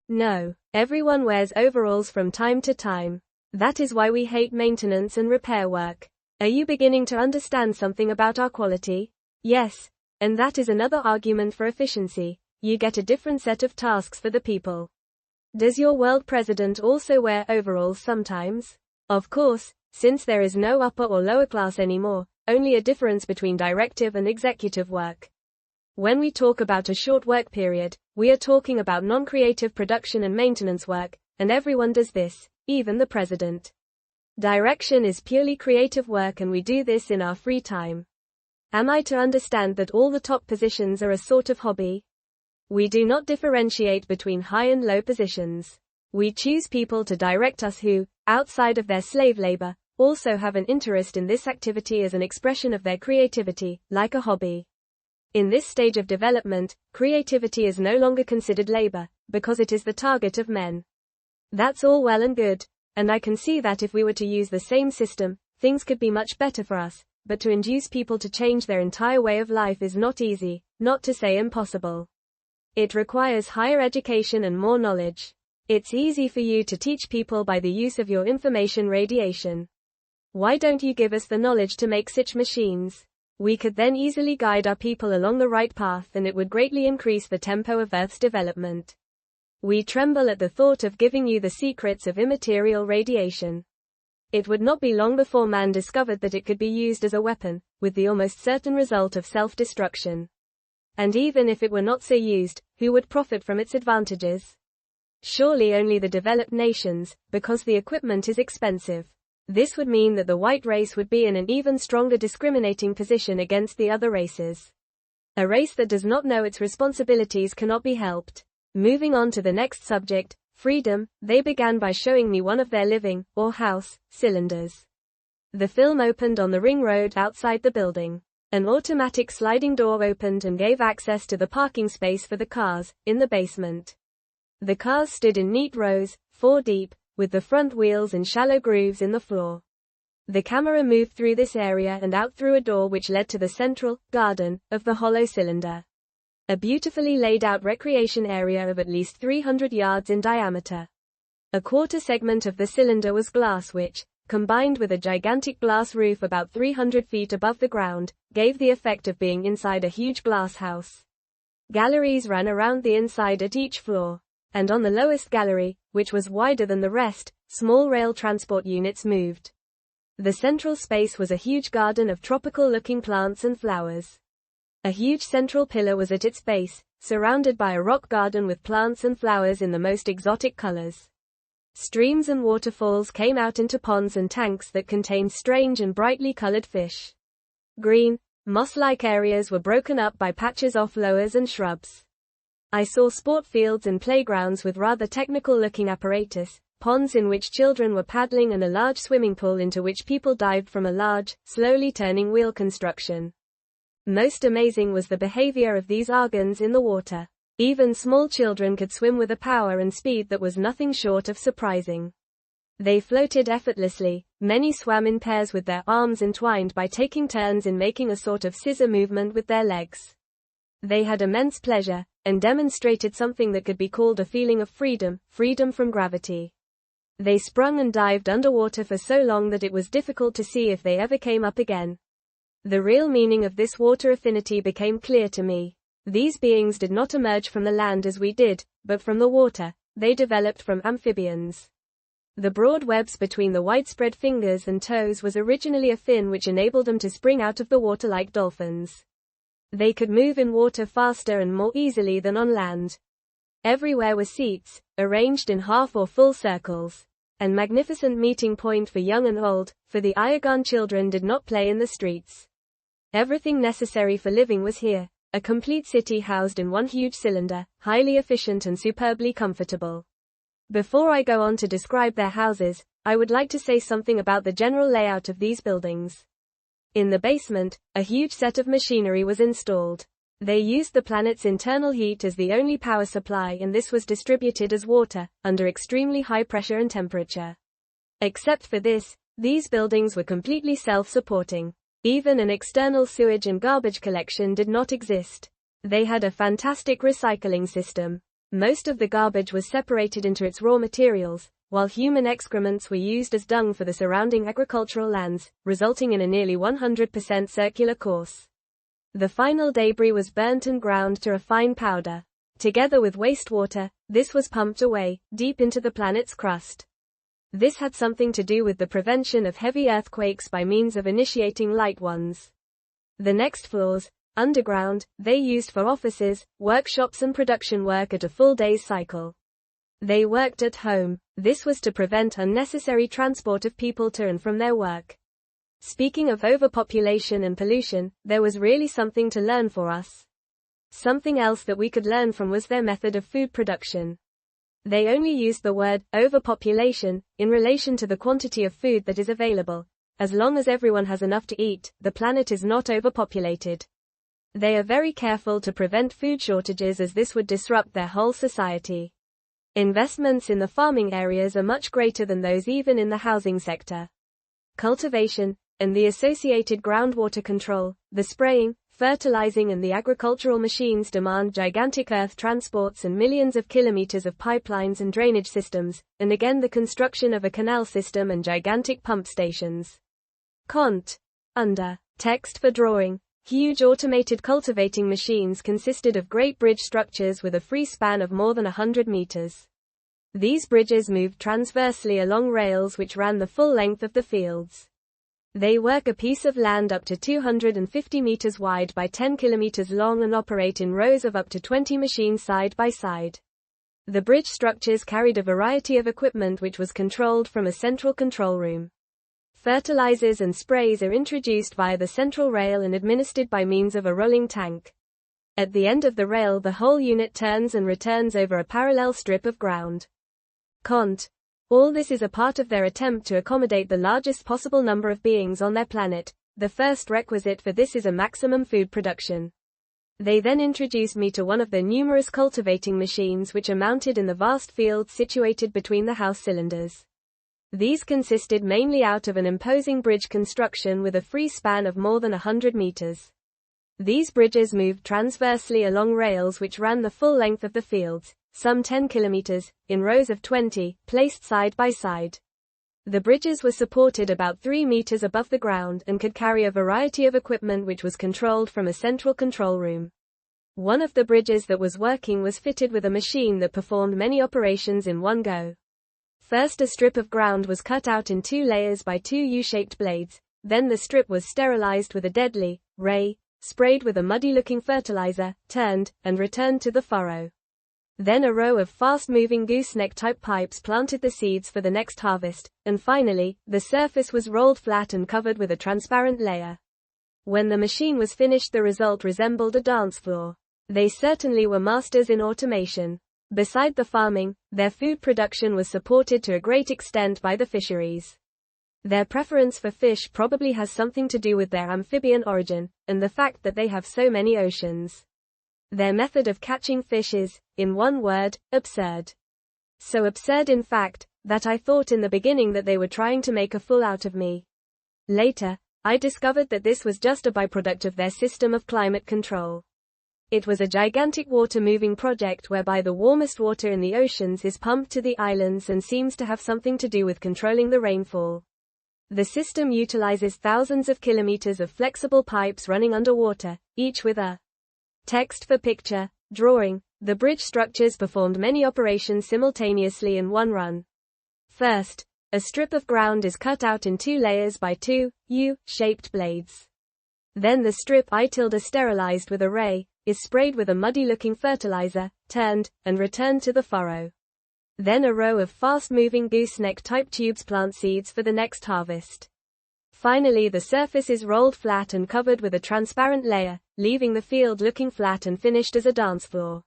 No, everyone wears overalls from time to time. That is why we hate maintenance and repair work. Are you beginning to understand something about our quality? Yes. And that is another argument for efficiency. You get a different set of tasks for the people. Does your world president also wear overalls sometimes? Of course, since there is no upper or lower class anymore, only a difference between directive and executive work. When we talk about a short work period, we are talking about non-creative production and maintenance work, and everyone does this, even the president. Direction is purely creative work, and we do this in our free time. Am I to understand that all the top positions are a sort of hobby? We do not differentiate between high and low positions. We choose people to direct us who, outside of their slave labor, also have an interest in this activity as an expression of their creativity, like a hobby. In this stage of development, creativity is no longer considered labor, because it is the target of men. That's all well and good, and I can see that if we were to use the same system, things could be much better for us. But to induce people to change their entire way of life is not easy, not to say impossible. It requires higher education and more knowledge. It's easy for you to teach people by the use of your information radiation. Why don't you give us the knowledge to make such machines? We could then easily guide our people along the right path, and it would greatly increase the tempo of Earth's development. We tremble at the thought of giving you the secrets of immaterial radiation. It would not be long before man discovered that it could be used as a weapon, with the almost certain result of self-destruction. And even if it were not so used, who would profit from its advantages? Surely only the developed nations, because the equipment is expensive. This would mean that the white race would be in an even stronger discriminating position against the other races. A race that does not know its responsibilities cannot be helped. Moving on to the next subject, freedom, they began by showing me one of their living, or house, cylinders. The film opened on the ring road outside the building. An automatic sliding door opened and gave access to the parking space for the cars, in the basement. The cars stood in neat rows, 4 deep, with the front wheels in shallow grooves in the floor. The camera moved through this area and out through a door which led to the central garden of the hollow cylinder. A beautifully laid out recreation area of at least 300 yards in diameter. A quarter segment of the cylinder was glass which, combined with a gigantic glass roof about 300 feet above the ground, gave the effect of being inside a huge glass house. Galleries ran around the inside at each floor. And on the lowest gallery, which was wider than the rest, small rail transport units moved. The central space was a huge garden of tropical-looking plants and flowers. A huge central pillar was at its base, surrounded by a rock garden with plants and flowers in the most exotic colors. Streams and waterfalls came out into ponds and tanks that contained strange and brightly colored fish. Green, moss-like areas were broken up by patches of flowers and shrubs. I saw sport fields and playgrounds with rather technical-looking apparatus, ponds in which children were paddling, and a large swimming pool into which people dived from a large, slowly turning wheel construction. Most amazing was the behavior of these Iargans in the water. Even small children could swim with a power and speed that was nothing short of surprising. They floated effortlessly. Many swam in pairs with their arms entwined by taking turns in making a sort of scissor movement with their legs. They had immense pleasure, and demonstrated something that could be called a feeling of freedom, freedom from gravity. They sprung and dived underwater for so long that it was difficult to see if they ever came up again. The real meaning of this water affinity became clear to me. These beings did not emerge from the land as we did, but from the water. They developed from amphibians. The broad webs between the widespread fingers and toes was originally a fin which enabled them to spring out of the water like dolphins. They could move in water faster and more easily than on land. Everywhere were seats, arranged in half or full circles. A magnificent meeting point for young and old, for the Iargan children did not play in the streets. Everything necessary for living was here, a complete city housed in one huge cylinder, highly efficient and superbly comfortable. Before I go on to describe their houses, I would like to say something about the general layout of these buildings. In the basement, a huge set of machinery was installed. They used the planet's internal heat as the only power supply, and this was distributed as water, under extremely high pressure and temperature. Except for this, these buildings were completely self-supporting. Even an external sewage and garbage collection did not exist. They had a fantastic recycling system. Most of the garbage was separated into its raw materials, while human excrements were used as dung for the surrounding agricultural lands, resulting in a nearly 100% circular course. The final debris was burnt and ground to a fine powder. Together with wastewater, this was pumped away, deep into the planet's crust. This had something to do with the prevention of heavy earthquakes by means of initiating light ones. The next floors, underground, they used for offices, workshops and production work at a full day's cycle. They worked at home. This was to prevent unnecessary transport of people to and from their work. Speaking of overpopulation and pollution, there was really something to learn for us. Something else that we could learn from was their method of food production. They only used the word overpopulation in relation to the quantity of food that is available. As long as everyone has enough to eat, the planet is not overpopulated. They are very careful to prevent food shortages, as this would disrupt their whole society. Investments in the farming areas are much greater than those even in the housing sector. Cultivation, and the associated groundwater control, the spraying, fertilizing and the agricultural machines demand gigantic earth transports and millions of kilometers of pipelines and drainage systems, and again the construction of a canal system and gigantic pump stations. Cont. Under. Text for drawing. Huge automated cultivating machines consisted of great bridge structures with a free span of more than 100 meters. These bridges moved transversely along rails which ran the full length of the fields. They work a piece of land up to 250 meters wide by 10 kilometers long and operate in rows of up to 20 machines side by side. The bridge structures carried a variety of equipment which was controlled from a central control room. Fertilizers and sprays are introduced via the central rail and administered by means of a rolling tank. At the end of the rail, the whole unit turns and returns over a parallel strip of ground. Cont. All this is a part of their attempt to accommodate the largest possible number of beings on their planet. The first requisite for this is a maximum food production. They then introduced me to one of their numerous cultivating machines which are mounted in the vast fields situated between the house cylinders. These consisted mainly out of an imposing bridge construction with a free span of more than 100 meters. These bridges moved transversely along rails which ran the full length of the fields, some 10 kilometers, in rows of 20, placed side by side. The bridges were supported about 3 meters above the ground and could carry a variety of equipment which was controlled from a central control room. One of the bridges that was working was fitted with a machine that performed many operations in one go. First, a strip of ground was cut out in 2 layers by 2 U-shaped blades, then the strip was sterilized with a deadly ray, sprayed with a muddy-looking fertilizer, turned, and returned to the furrow. Then a row of fast-moving gooseneck-type pipes planted the seeds for the next harvest, and finally, the surface was rolled flat and covered with a transparent layer. When the machine was finished, the result resembled a dance floor. They certainly were masters in automation. Beside the farming, their food production was supported to a great extent by the fisheries. Their preference for fish probably has something to do with their amphibian origin, and the fact that they have so many oceans. Their method of catching fish is, in one word, absurd. So absurd in fact, that I thought in the beginning that they were trying to make a fool out of me. Later, I discovered that this was just a byproduct of their system of climate control. It was a gigantic water-moving project whereby the warmest water in the oceans is pumped to the islands and seems to have something to do with controlling the rainfall. The system utilizes thousands of kilometers of flexible pipes running underwater, each with a text for picture, drawing. The bridge structures performed many operations simultaneously in one run. First, a strip of ground is cut out in 2 layers by 2 U-shaped blades. Then the strip sterilized with a ray, is sprayed with a muddy-looking fertilizer, turned, and returned to the furrow. Then a row of fast-moving gooseneck-type tubes plant seeds for the next harvest. Finally, the surface is rolled flat and covered with a transparent layer, leaving the field looking flat and finished as a dance floor.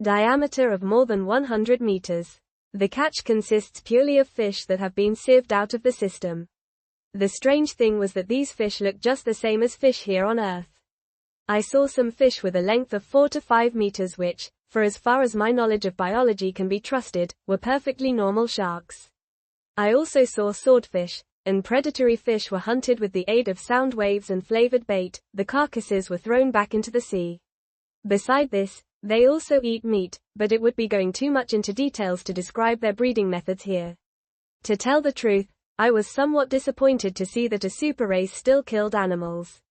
Diameter of more than 100 meters. The catch consists purely of fish that have been sieved out of the system. The strange thing was that these fish look just the same as fish here on Earth. I saw some fish with a length of 4 to 5 meters which, for as far as my knowledge of biology can be trusted, were perfectly normal sharks. I also saw swordfish, and predatory fish were hunted with the aid of sound waves and flavored bait. The carcasses were thrown back into the sea. Beside this, they also eat meat, but it would be going too much into details to describe their breeding methods here. To tell the truth, I was somewhat disappointed to see that a super race still killed animals.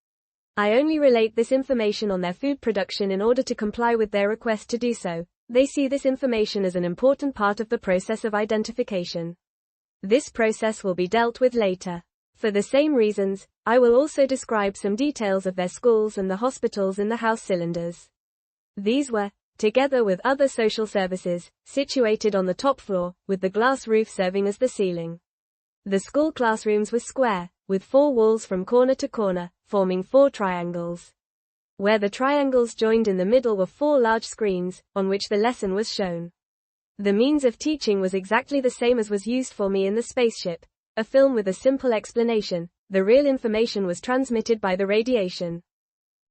I only relate this information on their food production in order to comply with their request to do so. They see this information as an important part of the process of identification. This process will be dealt with later. For the same reasons, I will also describe some details of their schools and the hospitals in the house cylinders. These were, together with other social services, situated on the top floor, with the glass roof serving as the ceiling. The school classrooms were square, with 4 walls from corner to corner, forming 4 triangles. Where the triangles joined in the middle were 4 large screens, on which the lesson was shown. The means of teaching was exactly the same as was used for me in the spaceship, a film with a simple explanation. The real information was transmitted by the radiation.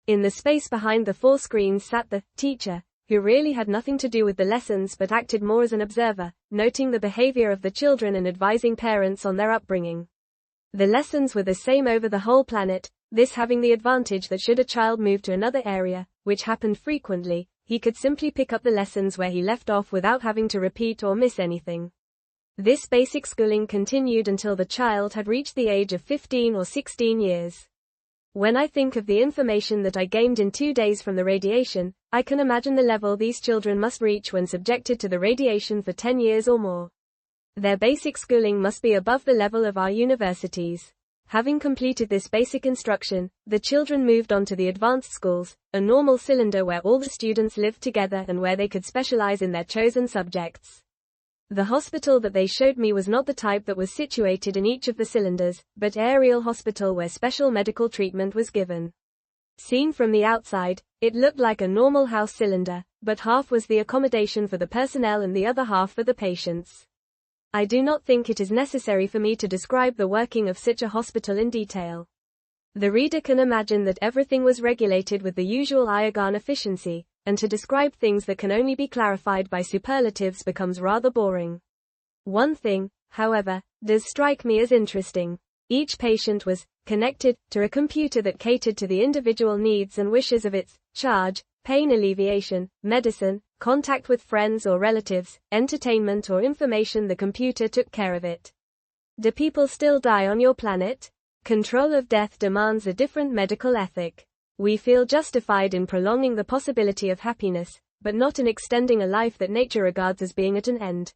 In the space behind the 4 screens sat the teacher, who really had nothing to do with the lessons but acted more as an observer, noting the behavior of the children and advising parents on their upbringing. The lessons were the same over the whole planet, this having the advantage that should a child move to another area, which happened frequently, he could simply pick up the lessons where he left off without having to repeat or miss anything. This basic schooling continued until the child had reached the age of 15 or 16 years. When I think of the information that I gained in 2 days from the radiation, I can imagine the level these children must reach when subjected to the radiation for 10 years or more. Their basic schooling must be above the level of our universities. Having completed this basic instruction, the children moved on to the advanced schools, a normal cylinder where all the students lived together and where they could specialize in their chosen subjects. The hospital that they showed me was not the type that was situated in each of the cylinders, but aerial hospital where special medical treatment was given. Seen from the outside, it looked like a normal house cylinder, but half was the accommodation for the personnel and the other half for the patients. I do not think it is necessary for me to describe the working of such a hospital in detail. The reader can imagine that everything was regulated with the usual Iargan efficiency, and to describe things that can only be clarified by superlatives becomes rather boring. One thing, however, does strike me as interesting. Each patient was connected to a computer that catered to the individual needs and wishes of its charge, pain alleviation, medicine, contact with friends or relatives, entertainment or information. The computer took care of it. Do people still die on your planet? Control of death demands a different medical ethic. We feel justified in prolonging the possibility of happiness, but not in extending a life that nature regards as being at an end.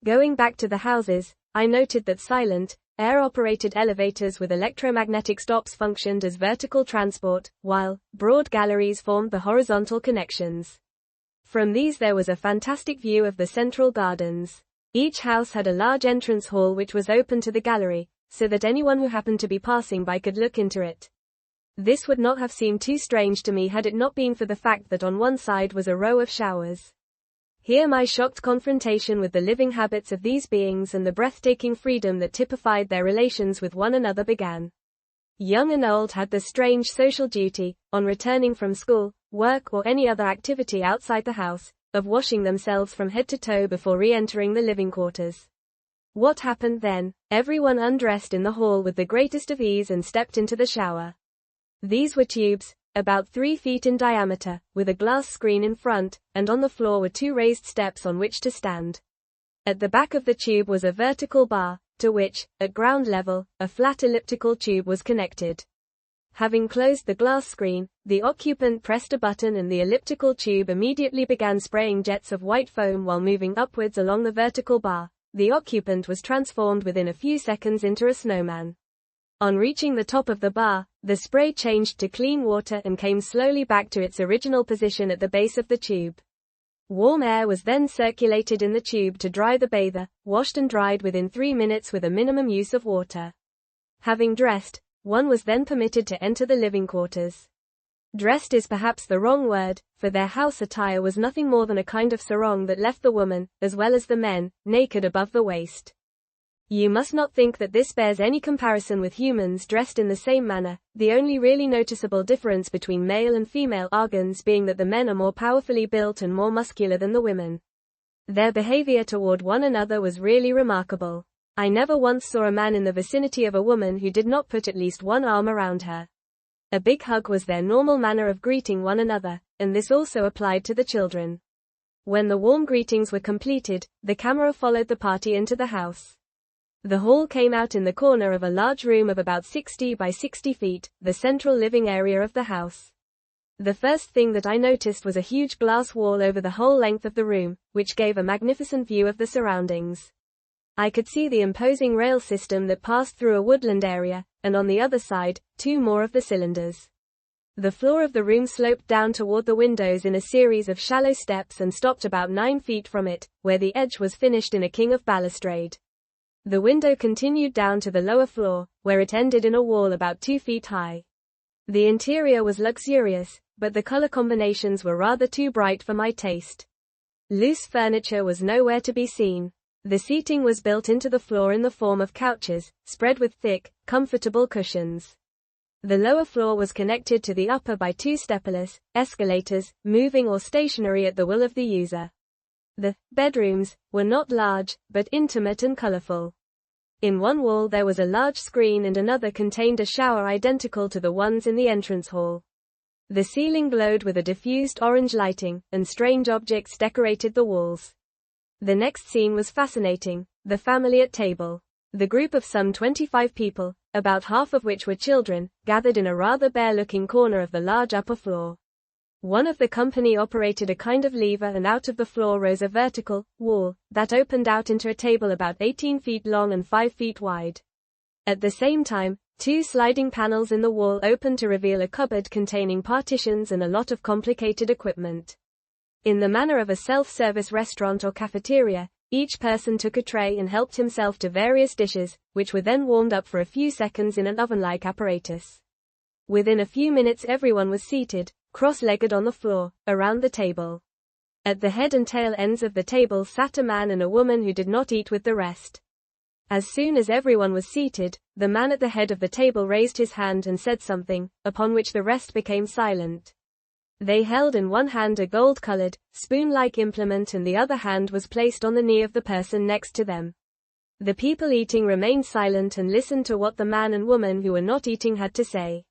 Going back to the houses, I noted that silent, air-operated elevators with electromagnetic stops functioned as vertical transport, while broad galleries formed the horizontal connections. From these there was a fantastic view of the central gardens. Each house had a large entrance hall which was open to the gallery, so that anyone who happened to be passing by could look into it. This would not have seemed too strange to me had it not been for the fact that on one side was a row of showers. Here my shocked confrontation with the living habits of these beings and the breathtaking freedom that typified their relations with one another began. Young and old had the strange social duty, on returning from school, work or any other activity outside the house, of washing themselves from head to toe before re-entering the living quarters. What happened then? Everyone undressed in the hall with the greatest of ease and stepped into the shower. These were tubes, about 3 feet in diameter, with a glass screen in front, and on the floor were 2 raised steps on which to stand. At the back of the tube was a vertical bar, to which, at ground level, a flat elliptical tube was connected. Having closed the glass screen, the occupant pressed a button and the elliptical tube immediately began spraying jets of white foam while moving upwards along the vertical bar. The occupant was transformed within a few seconds into a snowman. On reaching the top of the bar, the spray changed to clean water and came slowly back to its original position at the base of the tube. Warm air was then circulated in the tube to dry the bather, washed and dried within 3 minutes with a minimum use of water. Having dressed, one was then permitted to enter the living quarters. Dressed is perhaps the wrong word, for their house attire was nothing more than a kind of sarong that left the woman, as well as the men, naked above the waist. You must not think that this bears any comparison with humans dressed in the same manner, the only really noticeable difference between male and female Iargans being that the men are more powerfully built and more muscular than the women. Their behavior toward one another was really remarkable. I never once saw a man in the vicinity of a woman who did not put at least one arm around her. A big hug was their normal manner of greeting one another, and this also applied to the children. When the warm greetings were completed, the camera followed the party into the house. The hall came out in the corner of a large room of about 60 by 60 feet, the central living area of the house. The first thing that I noticed was a huge glass wall over the whole length of the room, which gave a magnificent view of the surroundings. I could see the imposing rail system that passed through a woodland area, and on the other side, 2 more of the cylinders. The floor of the room sloped down toward the windows in a series of shallow steps and stopped about 9 feet from it, where the edge was finished in a king of balustrade. The window continued down to the lower floor, where it ended in a wall about 2 feet high. The interior was luxurious, but the color combinations were rather too bright for my taste. Loose furniture was nowhere to be seen. The seating was built into the floor in the form of couches, spread with thick, comfortable cushions. The lower floor was connected to the upper by 2 stepperless escalators, moving or stationary at the will of the user. The bedrooms were not large, but intimate and colorful. In one wall there was a large screen and another contained a shower identical to the ones in the entrance hall. The ceiling glowed with a diffused orange lighting, and strange objects decorated the walls. The next scene was fascinating, the family at table. The group of some 25 people, about half of which were children, gathered in a rather bare-looking corner of the large upper floor. One of the company operated a kind of lever and out of the floor rose a vertical wall that opened out into a table about 18 feet long and 5 feet wide. At the same time, 2 sliding panels in the wall opened to reveal a cupboard containing partitions and a lot of complicated equipment. In the manner of a self-service restaurant or cafeteria, each person took a tray and helped himself to various dishes, which were then warmed up for a few seconds in an oven-like apparatus. Within a few minutes everyone was seated, cross-legged on the floor, around the table. At the head and tail ends of the table sat a man and a woman who did not eat with the rest. As soon as everyone was seated, the man at the head of the table raised his hand and said something, upon which the rest became silent. They held in one hand a gold-colored, spoon-like implement and the other hand was placed on the knee of the person next to them. The people eating remained silent and listened to what the man and woman who were not eating had to say.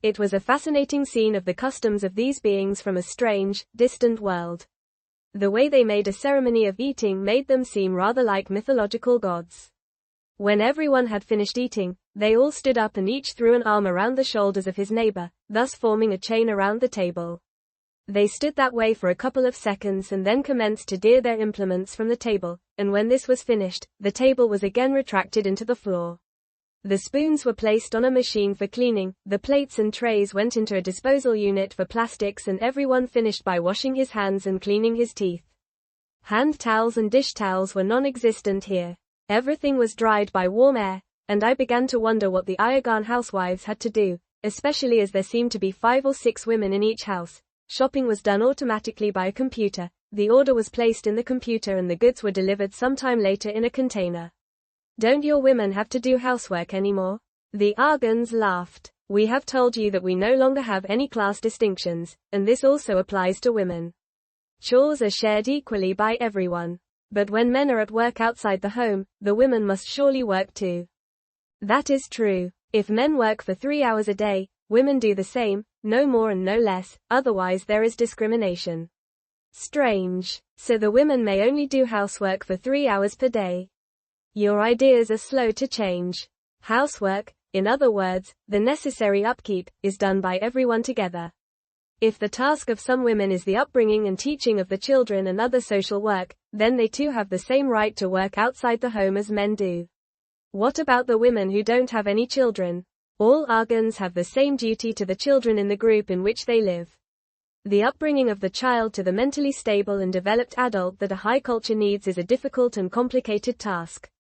It was a fascinating scene of the customs of these beings from a strange, distant world. The way they made a ceremony of eating made them seem rather like mythological gods. When everyone had finished eating, they all stood up and each threw an arm around the shoulders of his neighbor, thus forming a chain around the table. They stood that way for a couple of seconds and then commenced to dear their implements from the table, and when this was finished, the table was again retracted into the floor. The spoons were placed on a machine for cleaning, the plates and trays went into a disposal unit for plastics and everyone finished by washing his hands and cleaning his teeth. Hand towels and dish towels were non-existent here. Everything was dried by warm air, and I began to wonder what the Iargan housewives had to do, especially as there seemed to be 5 or 6 women in each house. Shopping was done automatically by a computer, the order was placed in the computer and the goods were delivered sometime later in a container. Don't your women have to do housework anymore? The Iargans laughed. We have told you that we no longer have any class distinctions, and this also applies to women. Chores are shared equally by everyone. But when men are at work outside the home, the women must surely work too. That is true. If men work for 3 hours a day, women do the same, no more and no less, otherwise there is discrimination. Strange. So the women may only do housework for 3 hours per day. Your ideas are slow to change. Housework, in other words, the necessary upkeep, is done by everyone together. If the task of some women is the upbringing and teaching of the children and other social work, then they too have the same right to work outside the home as men do. What about the women who don't have any children? All Iargans have the same duty to the children in the group in which they live. The upbringing of the child to the mentally stable and developed adult that a high culture needs is a difficult and complicated task.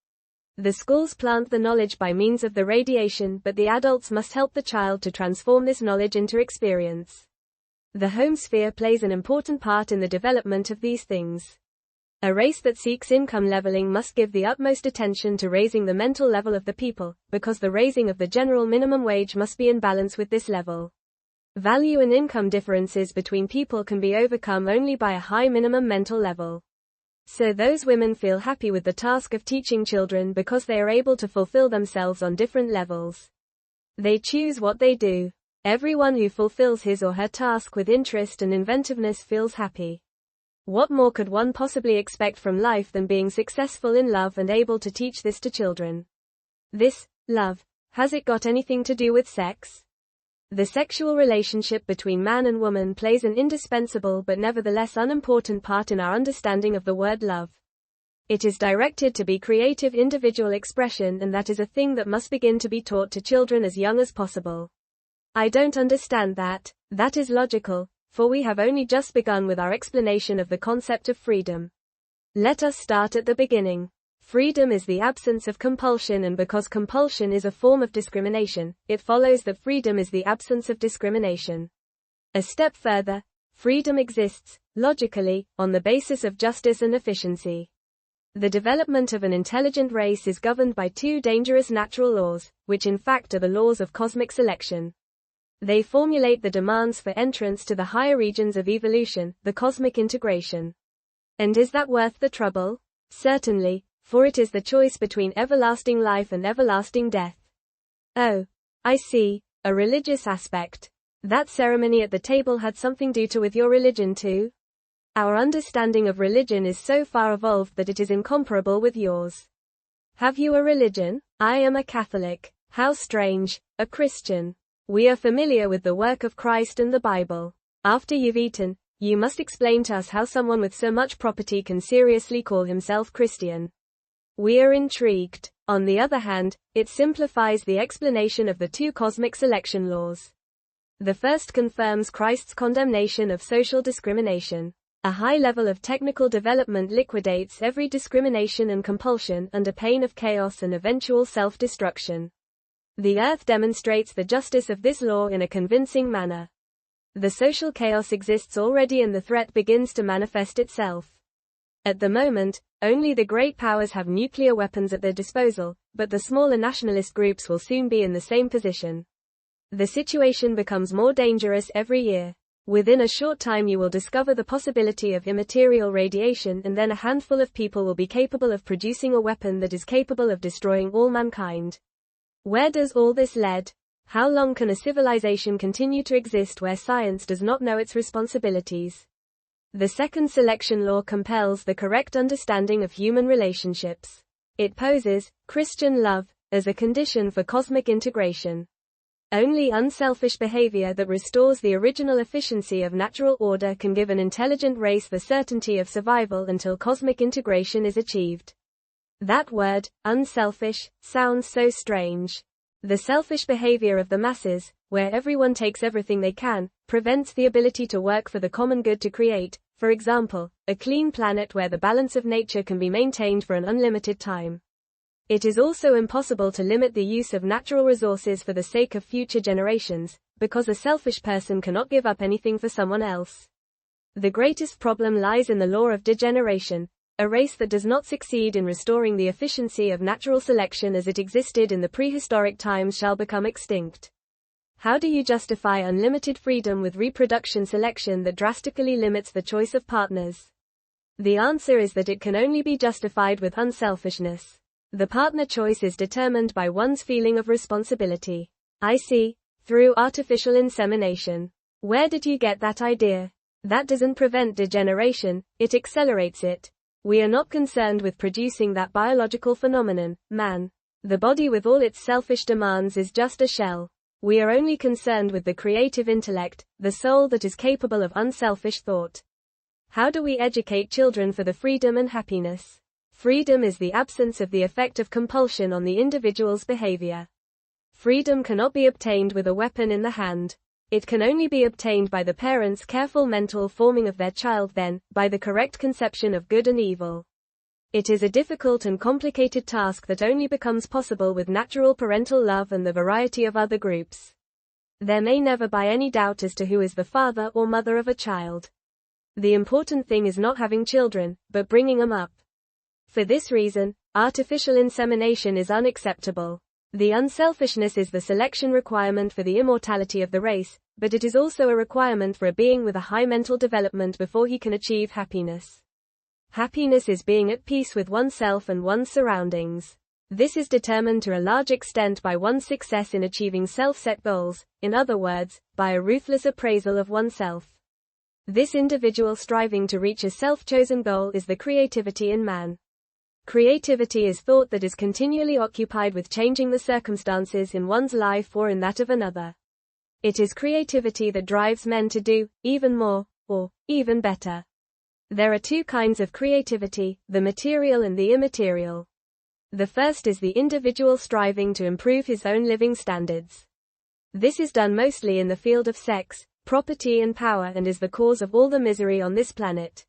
The schools plant the knowledge by means of the radiation, but the adults must help the child to transform this knowledge into experience. The home sphere plays an important part in the development of these things. A race that seeks income leveling must give the utmost attention to raising the mental level of the people, because the raising of the general minimum wage must be in balance with this level. Value and income differences between people can be overcome only by a high minimum mental level. So those women feel happy with the task of teaching children because they are able to fulfill themselves on different levels. They choose what they do. Everyone who fulfills his or her task with interest and inventiveness feels happy. What more could one possibly expect from life than being successful in love and able to teach this to children? This, love, has it got anything to do with sex? The sexual relationship between man and woman plays an indispensable but nevertheless unimportant part in our understanding of the word love. It is directed to be creative individual expression, and that is a thing that must begin to be taught to children as young as possible. I don't understand that. That is logical, for we have only just begun with our explanation of the concept of freedom. Let us start at the beginning. Freedom is the absence of compulsion, and because compulsion is a form of discrimination, it follows that freedom is the absence of discrimination. A step further, freedom exists, logically, on the basis of justice and efficiency. The development of an intelligent race is governed by two dangerous natural laws, which in fact are the laws of cosmic selection. They formulate the demands for entrance to the higher regions of evolution, the cosmic integration. And is that worth the trouble? Certainly, for it is the choice between everlasting life and everlasting death. Oh, I see, a religious aspect. That ceremony at the table had something to do with your religion too? Our understanding of religion is so far evolved that it is incomparable with yours. Have you a religion? I am a Catholic. How strange, a Christian. We are familiar with the work of Christ and the Bible. After you've eaten, you must explain to us how someone with so much property can seriously call himself Christian. We are intrigued. On the other hand, it simplifies the explanation of the two cosmic selection laws. The first confirms Christ's condemnation of social discrimination. A high level of technical development liquidates every discrimination and compulsion under pain of chaos and eventual self-destruction. The Earth demonstrates the justice of this law in a convincing manner. The social chaos exists already, and the threat begins to manifest itself. At the moment, only the great powers have nuclear weapons at their disposal, but the smaller nationalist groups will soon be in the same position. The situation becomes more dangerous every year. Within a short time you will discover the possibility of immaterial radiation, and then a handful of people will be capable of producing a weapon that is capable of destroying all mankind. Where does all this lead? How long can a civilization continue to exist where science does not know its responsibilities? The second selection law compels the correct understanding of human relationships. It poses Christian love as a condition for cosmic integration. Only unselfish behavior that restores the original efficiency of natural order can give an intelligent race the certainty of survival until cosmic integration is achieved. That word, unselfish, sounds so strange. The selfish behavior of the masses, where everyone takes everything they can, prevents the ability to work for the common good to create, for example, a clean planet where the balance of nature can be maintained for an unlimited time. It is also impossible to limit the use of natural resources for the sake of future generations, because a selfish person cannot give up anything for someone else. The greatest problem lies in the law of degeneration. A race that does not succeed in restoring the efficiency of natural selection as it existed in the prehistoric times shall become extinct. How do you justify unlimited freedom with reproduction selection that drastically limits the choice of partners? The answer is that it can only be justified with unselfishness. The partner choice is determined by one's feeling of responsibility. I see, through artificial insemination. Where did you get that idea? That doesn't prevent degeneration, it accelerates it. We are not concerned with producing that biological phenomenon, man. The body with all its selfish demands is just a shell. We are only concerned with the creative intellect, the soul that is capable of unselfish thought. How do we educate children for the freedom and happiness? Freedom is the absence of the effect of compulsion on the individual's behavior. Freedom cannot be obtained with a weapon in the hand. It can only be obtained by the parents' careful mental forming of their child, then, by the correct conception of good and evil. It is a difficult and complicated task that only becomes possible with natural parental love and the variety of other groups. There may never be any doubt as to who is the father or mother of a child. The important thing is not having children, but bringing them up. For this reason, artificial insemination is unacceptable. The unselfishness is the selection requirement for the immortality of the race, but it is also a requirement for a being with a high mental development before he can achieve happiness. Happiness is being at peace with oneself and one's surroundings. This is determined to a large extent by one's success in achieving self-set goals, in other words, by a ruthless appraisal of oneself. This individual striving to reach a self-chosen goal is the creativity in man. Creativity is thought that is continually occupied with changing the circumstances in one's life or in that of another. It is creativity that drives men to do even more, or even better. There are two kinds of creativity, the material and the immaterial. The first is the individual striving to improve his own living standards. This is done mostly in the field of sex, property and power, and is the cause of all the misery on this planet.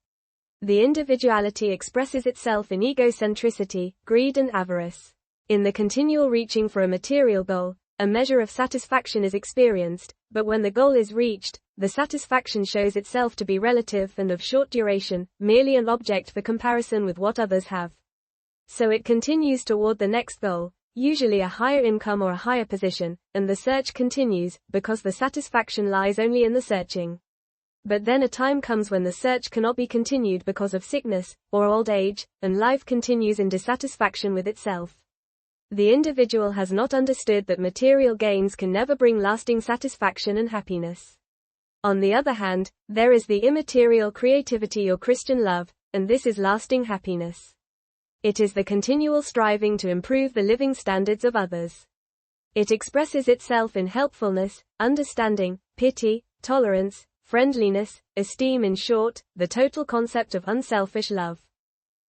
The individuality expresses itself in egocentricity, greed and avarice. In the continual reaching for a material goal, a measure of satisfaction is experienced, but when the goal is reached, the satisfaction shows itself to be relative and of short duration, merely an object for comparison with what others have. So it continues toward the next goal, usually a higher income or a higher position, and the search continues, because the satisfaction lies only in the searching. But then a time comes when the search cannot be continued because of sickness, or old age, and life continues in dissatisfaction with itself. The individual has not understood that material gains can never bring lasting satisfaction and happiness. On the other hand, there is the immaterial creativity or Christian love, and this is lasting happiness. It is the continual striving to improve the living standards of others. It expresses itself in helpfulness, understanding, pity, tolerance, friendliness, esteem, in short, the total concept of unselfish love.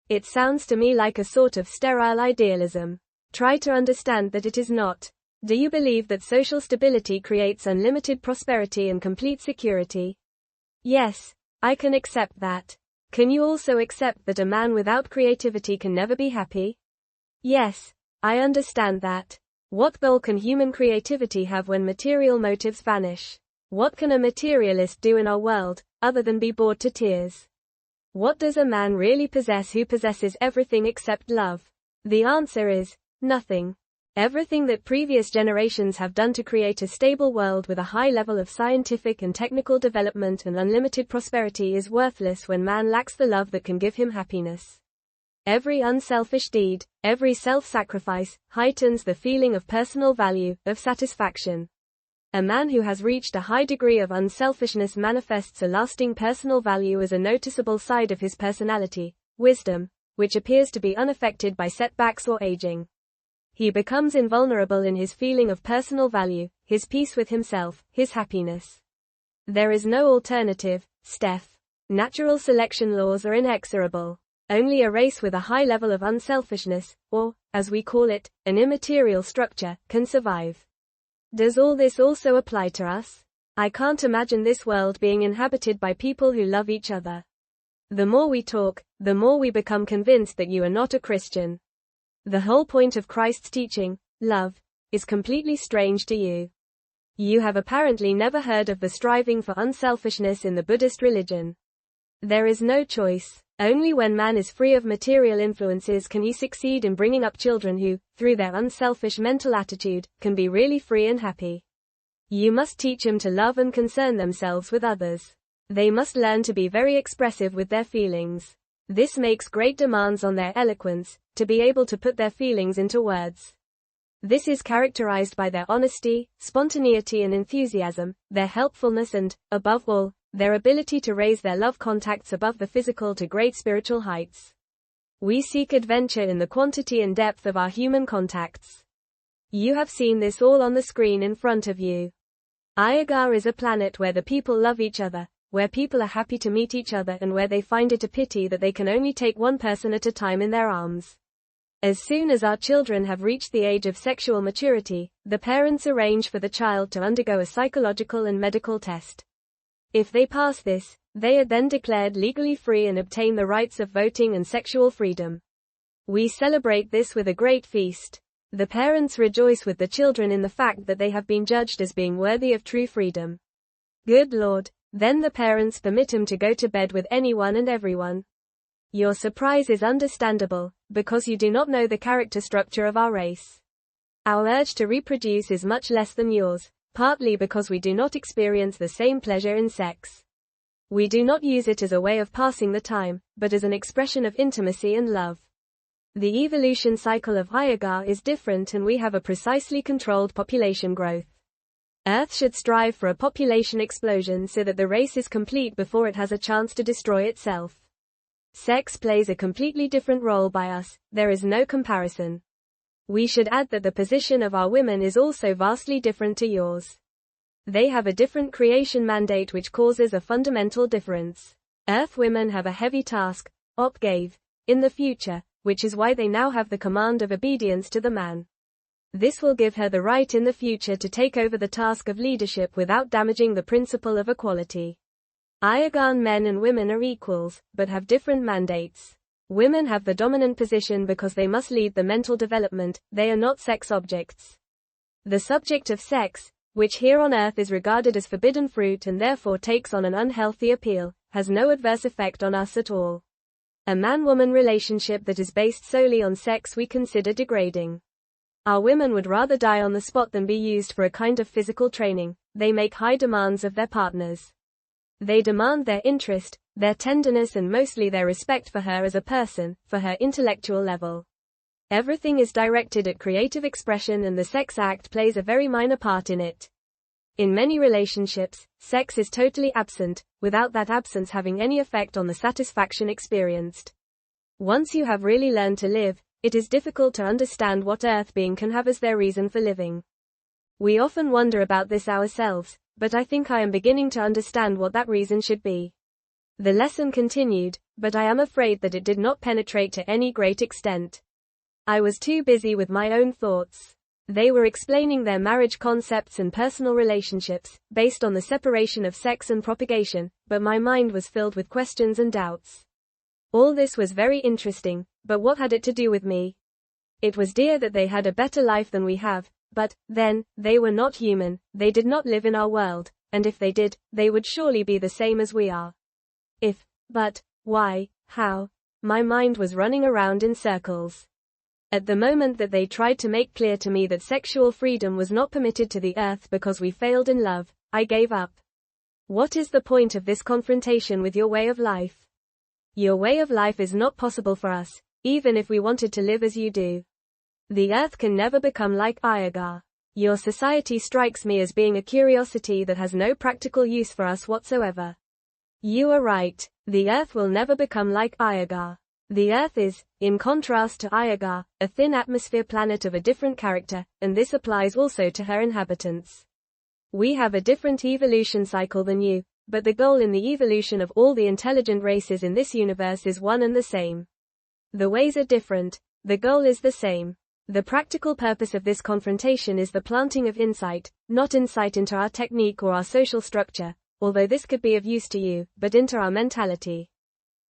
It sounds to me like a sort of sterile idealism. Try to understand that it is not. Do you believe that social stability creates unlimited prosperity and complete security? Yes, I can accept that. Can you also accept that a man without creativity can never be happy? Yes, I understand that. What goal can human creativity have when material motives vanish? What can a materialist do in our world, other than be bored to tears? What does a man really possess who possesses everything except love? The answer is, nothing. Everything that previous generations have done to create a stable world with a high level of scientific and technical development and unlimited prosperity is worthless when man lacks the love that can give him happiness. Every unselfish deed, every self-sacrifice, heightens the feeling of personal value, of satisfaction. A man who has reached a high degree of unselfishness manifests a lasting personal value as a noticeable side of his personality, wisdom, which appears to be unaffected by setbacks or aging. He becomes invulnerable in his feeling of personal value, his peace with himself, his happiness. There is no alternative, Steph. Natural selection laws are inexorable. Only a race with a high level of unselfishness, or, as we call it, an immaterial structure, can survive. Does all this also apply to us? I can't imagine this world being inhabited by people who love each other. The more we talk, the more we become convinced that you are not a Christian. The whole point of Christ's teaching, love, is completely strange to you. You have apparently never heard of the striving for unselfishness in the Buddhist religion. There is no choice. Only when man is free of material influences can he succeed in bringing up children who, through their unselfish mental attitude, can be really free and happy. You must teach them to love and concern themselves with others. They must learn to be very expressive with their feelings. This makes great demands on their eloquence, to be able to put their feelings into words. This is characterized by their honesty, spontaneity and enthusiasm, their helpfulness and, above all, their ability to raise their love contacts above the physical to great spiritual heights. We seek adventure in the quantity and depth of our human contacts. You have seen this all on the screen in front of you. Iarga is a planet where the people love each other, where people are happy to meet each other and where they find it a pity that they can only take one person at a time in their arms. As soon as our children have reached the age of sexual maturity, the parents arrange for the child to undergo a psychological and medical test. If they pass this, they are then declared legally free and obtain the rights of voting and sexual freedom. We celebrate this with a great feast. The parents rejoice with the children in the fact that they have been judged as being worthy of true freedom. Good Lord, then the parents permit him to go to bed with anyone and everyone. Your surprise is understandable, because you do not know the character structure of our race. Our urge to reproduce is much less than yours, partly because we do not experience the same pleasure in sex. We do not use it as a way of passing the time, but as an expression of intimacy and love. The evolution cycle of Iarga is different and we have a precisely controlled population growth. Earth should strive for a population explosion so that the race is complete before it has a chance to destroy itself. Sex plays a completely different role by us, there is no comparison. We should add that the position of our women is also vastly different to yours. They have a different creation mandate which causes a fundamental difference. Earth women have a heavy task, Opgave, in the future, which is why they now have the command of obedience to the man. This will give her the right in the future to take over the task of leadership without damaging the principle of equality. Iargan men and women are equals, but have different mandates. Women have the dominant position because they must lead the mental development, they are not sex objects. The subject of sex, which here on earth is regarded as forbidden fruit and therefore takes on an unhealthy appeal, has no adverse effect on us at all. A man-woman relationship that is based solely on sex we consider degrading. Our women would rather die on the spot than be used for a kind of physical training. They make high demands of their partners. They demand their interest, their tenderness and mostly their respect for her as a person, for her intellectual level. Everything is directed at creative expression and the sex act plays a very minor part in it. In many relationships, sex is totally absent, without that absence having any effect on the satisfaction experienced. Once you have really learned to live, it is difficult to understand what earth being can have as their reason for living. We often wonder about this ourselves, but I think I am beginning to understand what that reason should be. The lesson continued, but I am afraid that it did not penetrate to any great extent. I was too busy with my own thoughts. They were explaining their marriage concepts and personal relationships, based on the separation of sex and propagation, but my mind was filled with questions and doubts. All this was very interesting, but what had it to do with me? It was dear that they had a better life than we have, but, then, they were not human, they did not live in our world, and if they did, they would surely be the same as we are. If, but, why, how? My mind was running around in circles. At the moment that they tried to make clear to me that sexual freedom was not permitted to the earth because we failed in love, I gave up. What is the point of this confrontation with your way of life? Your way of life is not possible for us, even if we wanted to live as you do. The earth can never become like Iarga. Your society strikes me as being a curiosity that has no practical use for us whatsoever. You are right, the earth will never become like Iarga. The Earth is, in contrast to Iarga, a thin atmosphere planet of a different character, and this applies also to her inhabitants. We have a different evolution cycle than you, but the goal in the evolution of all the intelligent races in this universe is one and the same. The ways are different, the goal is the same. The practical purpose of this confrontation is the planting of insight, not insight into our technique or our social structure, although this could be of use to you, but into our mentality.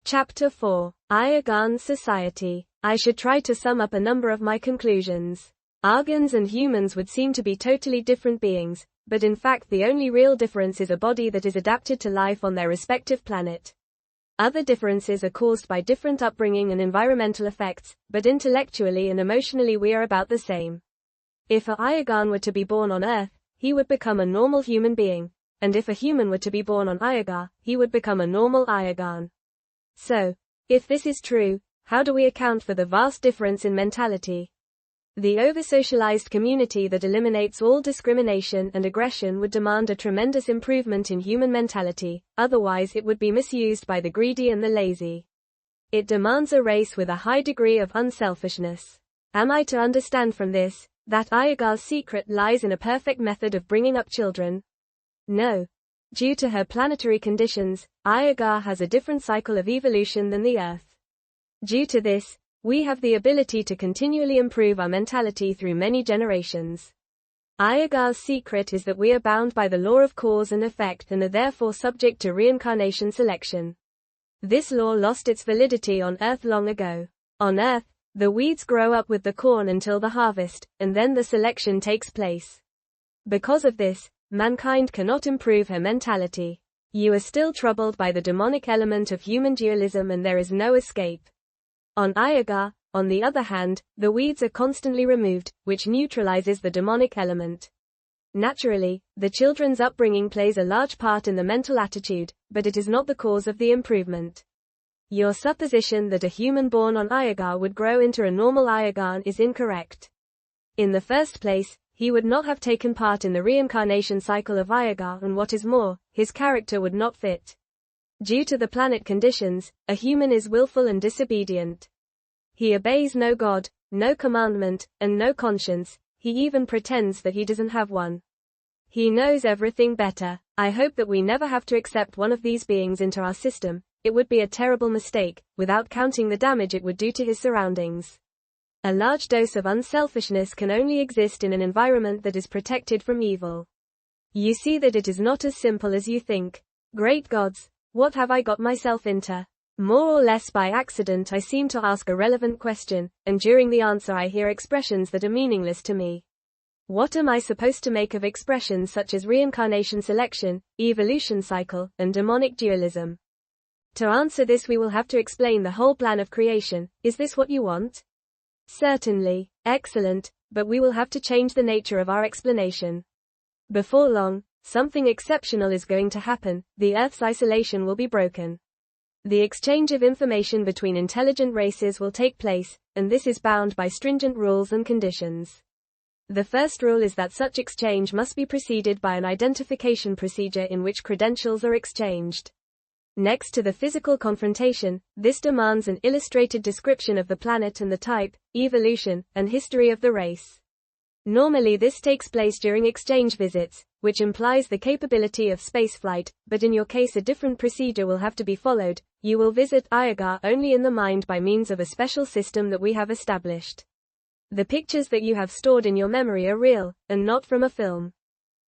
Chapter 4. Iargan Society. I should try to sum up a number of my conclusions. Iargans and humans would seem to be totally different beings, but in fact the only real difference is a body that is adapted to life on their respective planet. Other differences are caused by different upbringing and environmental effects, but intellectually and emotionally we are about the same. If a Iargan were to be born on Earth, he would become a normal human being, and if a human were to be born on Iarga, he would become a normal Iargan. So, if this is true, how do we account for the vast difference in mentality? The over-socialized community that eliminates all discrimination and aggression would demand a tremendous improvement in human mentality, otherwise it would be misused by the greedy and the lazy. It demands a race with a high degree of unselfishness. Am I to understand from this, that Iarga's secret lies in a perfect method of bringing up children? No. Due to her planetary conditions, Iarga has a different cycle of evolution than the Earth. Due to this, we have the ability to continually improve our mentality through many generations. Iarga's secret is that we are bound by the law of cause and effect and are therefore subject to reincarnation selection. This law lost its validity on Earth long ago. On Earth, the weeds grow up with the corn until the harvest, and then the selection takes place. Because of this, mankind cannot improve her mentality. You are still troubled by the demonic element of human dualism and there is no escape. On Iarga, on the other hand, the weeds are constantly removed, which neutralizes the demonic element. Naturally, the children's upbringing plays a large part in the mental attitude, but it is not the cause of the improvement. Your supposition that a human born on Iarga would grow into a normal Iargan is incorrect. In the first place, he would not have taken part in the reincarnation cycle of Iarga, and what is more, his character would not fit. Due to the planet conditions, a human is willful and disobedient. He obeys no God, no commandment, and no conscience. He even pretends that he doesn't have one. He knows everything better. I hope that we never have to accept one of these beings into our system. It would be a terrible mistake, without counting the damage it would do to his surroundings. A large dose of unselfishness can only exist in an environment that is protected from evil. You see that it is not as simple as you think. Great gods, what have I got myself into? More or less by accident I seem to ask a relevant question, and during the answer I hear expressions that are meaningless to me. What am I supposed to make of expressions such as reincarnation selection, evolution cycle, and demonic dualism? To answer this we will have to explain the whole plan of creation. Is this what you want? Certainly. Excellent, but we will have to change the nature of our explanation. Before long, something exceptional is going to happen. The Earth's isolation will be broken. The exchange of information between intelligent races will take place, and this is bound by stringent rules and conditions. The first rule is that such exchange must be preceded by an identification procedure in which credentials are exchanged. Next to the physical confrontation, this demands an illustrated description of the planet and the type, evolution, and history of the race. Normally this takes place during exchange visits, which implies the capability of spaceflight, but in your case a different procedure will have to be followed. You will visit Iarga only in the mind by means of a special system that we have established. The pictures that you have stored in your memory are real, and not from a film.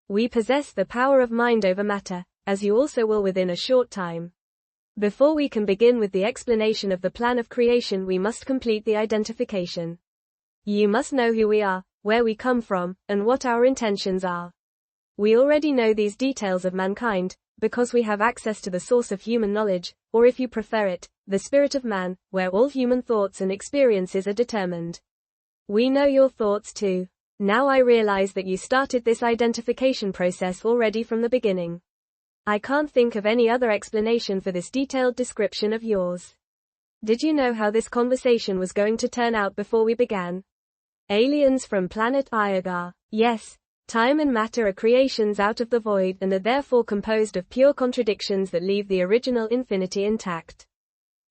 We possess the power of mind over matter, as you also will within a short time. Before we can begin with the explanation of the plan of creation we must complete the identification. You must know who we are, where we come from, and what our intentions are. We already know these details of mankind, because we have access to the source of human knowledge, or if you prefer it, the spirit of man, where all human thoughts and experiences are determined. We know your thoughts too. Now I realize that you started this identification process already from the beginning. I can't think of any other explanation for this detailed description of yours. Did you know how this conversation was going to turn out before we began? Aliens from planet Iarga. Yes. Time and matter are creations out of the void and are therefore composed of pure contradictions that leave the original infinity intact.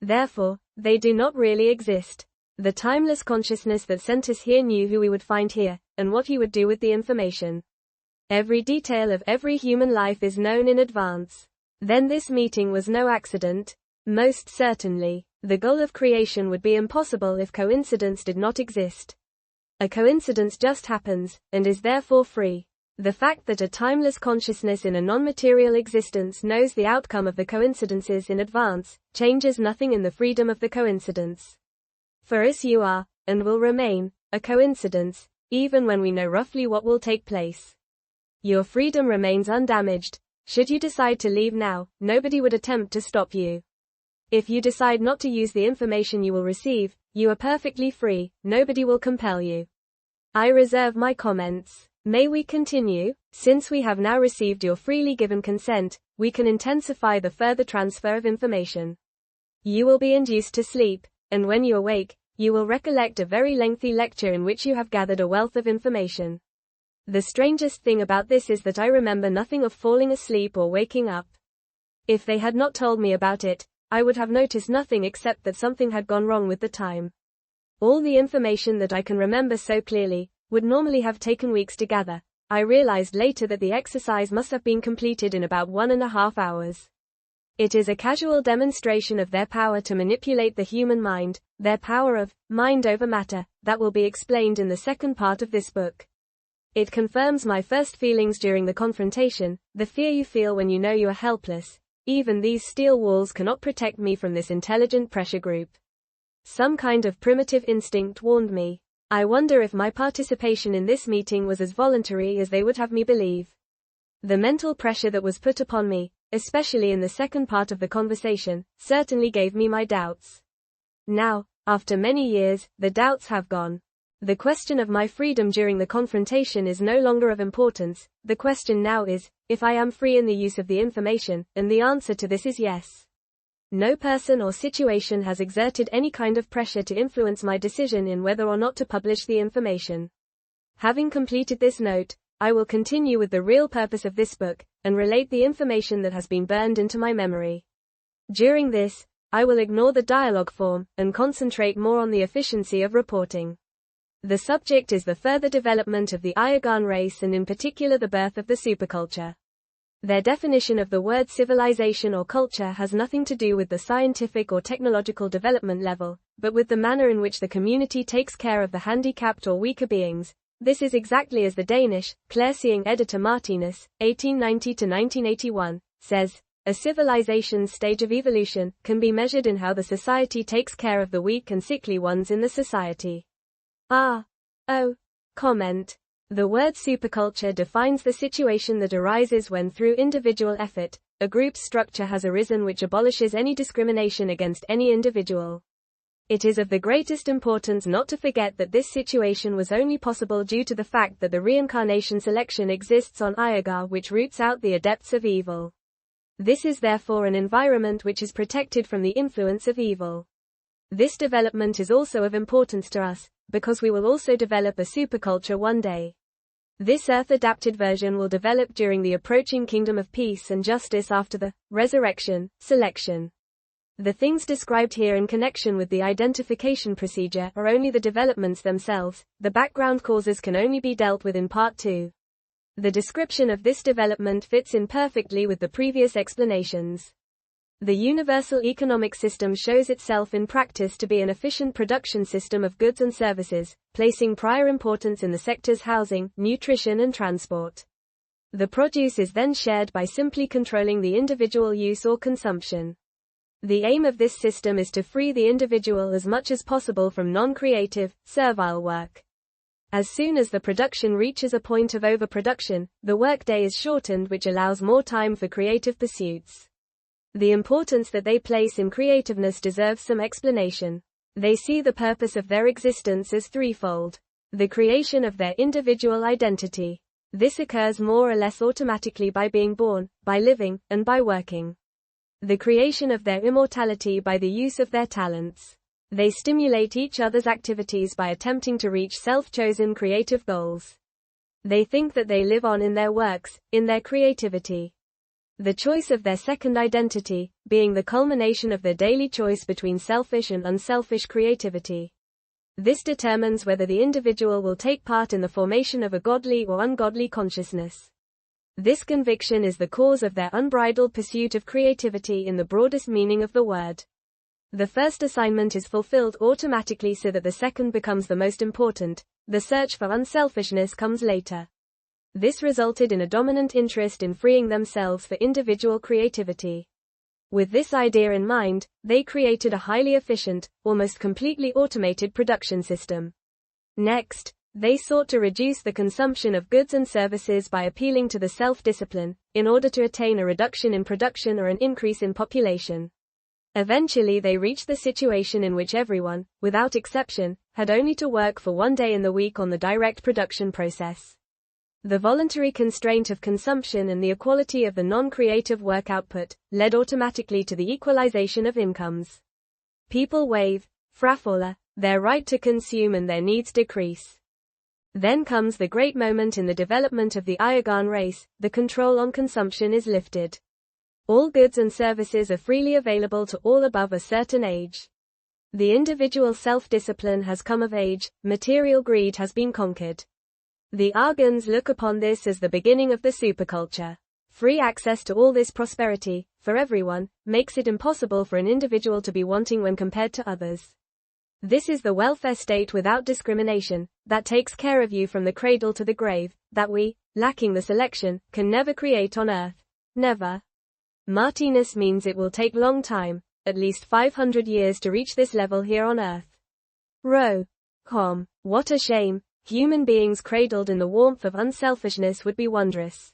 Therefore, they do not really exist. The timeless consciousness that sent us here knew who we would find here, and what he would do with the information. Every detail of every human life is known in advance. Then this meeting was no accident? Most certainly. The goal of creation would be impossible if coincidence did not exist. A coincidence just happens, and is therefore free. The fact that a timeless consciousness in a non-material existence knows the outcome of the coincidences in advance, changes nothing in the freedom of the coincidence. For us you are, and will remain, a coincidence, even when we know roughly what will take place. Your freedom remains undamaged. Should you decide to leave now, nobody would attempt to stop you. If you decide not to use the information you will receive, you are perfectly free, nobody will compel you. I reserve my comments. May we continue? Since we have now received your freely given consent, we can intensify the further transfer of information. You will be induced to sleep, and when you awake, you will recollect a very lengthy lecture in which you have gathered a wealth of information. The strangest thing about this is that I remember nothing of falling asleep or waking up. If they had not told me about it, I would have noticed nothing except that something had gone wrong with the time. All the information that I can remember so clearly would normally have taken weeks to gather. I realized later that the exercise must have been completed in about 1.5 hours. It is a casual demonstration of their power to manipulate the human mind, their power of mind over matter, that will be explained in the second part of this book. It confirms my first feelings during the confrontation, the fear you feel when you know you are helpless. Even these steel walls cannot protect me from this intelligent pressure group. Some kind of primitive instinct warned me. I wonder if my participation in this meeting was as voluntary as they would have me believe. The mental pressure that was put upon me, especially in the second part of the conversation, certainly gave me my doubts. Now, after many years, the doubts have gone. The question of my freedom during the confrontation is no longer of importance. The question now is, if I am free in the use of the information, and the answer to this is yes. No person or situation has exerted any kind of pressure to influence my decision in whether or not to publish the information. Having completed this note, I will continue with the real purpose of this book, and relate the information that has been burned into my memory. During this, I will ignore the dialogue form, and concentrate more on the efficiency of reporting. The subject is the further development of the Iargan race and in particular the birth of the superculture. Their definition of the word civilization or culture has nothing to do with the scientific or technological development level, but with the manner in which the community takes care of the handicapped or weaker beings. This is exactly as the Danish, Clerseeing editor Martinus, 1890–1981, says, a civilization's stage of evolution can be measured in how the society takes care of the weak and sickly ones in the society. Comment. The word superculture defines the situation that arises when through individual effort, a group's structure has arisen which abolishes any discrimination against any individual. It is of the greatest importance not to forget that this situation was only possible due to the fact that the reincarnation selection exists on Iarga which roots out the adepts of evil. This is therefore an environment which is protected from the influence of evil. This development is also of importance to us, because we will also develop a superculture one day. This Earth-adapted version will develop during the approaching kingdom of peace and justice after the resurrection, selection. The things described here in connection with the identification procedure are only the developments themselves, the background causes can only be dealt with in part 2. The description of this development fits in perfectly with the previous explanations. The universal economic system shows itself in practice to be an efficient production system of goods and services, placing prior importance in the sectors housing, nutrition and transport. The produce is then shared by simply controlling the individual use or consumption. The aim of this system is to free the individual as much as possible from non-creative, servile work. As soon as the production reaches a point of overproduction, the workday is shortened which allows more time for creative pursuits. The importance that they place in creativeness deserves some explanation. They see the purpose of their existence as threefold. The creation of their individual identity. This occurs more or less automatically by being born, by living, and by working. The creation of their immortality by the use of their talents. They stimulate each other's activities by attempting to reach self-chosen creative goals. They think that they live on in their works, in their creativity. The choice of their second identity, being the culmination of their daily choice between selfish and unselfish creativity. This determines whether the individual will take part in the formation of a godly or ungodly consciousness. This conviction is the cause of their unbridled pursuit of creativity in the broadest meaning of the word. The first assignment is fulfilled automatically so that the second becomes the most important. The search for unselfishness comes later. This resulted in a dominant interest in freeing themselves for individual creativity. With this idea in mind, they created a highly efficient, almost completely automated production system. Next, they sought to reduce the consumption of goods and services by appealing to the self-discipline, in order to attain a reduction in production or an increase in population. Eventually they reached the situation in which everyone, without exception, had only to work for one day in the week on the direct production process. The voluntary constraint of consumption and the equality of the non-creative work output, led automatically to the equalization of incomes. People waive, frafalla, their right to consume and their needs decrease. Then comes the great moment in the development of the Iargan race, the control on consumption is lifted. All goods and services are freely available to all above a certain age. The individual self-discipline has come of age, material greed has been conquered. The Iargans look upon this as the beginning of the superculture. Free access to all this prosperity, for everyone, makes it impossible for an individual to be wanting when compared to others. This is the welfare state without discrimination, that takes care of you from the cradle to the grave, that we, lacking the selection, can never create on earth. Never. Martinus means it will take long time, at least 500 years to reach this level here on earth. What a shame, human beings cradled in the warmth of unselfishness would be wondrous.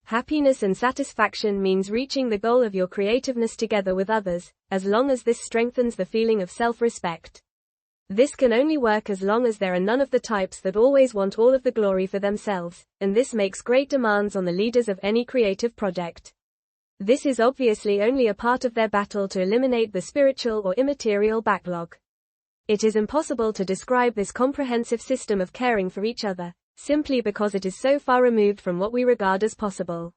Happiness and satisfaction means reaching the goal of your creativeness together with others, as long as this strengthens the feeling of self-respect. This can only work as long as there are none of the types that always want all of the glory for themselves, and this makes great demands on the leaders of any creative project. This is obviously only a part of their battle to eliminate the spiritual or immaterial backlog. It is impossible to describe this comprehensive system of caring for each other, simply because it is so far removed from what we regard as possible.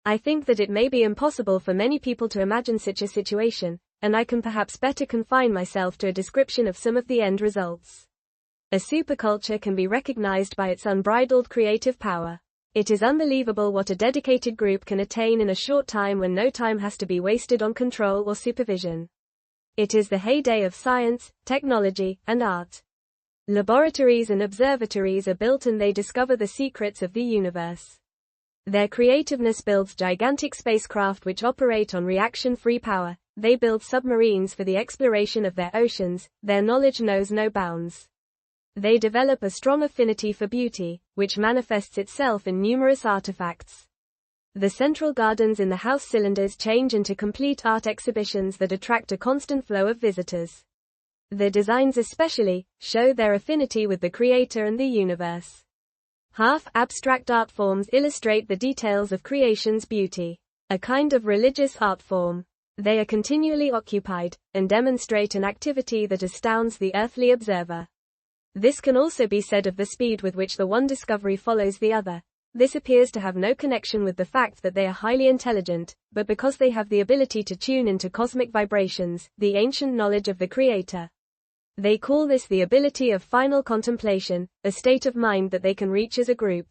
I think that it may be impossible for many people to imagine such a situation, and I can perhaps better confine myself to a description of some of the end results. A superculture can be recognized by its unbridled creative power. It is unbelievable what a dedicated group can attain in a short time when no time has to be wasted on control or supervision. It is the heyday of science, technology, and art. Laboratories and observatories are built and they discover the secrets of the universe. Their creativeness builds gigantic spacecraft which operate on reaction-free power. They build submarines for the exploration of their oceans. Their knowledge knows no bounds. They develop a strong affinity for beauty, which manifests itself in numerous artifacts. The central gardens in the house cylinders change into complete art exhibitions that attract a constant flow of visitors. The designs especially show their affinity with the creator and the universe. Half-abstract art forms illustrate the details of creation's beauty. A kind of religious art form. They are continually occupied, and demonstrate an activity that astounds the earthly observer. This can also be said of the speed with which the one discovery follows the other. This appears to have no connection with the fact that they are highly intelligent, but because they have the ability to tune into cosmic vibrations, the ancient knowledge of the Creator. They call this the ability of final contemplation, a state of mind that they can reach as a group.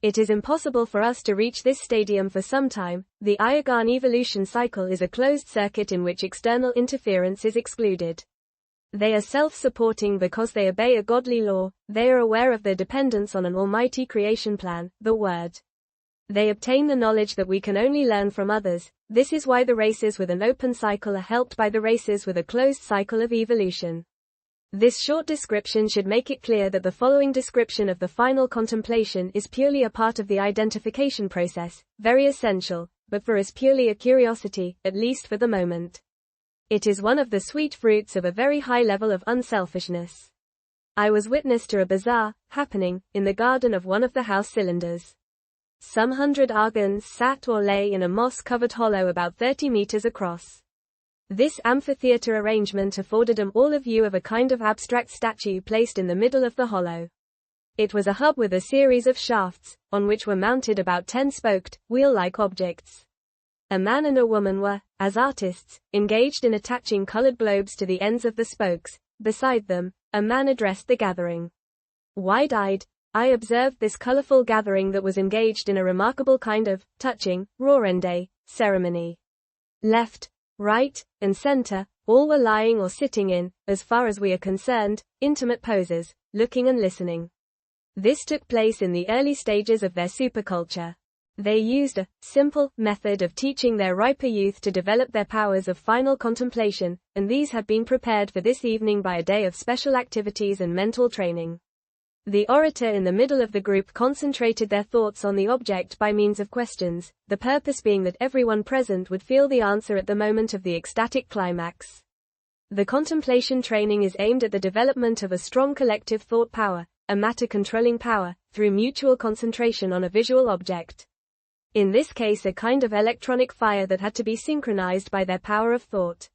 It is impossible for us to reach this stadium for some time. The Iargan evolution cycle is a closed circuit in which external interference is excluded. They are self-supporting because they obey a godly law. They are aware of their dependence on an almighty creation plan, the Word. They obtain the knowledge that we can only learn from others. This is why the races with an open cycle are helped by the races with a closed cycle of evolution. This short description should make it clear that the following description of the final contemplation is purely a part of the identification process, very essential, but for us purely a curiosity, at least for the moment. It is one of the sweet fruits of a very high level of unselfishness. I was witness to a bizarre happening in the garden of one of the house cylinders. Some 100 Iargans sat or lay in a moss-covered hollow about 30 meters across. This amphitheater arrangement afforded them all a view of a kind of abstract statue placed in the middle of the hollow. It was a hub with a series of shafts, on which were mounted about 10 spoked, wheel-like objects. A man and a woman were, as artists, engaged in attaching colored globes to the ends of the spokes. Beside them, a man addressed the gathering. Wide-eyed, I observed this colorful gathering that was engaged in a remarkable kind of touching, Rorende ceremony. Left, right, and center, all were lying or sitting in, as far as we are concerned, intimate poses, looking and listening. This took place in the early stages of their superculture. They used a simple method of teaching their riper youth to develop their powers of final contemplation, and these had been prepared for this evening by a day of special activities and mental training. The orator in the middle of the group concentrated their thoughts on the object by means of questions, the purpose being that everyone present would feel the answer at the moment of the ecstatic climax. The contemplation training is aimed at the development of a strong collective thought power, a matter-controlling power, through mutual concentration on a visual object. In this case a kind of electronic fire that had to be synchronized by their power of thought.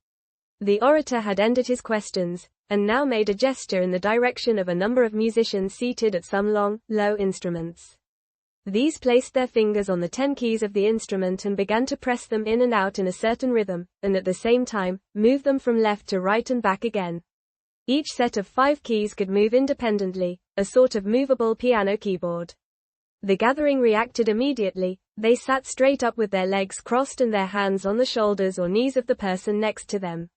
The orator had ended his questions, and now made a gesture in the direction of a number of musicians seated at some long, low instruments. These placed their fingers on the 10 keys of the instrument and began to press them in and out in a certain rhythm, and at the same time, move them from left to right and back again. Each set of 5 keys could move independently, a sort of movable piano keyboard. The gathering reacted immediately. They sat straight up with their legs crossed and their hands on the shoulders or knees of the person next to them.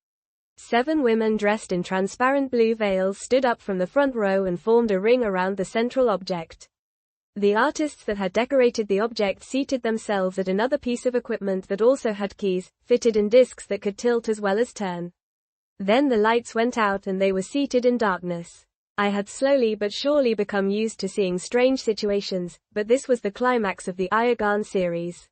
7 women dressed in transparent blue veils stood up from the front row and formed a ring around the central object. The artists that had decorated the object seated themselves at another piece of equipment that also had keys, fitted in discs that could tilt as well as turn. Then the lights went out and they were seated in darkness. I had slowly but surely become used to seeing strange situations, but this was the climax of the Iargan series.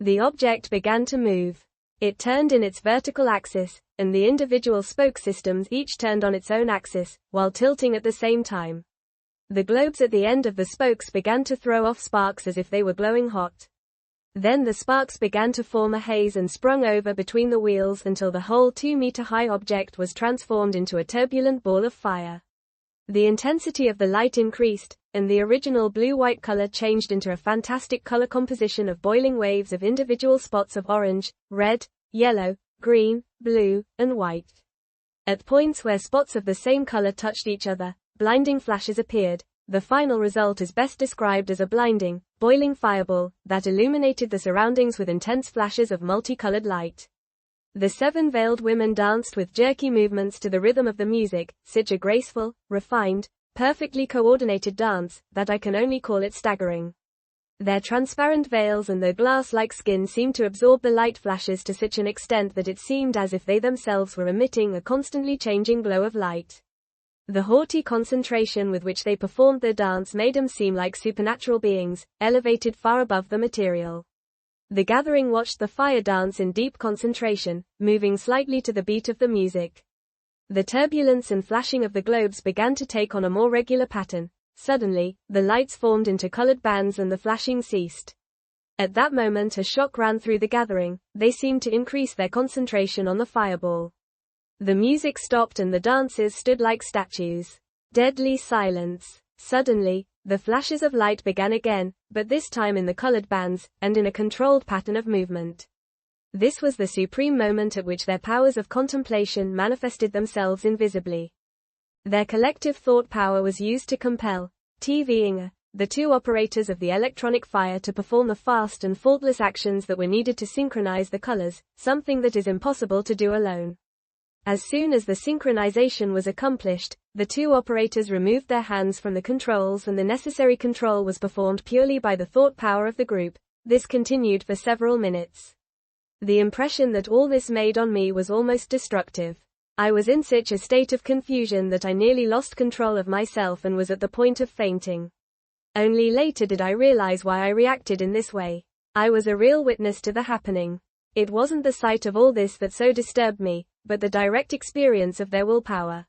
The object began to move. It turned in its vertical axis, and the individual spoke systems each turned on its own axis, while tilting at the same time. The globes at the end of the spokes began to throw off sparks as if they were glowing hot. Then the sparks began to form a haze and sprung over between the wheels until the whole 2-meter-high object was transformed into a turbulent ball of fire. The intensity of the light increased, and the original blue-white color changed into a fantastic color composition of boiling waves of individual spots of orange, red, yellow, green, blue, and white. At points where spots of the same color touched each other, blinding flashes appeared. The final result is best described as a blinding, boiling fireball that illuminated the surroundings with intense flashes of multicolored light. The 7 veiled women danced with jerky movements to the rhythm of the music, such a graceful, refined, perfectly coordinated dance, that I can only call it staggering. Their transparent veils and their glass-like skin seemed to absorb the light flashes to such an extent that it seemed as if they themselves were emitting a constantly changing glow of light. The haughty concentration with which they performed their dance made them seem like supernatural beings, elevated far above the material. The gathering watched the fire dance in deep concentration, moving slightly to the beat of the music. The turbulence and flashing of the globes began to take on a more regular pattern. Suddenly, the lights formed into colored bands and the flashing ceased. At that moment a shock ran through the gathering. They seemed to increase their concentration on the fireball. The music stopped and the dancers stood like statues. Deadly silence. Suddenly, the flashes of light began again, but this time in the colored bands, and in a controlled pattern of movement. This was the supreme moment at which their powers of contemplation manifested themselves invisibly. Their collective thought power was used to compel TVing the 2 operators of the electronic fire to perform the fast and faultless actions that were needed to synchronize the colors, something that is impossible to do alone. As soon as the synchronization was accomplished, the 2 operators removed their hands from the controls and the necessary control was performed purely by the thought power of the group. This continued for several minutes. The impression that all this made on me was almost destructive. I was in such a state of confusion that I nearly lost control of myself and was at the point of fainting. Only later did I realize why I reacted in this way. I was a real witness to the happening. It wasn't the sight of all this that so disturbed me, but the direct experience of their willpower.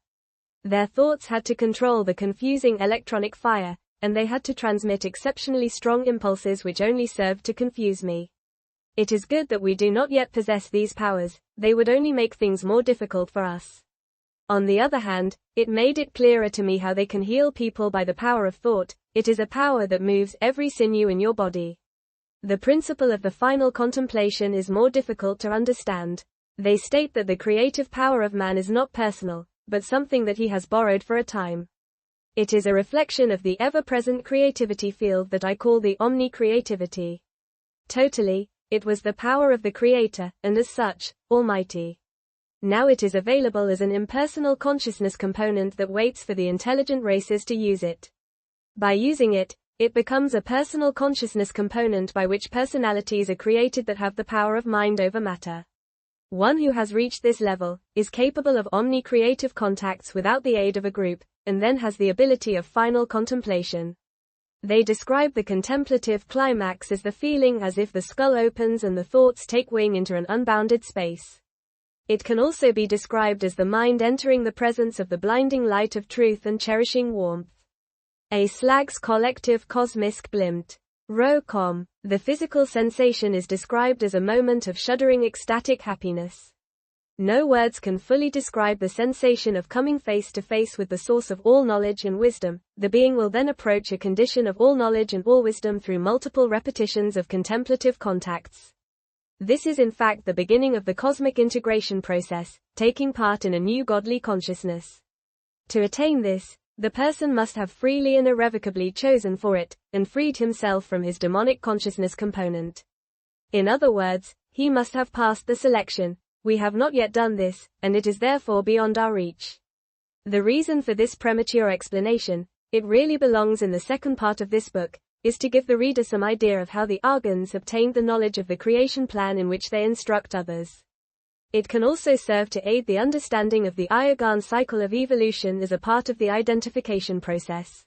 Their thoughts had to control the confusing electronic fire, and they had to transmit exceptionally strong impulses which only served to confuse me. It is good that we do not yet possess these powers, they would only make things more difficult for us. On the other hand, it made it clearer to me how they can heal people by the power of thought. It is a power that moves every sinew in your body. The principle of the final contemplation is more difficult to understand. They state that the creative power of man is not personal, but something that he has borrowed for a time. It is a reflection of the ever-present creativity field that I call the omni-creativity. Totally, it was the power of the Creator, and as such, Almighty. Now it is available as an impersonal consciousness component that waits for the intelligent races to use it. By using it, it becomes a personal consciousness component by which personalities are created that have the power of mind over matter. One who has reached this level is capable of omni-creative contacts without the aid of a group, and then has the ability of final contemplation. They describe the contemplative climax as the feeling as if the skull opens and the thoughts take wing into an unbounded space. It can also be described as the mind entering the presence of the blinding light of truth and cherishing warmth. A slag's collective cosmisk blimt. Rocom. The physical sensation is described as a moment of shuddering ecstatic happiness. No words can fully describe the sensation of coming face to face with the source of all knowledge and wisdom. The being will then approach a condition of all knowledge and all wisdom through multiple repetitions of contemplative contacts. This is in fact the beginning of the cosmic integration process, taking part in a new godly consciousness. To attain this, The person must have freely and irrevocably chosen for it, and freed himself from his demonic consciousness component. In other words, he must have passed the selection. We have not yet done this, and it is therefore beyond our reach. The reason for this premature explanation, it really belongs in the second part of this book, is to give the reader some idea of how the Iargans obtained the knowledge of the creation plan in which they instruct others. It can also serve to aid the understanding of the Iargan cycle of evolution as a part of the identification process.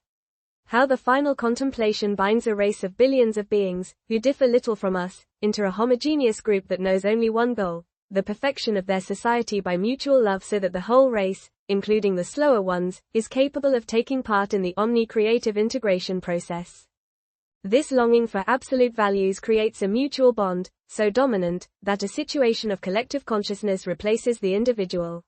How the final contemplation binds a race of billions of beings, who differ little from us, into a homogeneous group that knows only one goal, the perfection of their society by mutual love, so that the whole race, including the slower ones, is capable of taking part in the omni-creative integration process. This longing for absolute values creates a mutual bond, so dominant, that a situation of collective consciousness replaces the individual.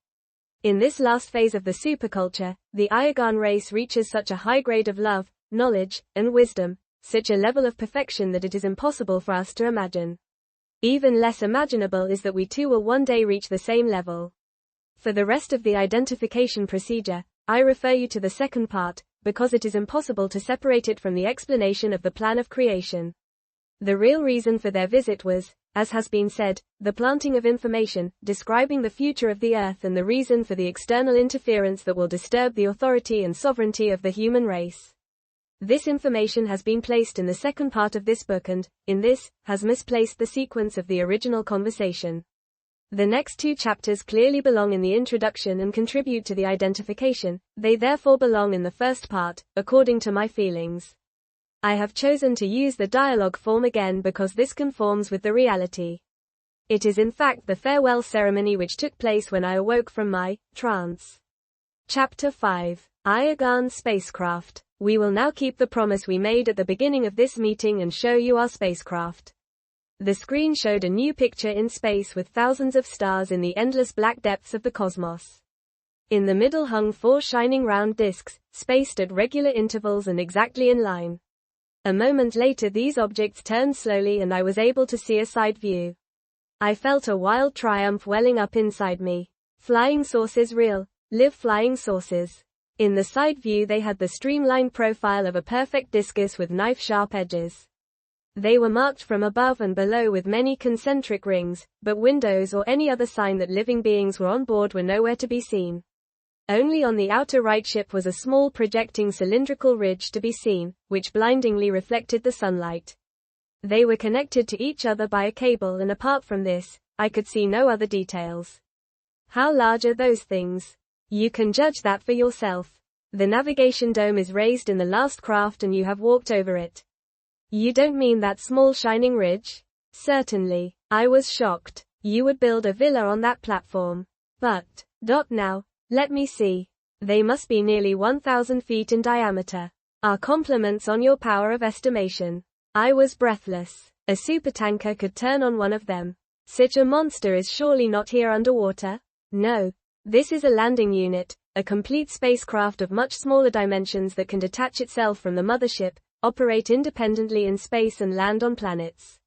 In this last phase of the superculture, the Iargan race reaches such a high grade of love, knowledge, and wisdom, such a level of perfection that it is impossible for us to imagine. Even less imaginable is that we too will one day reach the same level. For the rest of the identification procedure, I refer you to the second part, because it is impossible to separate it from the explanation of the plan of creation. The real reason for their visit was, as has been said, the planting of information, describing the future of the Earth and the reason for the external interference that will disturb the authority and sovereignty of the human race. This information has been placed in the second part of this book and, in this, has misplaced the sequence of the original conversation. The next two chapters clearly belong in the introduction and contribute to the identification, they therefore belong in the first part, according to my feelings. I have chosen to use the dialogue form again because this conforms with the reality. It is in fact the farewell ceremony which took place when I awoke from my trance. Chapter 5. Iargan Spacecraft. We will now keep the promise we made at the beginning of this meeting and show you our spacecraft. The screen showed a new picture in space with thousands of stars in the endless black depths of the cosmos. In the middle hung 4 shining round disks, spaced at regular intervals and exactly in line. A moment later these objects turned slowly and I was able to see a side view. I felt a wild triumph welling up inside me. Flying saucers, real, live flying saucers. In the side view they had the streamlined profile of a perfect discus with knife-sharp edges. They were marked from above and below with many concentric rings, but windows or any other sign that living beings were on board were nowhere to be seen. Only on the outer right ship was a small projecting cylindrical ridge to be seen, which blindingly reflected the sunlight. They were connected to each other by a cable, and apart from this, I could see no other details. How large are those things? You can judge that for yourself. The navigation dome is raised in the last craft and you have walked over it. You don't mean that small shining ridge? Certainly. I was shocked. You would build a villa on that platform. But, now, let me see. They must be nearly 1,000 feet in diameter. Our compliments on your power of estimation. I was breathless. A supertanker could turn on one of them. Such a monster is surely not here underwater? No. This is a landing unit, a complete spacecraft of much smaller dimensions that can detach itself from the mothership, operate independently in space and land on planets.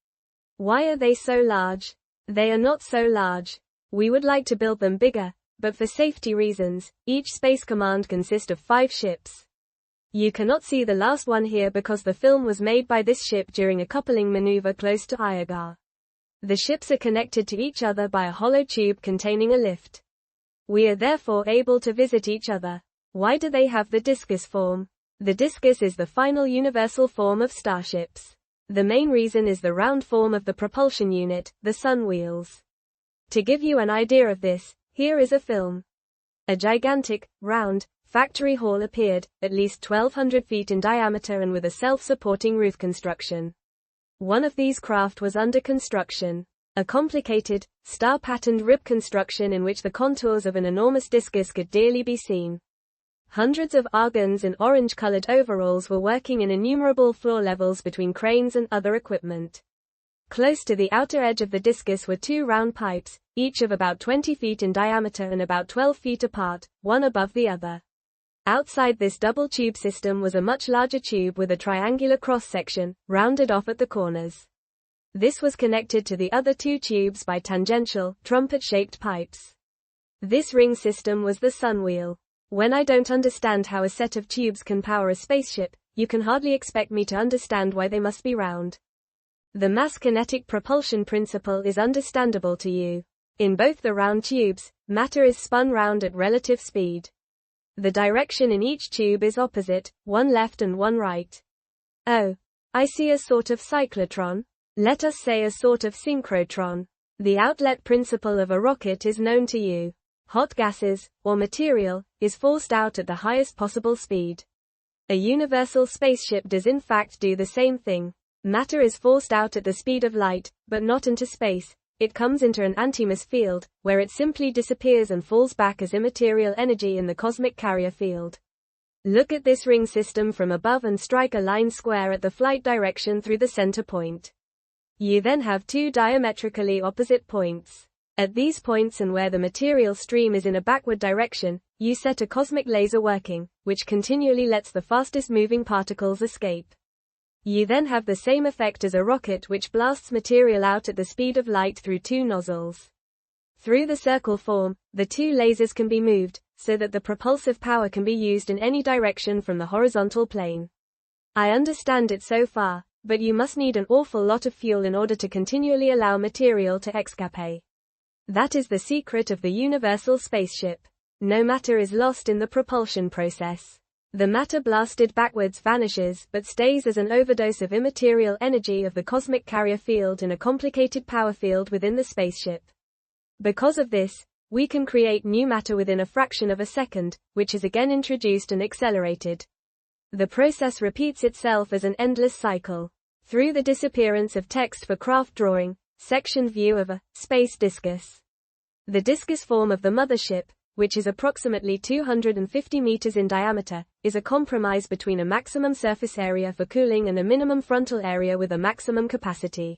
Why are they so large? They are not so large. We would like to build them bigger, but for safety reasons, each space command consists of 5 ships. You cannot see the last one here because the film was made by this ship during a coupling maneuver close to Iarga. The ships are connected to each other by a hollow tube containing a lift. We are therefore able to visit each other. Why do they have the discus form? The discus is the final universal form of starships. The main reason is the round form of the propulsion unit, the sun wheels. To give you an idea of this, here is a film. A gigantic, round, factory hall appeared, at least 1,200 feet in diameter and with a self-supporting roof construction. One of these craft was under construction. A complicated, star-patterned rib construction in which the contours of an enormous discus could dearly be seen. Hundreds of Iargans in orange-colored overalls were working in innumerable floor levels between cranes and other equipment. Close to the outer edge of the discus were 2 round pipes, each of about 20 feet in diameter and about 12 feet apart, one above the other. Outside this double tube system was a much larger tube with a triangular cross-section, rounded off at the corners. This was connected to the other 2 tubes by tangential, trumpet-shaped pipes. This ring system was the sun wheel. When I don't understand how a set of tubes can power a spaceship, you can hardly expect me to understand why they must be round. The mass kinetic propulsion principle is understandable to you. In both the round tubes, matter is spun round at relative speed. The direction in each tube is opposite, one left and one right. Oh, I see a sort of cyclotron. Let us say a sort of synchrotron. The outlet principle of a rocket is known to you. Hot gases, or material, is forced out at the highest possible speed. A universal spaceship does in fact do the same thing. Matter is forced out at the speed of light, but not into space. It comes into an antimass field, where it simply disappears and falls back as immaterial energy in the cosmic carrier field. Look at this ring system from above and strike a line square at the flight direction through the center point. You then have two diametrically opposite points. At these points and where the material stream is in a backward direction, you set a cosmic laser working, which continually lets the fastest moving particles escape. You then have the same effect as a rocket which blasts material out at the speed of light through two nozzles. Through the circle form, the two lasers can be moved, so that the propulsive power can be used in any direction from the horizontal plane. I understand it so far, but you must need an awful lot of fuel in order to continually allow material to escape. That is the secret of the universal spaceship. No matter is lost in the propulsion process. The matter blasted backwards vanishes but stays as an overdose of immaterial energy of the cosmic carrier field in a complicated power field within the spaceship. Because of this, we can create new matter within a fraction of a second, which is again introduced and accelerated. The process repeats itself as an endless cycle. Through the disappearance of text for craft drawing, section view of a space discus. The discus form of the mothership, which is approximately 250 meters in diameter, is a compromise between a maximum surface area for cooling and a minimum frontal area with a maximum capacity.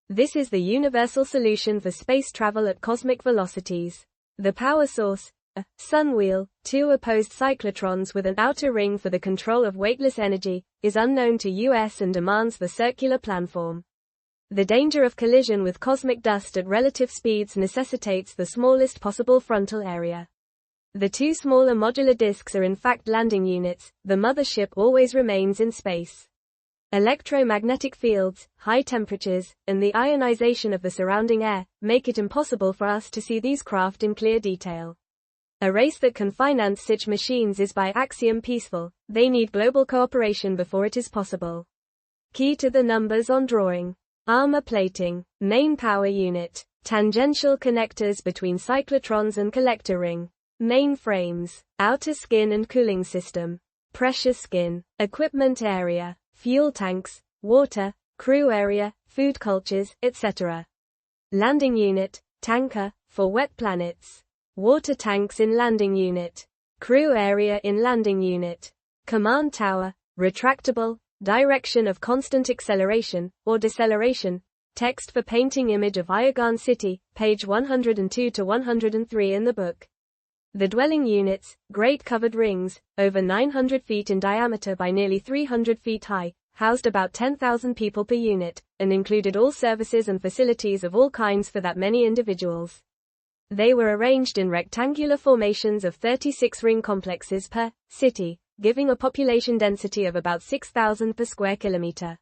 This is the universal solution for space travel at cosmic velocities. The power source, a sun wheel, two opposed cyclotrons with an outer ring for the control of weightless energy, is unknown to US and demands the circular planform. The danger of collision with cosmic dust at relative speeds necessitates the smallest possible frontal area. The two smaller modular disks are in fact landing units. The mothership always remains in space. Electromagnetic fields, high temperatures, and the ionization of the surrounding air make it impossible for us to see these craft in clear detail. A race that can finance such machines is by axiom peaceful. They need global cooperation before it is possible. Key to the numbers on drawing. Armor plating, main power unit, tangential connectors between cyclotrons and collector ring, main frames, outer skin and cooling system, pressure skin, equipment area, fuel tanks, water, crew area, food cultures, etc. Landing unit, tanker, for wet planets, water tanks in landing unit, crew area in landing unit, command tower, retractable, direction of constant acceleration, or deceleration, text for painting image of Iargan City, page 102 to 103 in the book. The dwelling units, great covered rings, over 900 feet in diameter by nearly 300 feet high, housed about 10,000 people per unit, and included all services and facilities of all kinds for that many individuals. They were arranged in rectangular formations of 36 ring complexes per city, giving a population density of about 6,000 per square kilometer.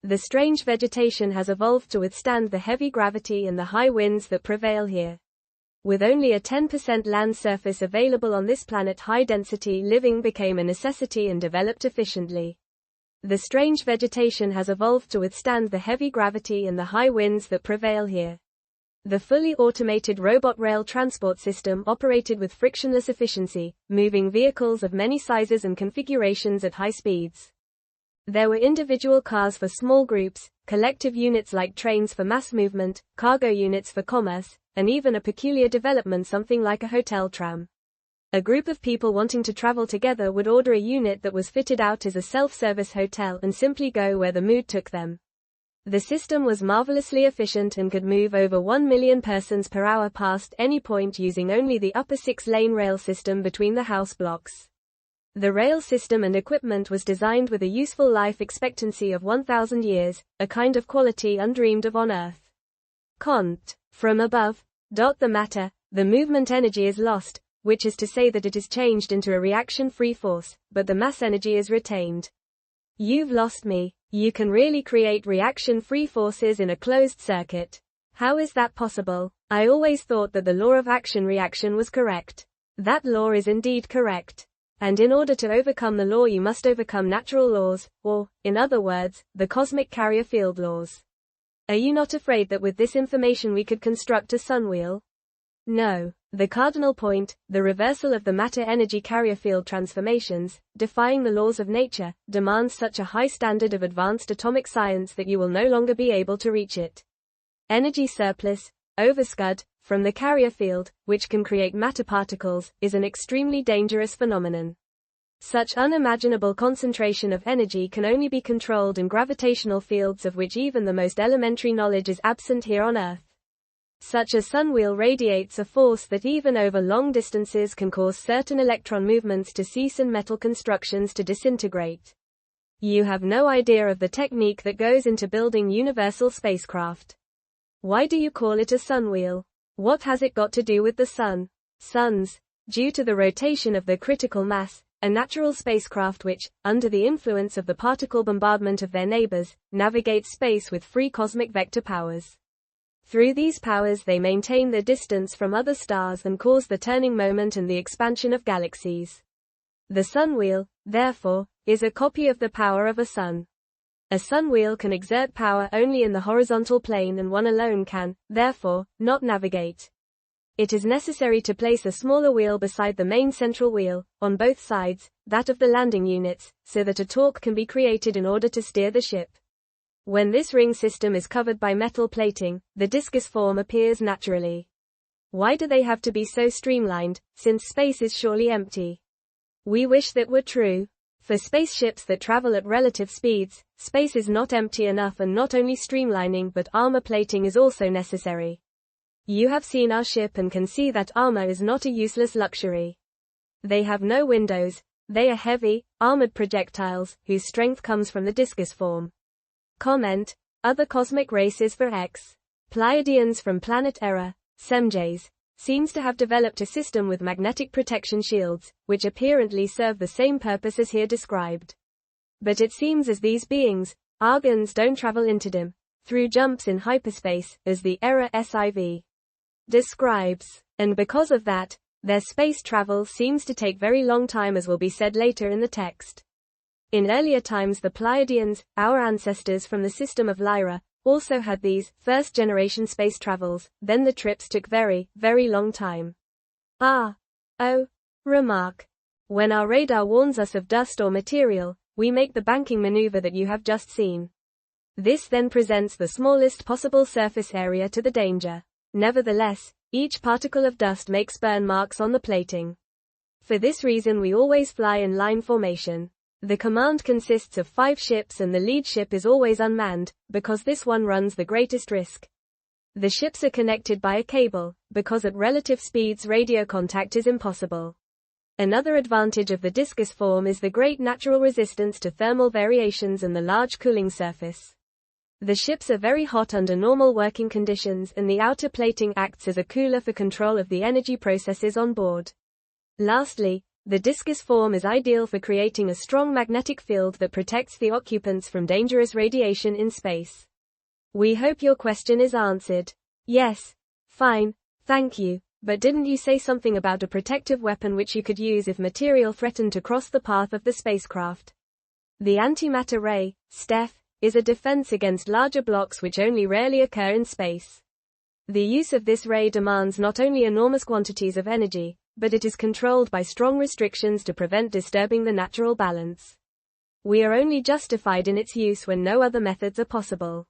The strange vegetation has evolved to withstand the heavy gravity and the high winds that prevail here. With only a 10% land surface available on this planet, high-density living became a necessity and developed efficiently. The strange vegetation has evolved to withstand the heavy gravity and the high winds that prevail here. The fully automated robot rail transport system operated with frictionless efficiency, moving vehicles of many sizes and configurations at high speeds. There were individual cars for small groups, collective units like trains for mass movement, cargo units for commerce, and even a peculiar development something like a hotel tram. A group of people wanting to travel together would order a unit that was fitted out as a self-service hotel and simply go where the mood took them. The system was marvelously efficient and could move over 1 million persons per hour past any point using only the upper 6-lane rail system between the house blocks. The rail system and equipment was designed with a useful life expectancy of 1,000 years, a kind of quality undreamed of on Earth. Cont. From above. The matter, the movement energy is lost, which is to say that it is changed into a reaction-free force, but the mass energy is retained. You've lost me. You can really create reaction-free forces in a closed circuit. How is that possible? I always thought that the law of action-reaction was correct. That law is indeed correct. And in order to overcome the law you must overcome natural laws, or, in other words, the cosmic carrier field laws. Are you not afraid that with this information we could construct a sunwheel? No. The cardinal point, the reversal of the matter-energy carrier field transformations, defying the laws of nature, demands such a high standard of advanced atomic science that you will no longer be able to reach it. Energy surplus, overscud, from the carrier field, which can create matter particles, is an extremely dangerous phenomenon. Such unimaginable concentration of energy can only be controlled in gravitational fields of which even the most elementary knowledge is absent here on Earth. Such a sunwheel radiates a force that even over long distances can cause certain electron movements to cease and metal constructions to disintegrate. You have no idea of the technique that goes into building universal spacecraft. Why do you call it a sunwheel? What has it got to do with the sun? Suns, due to the rotation of their critical mass, a natural spacecraft which, under the influence of the particle bombardment of their neighbors, navigates space with free cosmic vector powers. Through these powers they maintain their distance from other stars and cause the turning moment and the expansion of galaxies. The sunwheel, therefore, is a copy of the power of a sun. A sunwheel can exert power only in the horizontal plane and one alone can, therefore, not navigate. It is necessary to place a smaller wheel beside the main central wheel, on both sides, that of the landing units, so that a torque can be created in order to steer the ship. When this ring system is covered by metal plating, the discus form appears naturally. Why do they have to be so streamlined, since space is surely empty? We wish that were true. For spaceships that travel at relative speeds, space is not empty enough, and not only streamlining but armor plating is also necessary. You have seen our ship and can see that armor is not a useless luxury. They have no windows, they are heavy, armored projectiles, whose strength comes from the discus form. Comment. Other cosmic races for X. Pleiadians from planet Era, Semjays, seems to have developed a system with magnetic protection shields, which apparently serve the same purpose as here described. But it seems as these beings, Iargans, don't travel interdim, through jumps in hyperspace, as the Era SIV describes. And because of that, their space travel seems to take very long time, as will be said later in the text. In earlier times the Pleiadians, our ancestors from the system of Lyra, also had these first-generation space travels, then the trips took very, very long time. Remark. When our radar warns us of dust or material, we make the banking maneuver that you have just seen. This then presents the smallest possible surface area to the danger. Nevertheless, each particle of dust makes burn marks on the plating. For this reason we always fly in line formation. The command consists of 5 ships and the lead ship is always unmanned, because this one runs the greatest risk. The ships are connected by a cable, because at relative speeds radio contact is impossible. Another advantage of the discus form is the great natural resistance to thermal variations and the large cooling surface. The ships are very hot under normal working conditions, and the outer plating acts as a cooler for control of the energy processes on board. Lastly, the discus form is ideal for creating a strong magnetic field that protects the occupants from dangerous radiation in space. We hope your question is answered. Yes. Fine. Thank you. But didn't you say something about a protective weapon which you could use if material threatened to cross the path of the spacecraft? The antimatter ray, Steph, is a defense against larger blocks which only rarely occur in space. The use of this ray demands not only enormous quantities of energy, but it is controlled by strong restrictions to prevent disturbing the natural balance. We are only justified in its use when no other methods are possible.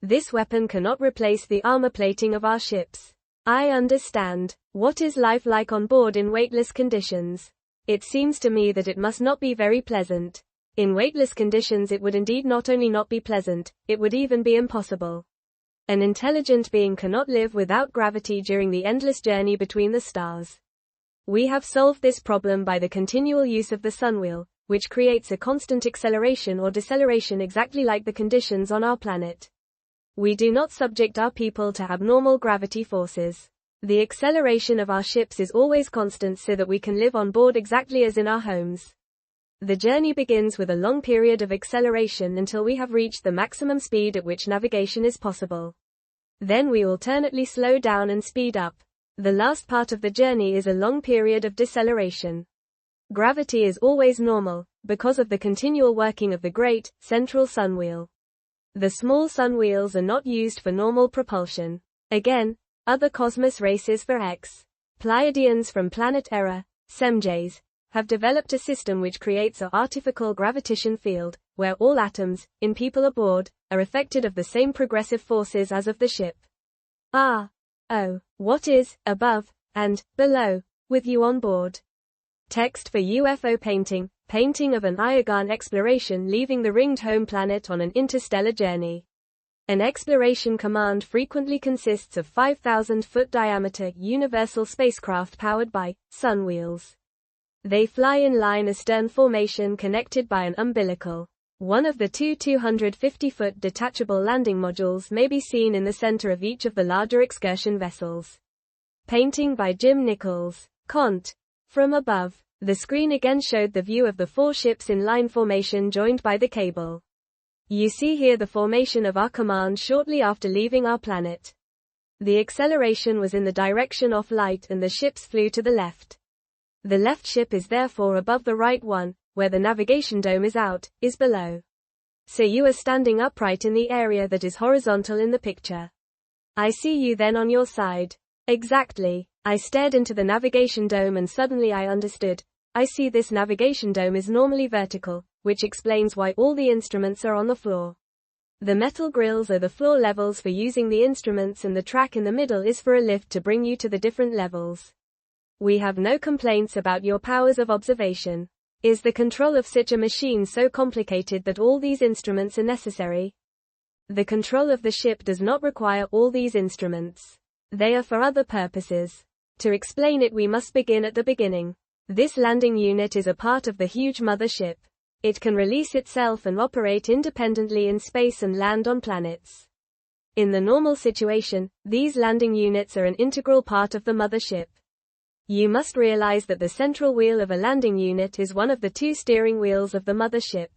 This weapon cannot replace the armor plating of our ships. I understand. What is life like on board in weightless conditions? It seems to me that it must not be very pleasant. In weightless conditions it would indeed not only not be pleasant, it would even be impossible. An intelligent being cannot live without gravity during the endless journey between the stars. We have solved this problem by the continual use of the sunwheel, which creates a constant acceleration or deceleration exactly like the conditions on our planet. We do not subject our people to abnormal gravity forces. The acceleration of our ships is always constant so that we can live on board exactly as in our homes. The journey begins with a long period of acceleration until we have reached the maximum speed at which navigation is possible. Then we alternately slow down and speed up. The last part of the journey is a long period of deceleration. Gravity is always normal, because of the continual working of the great, central sun wheel. The small sun wheels are not used for normal propulsion. Again, other cosmos races for Pleiadians from planet Era, Semjays, have developed a system which creates an artificial gravitation field, where all atoms, in people aboard, are affected of the same progressive forces as of the ship. What is, above, and, below, with you on board? Text for UFO painting, painting of an Iargan exploration leaving the ringed home planet on an interstellar journey. An exploration command frequently consists of 5,000-foot diameter universal spacecraft powered by sun wheels. They fly in line astern formation connected by an umbilical. One of the two 250-foot detachable landing modules may be seen in the center of each of the larger excursion vessels. Painting by Jim Nichols. Cont. From above, the screen again showed the view of the four ships in line formation joined by the cable. You see here the formation of our command shortly after leaving our planet. The acceleration was in the direction of light and the ships flew to the left. The left ship is therefore above the right one, where the navigation dome is out, is below. So you are standing upright in the area that is horizontal in the picture. I see you then on your side. Exactly. I stared into the navigation dome and suddenly I understood. I see this navigation dome is normally vertical, which explains why all the instruments are on the floor. The metal grills are the floor levels for using the instruments and the track in the middle is for a lift to bring you to the different levels. We have no complaints about your powers of observation. Is the control of such a machine so complicated that all these instruments are necessary? The control of the ship does not require all these instruments. They are for other purposes. To explain it we must begin at the beginning. This landing unit is a part of the huge mother ship. It can release itself and operate independently in space and land on planets. In the normal situation, these landing units are an integral part of the mother ship. You must realize that the central wheel of a landing unit is one of the two steering wheels of the mother ship.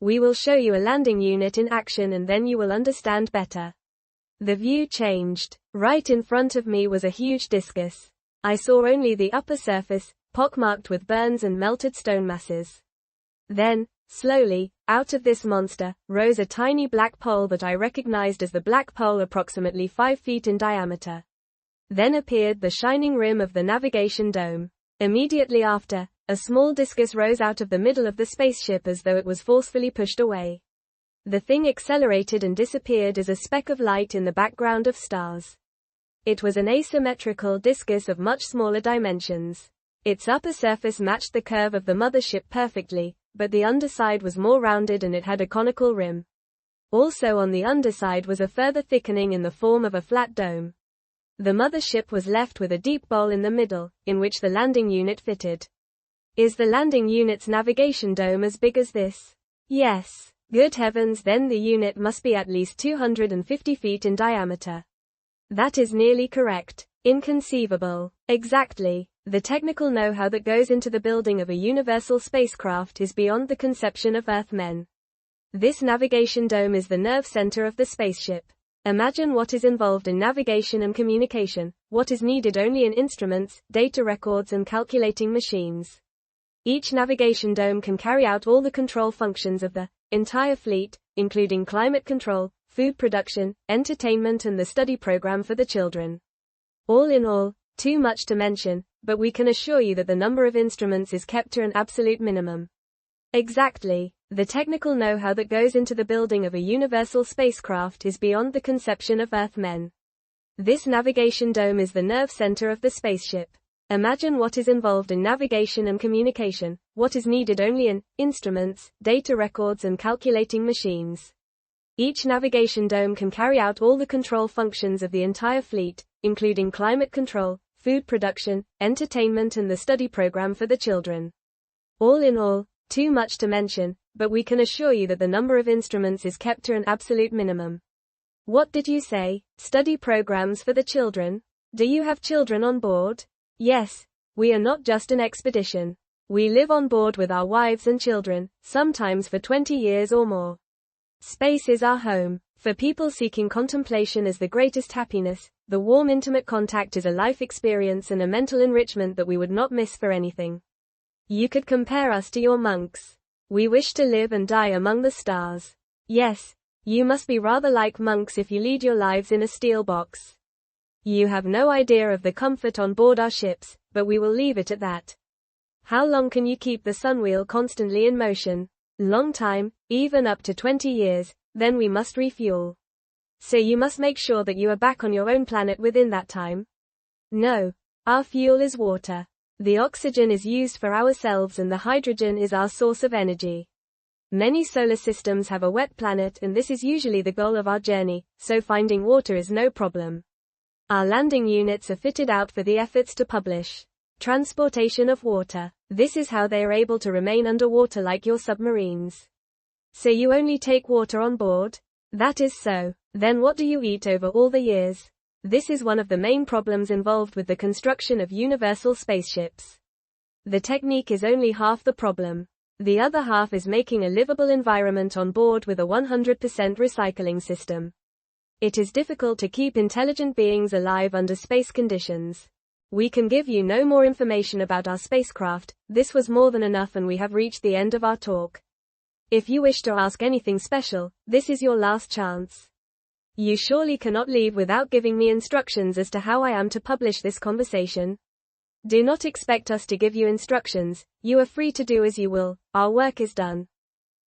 We will show you a landing unit in action and then you will understand better. The view changed. Right in front of me was a huge discus. I saw only the upper surface, pockmarked with burns and melted stone masses. Then, slowly, out of this monster, rose a tiny black pole that I recognized as the black pole approximately 5 feet in diameter. Then appeared the shining rim of the navigation dome. Immediately after, a small discus rose out of the middle of the spaceship as though it was forcefully pushed away. The thing accelerated and disappeared as a speck of light in the background of stars. It was an asymmetrical discus of much smaller dimensions. Its upper surface matched the curve of the mothership perfectly, but the underside was more rounded and it had a conical rim. Also on the underside was a further thickening in the form of a flat dome. The mothership was left with a deep bowl in the middle, in which the landing unit fitted. Is the landing unit's navigation dome as big as this? Yes. Good heavens, then the unit must be at least 250 feet in diameter. That is nearly correct. Inconceivable. Exactly. The technical know-how that goes into the building of a universal spacecraft is beyond the conception of Earthmen. This navigation dome is the nerve center of the spaceship. Imagine what is involved in navigation and communication, what is needed only in instruments, data records and calculating machines. Each navigation dome can carry out all the control functions of the entire fleet, including climate control, food production, entertainment and the study program for the children. All in all, too much to mention, but we can assure you that the number of instruments is kept to an absolute minimum. Exactly. The technical know-how that goes into the building of a universal spacecraft is beyond the conception of Earthmen. This navigation dome is the nerve center of the spaceship. Imagine what is involved in navigation and communication, what is needed only in instruments, data records and calculating machines. Each navigation dome can carry out all the control functions of the entire fleet, including climate control, food production, entertainment and the study program for the children. All in all, too much to mention, but we can assure you that the number of instruments is kept to an absolute minimum. What did you say? Study programs for the children? Do you have children on board? Yes. We are not just an expedition. We live on board with our wives and children, sometimes for 20 years or more. Space is our home. For people seeking contemplation as the greatest happiness, the warm intimate contact is a life experience and a mental enrichment that we would not miss for anything. You could compare us to your monks. We wish to live and die among the stars. Yes, you must be rather like monks if you lead your lives in a steel box. You have no idea of the comfort on board our ships, but we will leave it at that. How long can you keep the sunwheel constantly in motion? Long time, even up to 20 years, then we must refuel. So you must make sure that you are back on your own planet within that time. No. Our fuel is water. The oxygen is used for ourselves and the hydrogen is our source of energy. Many solar systems have a wet planet and this is usually the goal of our journey, so finding water is no problem. Our landing units are fitted out for the efforts to publish. Transportation of water. This is how they are able to remain underwater like your submarines. So you only take water on board? That is so. Then what do you eat over all the years? This is one of the main problems involved with the construction of universal spaceships. The technique is only half the problem. The other half is making a livable environment on board with a 100% recycling system. It is difficult to keep intelligent beings alive under space conditions. We can give you no more information about our spacecraft. This was more than enough and we have reached the end of our talk. If you wish to ask anything special, this is your last chance. You surely cannot leave without giving me instructions as to how I am to publish this conversation. Do not expect us to give you instructions, you are free to do as you will, our work is done.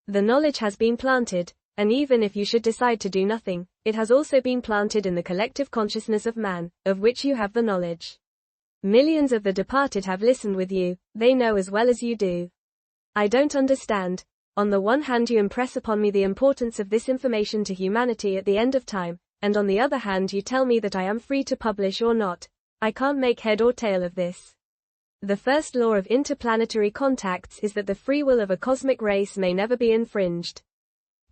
The knowledge has been planted, and even if you should decide to do nothing, it has also been planted in the collective consciousness of man, of which you have the knowledge. Millions of the departed have listened with you, they know as well as you do. I don't understand. On the one hand you impress upon me the importance of this information to humanity at the end of time, and on the other hand you tell me that I am free to publish or not. I can't make head or tail of this. The first law of interplanetary contacts is that the free will of a cosmic race may never be infringed.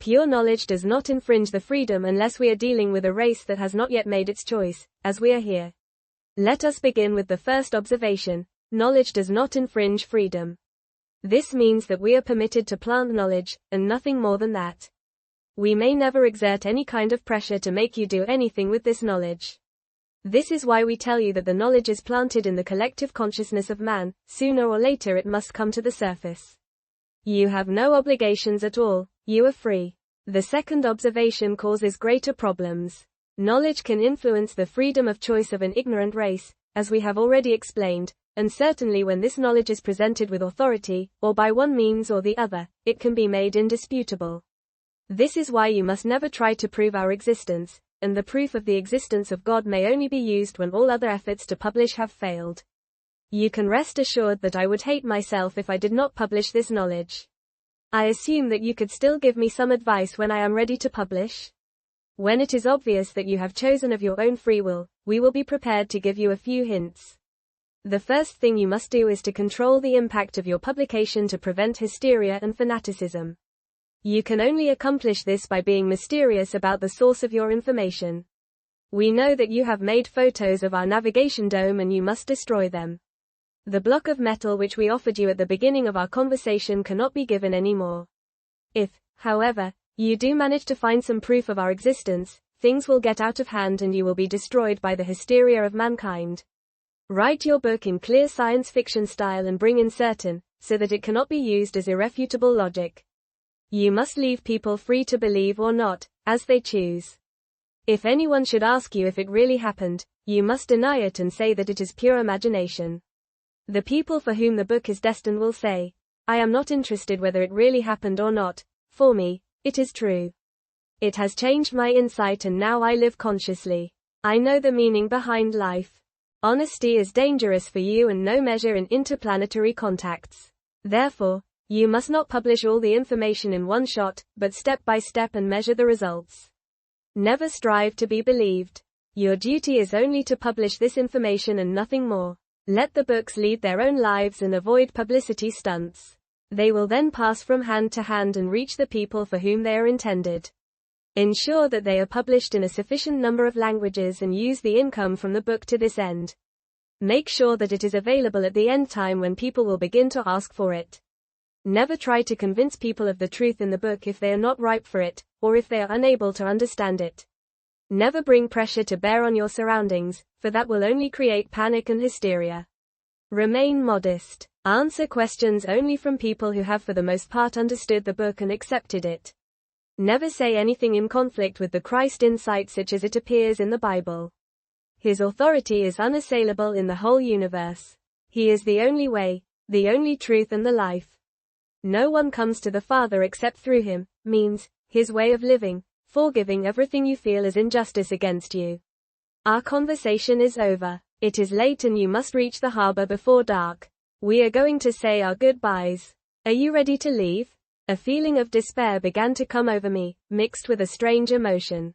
Pure knowledge does not infringe the freedom unless we are dealing with a race that has not yet made its choice, as we are here. Let us begin with the first observation. Knowledge does not infringe freedom. This means that we are permitted to plant knowledge, and nothing more than that. We may never exert any kind of pressure to make you do anything with this knowledge. This is why we tell you that the knowledge is planted in the collective consciousness of man, sooner or later it must come to the surface. You have no obligations at all, you are free. The second observation causes greater problems. Knowledge can influence the freedom of choice of an ignorant race, as we have already explained, and certainly when this knowledge is presented with authority, or by one means or the other, it can be made indisputable. This is why you must never try to prove our existence, and the proof of the existence of God may only be used when all other efforts to publish have failed. You can rest assured that I would hate myself if I did not publish this knowledge. I assume that you could still give me some advice when I am ready to publish? When it is obvious that you have chosen of your own free will, we will be prepared to give you a few hints. The first thing you must do is to control the impact of your publication to prevent hysteria and fanaticism. You can only accomplish this by being mysterious about the source of your information. We know that you have made photos of our navigation dome and you must destroy them. The block of metal which we offered you at the beginning of our conversation cannot be given anymore. If, however, you do manage to find some proof of our existence, things will get out of hand and you will be destroyed by the hysteria of mankind. Write your book in clear science fiction style and bring in certain, so that it cannot be used as irrefutable logic. You must leave people free to believe or not, as they choose. If anyone should ask you if it really happened, you must deny it and say that it is pure imagination. The people for whom the book is destined will say, I am not interested whether it really happened or not, for me, it is true. It has changed my insight and now I live consciously. I know the meaning behind life. Honesty is dangerous for you and no measure in interplanetary contacts. Therefore, you must not publish all the information in one shot, but step by step and measure the results. Never strive to be believed. Your duty is only to publish this information and nothing more. Let the books lead their own lives and avoid publicity stunts. They will then pass from hand to hand and reach the people for whom they are intended. Ensure that they are published in a sufficient number of languages and use the income from the book to this end. Make sure that it is available at the end time when people will begin to ask for it. Never try to convince people of the truth in the book if they are not ripe for it, or if they are unable to understand it. Never bring pressure to bear on your surroundings, for that will only create panic and hysteria. Remain modest. Answer questions only from people who have for the most part understood the book and accepted it. Never say anything in conflict with the Christ insight such as it appears in the Bible. His authority is unassailable in the whole universe. He is the only way, the only truth and the life. No one comes to the Father except through him, means, his way of living, forgiving everything you feel is injustice against you. Our conversation is over. It is late and you must reach the harbor before dark. We are going to say our goodbyes. Are you ready to leave? A feeling of despair began to come over me, mixed with a strange emotion.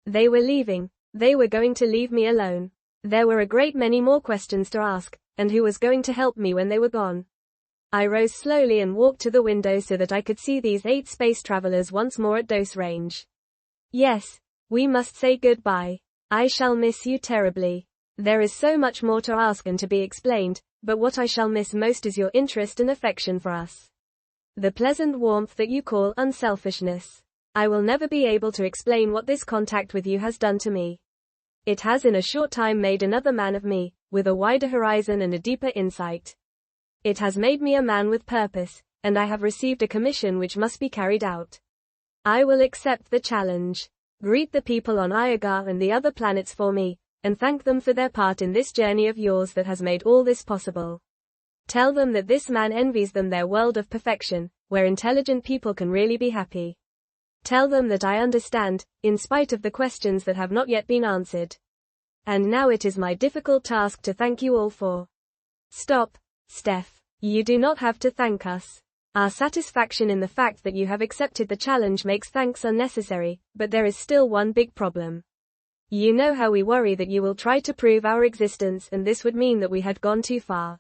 They were leaving. They were going to leave me alone. There were a great many more questions to ask, and who was going to help me when they were gone? I rose slowly and walked to the window so that I could see these 8 space travelers once more at dose range. Yes, we must say goodbye. I shall miss you terribly. There is so much more to ask and to be explained, but what I shall miss most is your interest and affection for us. The pleasant warmth that you call unselfishness. I will never be able to explain what this contact with you has done to me. It has in a short time made another man of me, with a wider horizon and a deeper insight. It has made me a man with purpose, and I have received a commission which must be carried out. I will accept the challenge. Greet the people on Iarga and the other planets for me, and thank them for their part in this journey of yours that has made all this possible. Tell them that this man envies them their world of perfection, where intelligent people can really be happy. Tell them that I understand, in spite of the questions that have not yet been answered. And now it is my difficult task to thank you all for. Stop, Steph. You do not have to thank us. Our satisfaction in the fact that you have accepted the challenge makes thanks unnecessary, but there is still one big problem. You know how we worry that you will try to prove our existence, and this would mean that we had gone too far.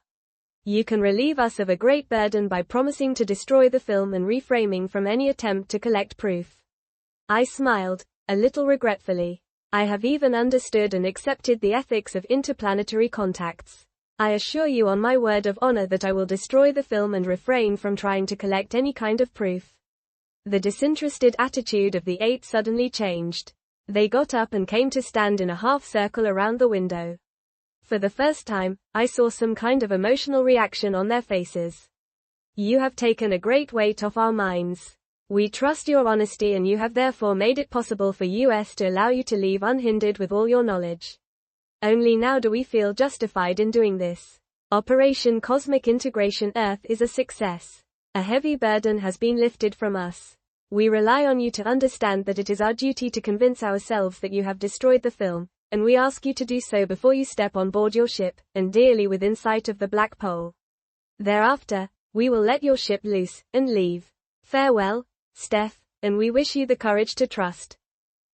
You can relieve us of a great burden by promising to destroy the film and reframing from any attempt to collect proof. I smiled, a little regretfully. I have even understood and accepted the ethics of interplanetary contacts. I assure you on my word of honor that I will destroy the film and refrain from trying to collect any kind of proof. The disinterested attitude of the 8 suddenly changed. They got up and came to stand in a half circle around the window. For the first time, I saw some kind of emotional reaction on their faces. You have taken a great weight off our minds. We trust your honesty and you have therefore made it possible for US to allow you to leave unhindered with all your knowledge. Only now do we feel justified in doing this. Operation Cosmic Integration Earth is a success. A heavy burden has been lifted from us. We rely on you to understand that it is our duty to convince ourselves that you have destroyed the film, and we ask you to do so before you step on board your ship, and dearly within sight of the Black Pole. Thereafter, we will let your ship loose, and leave. Farewell, Steph, and we wish you the courage to trust.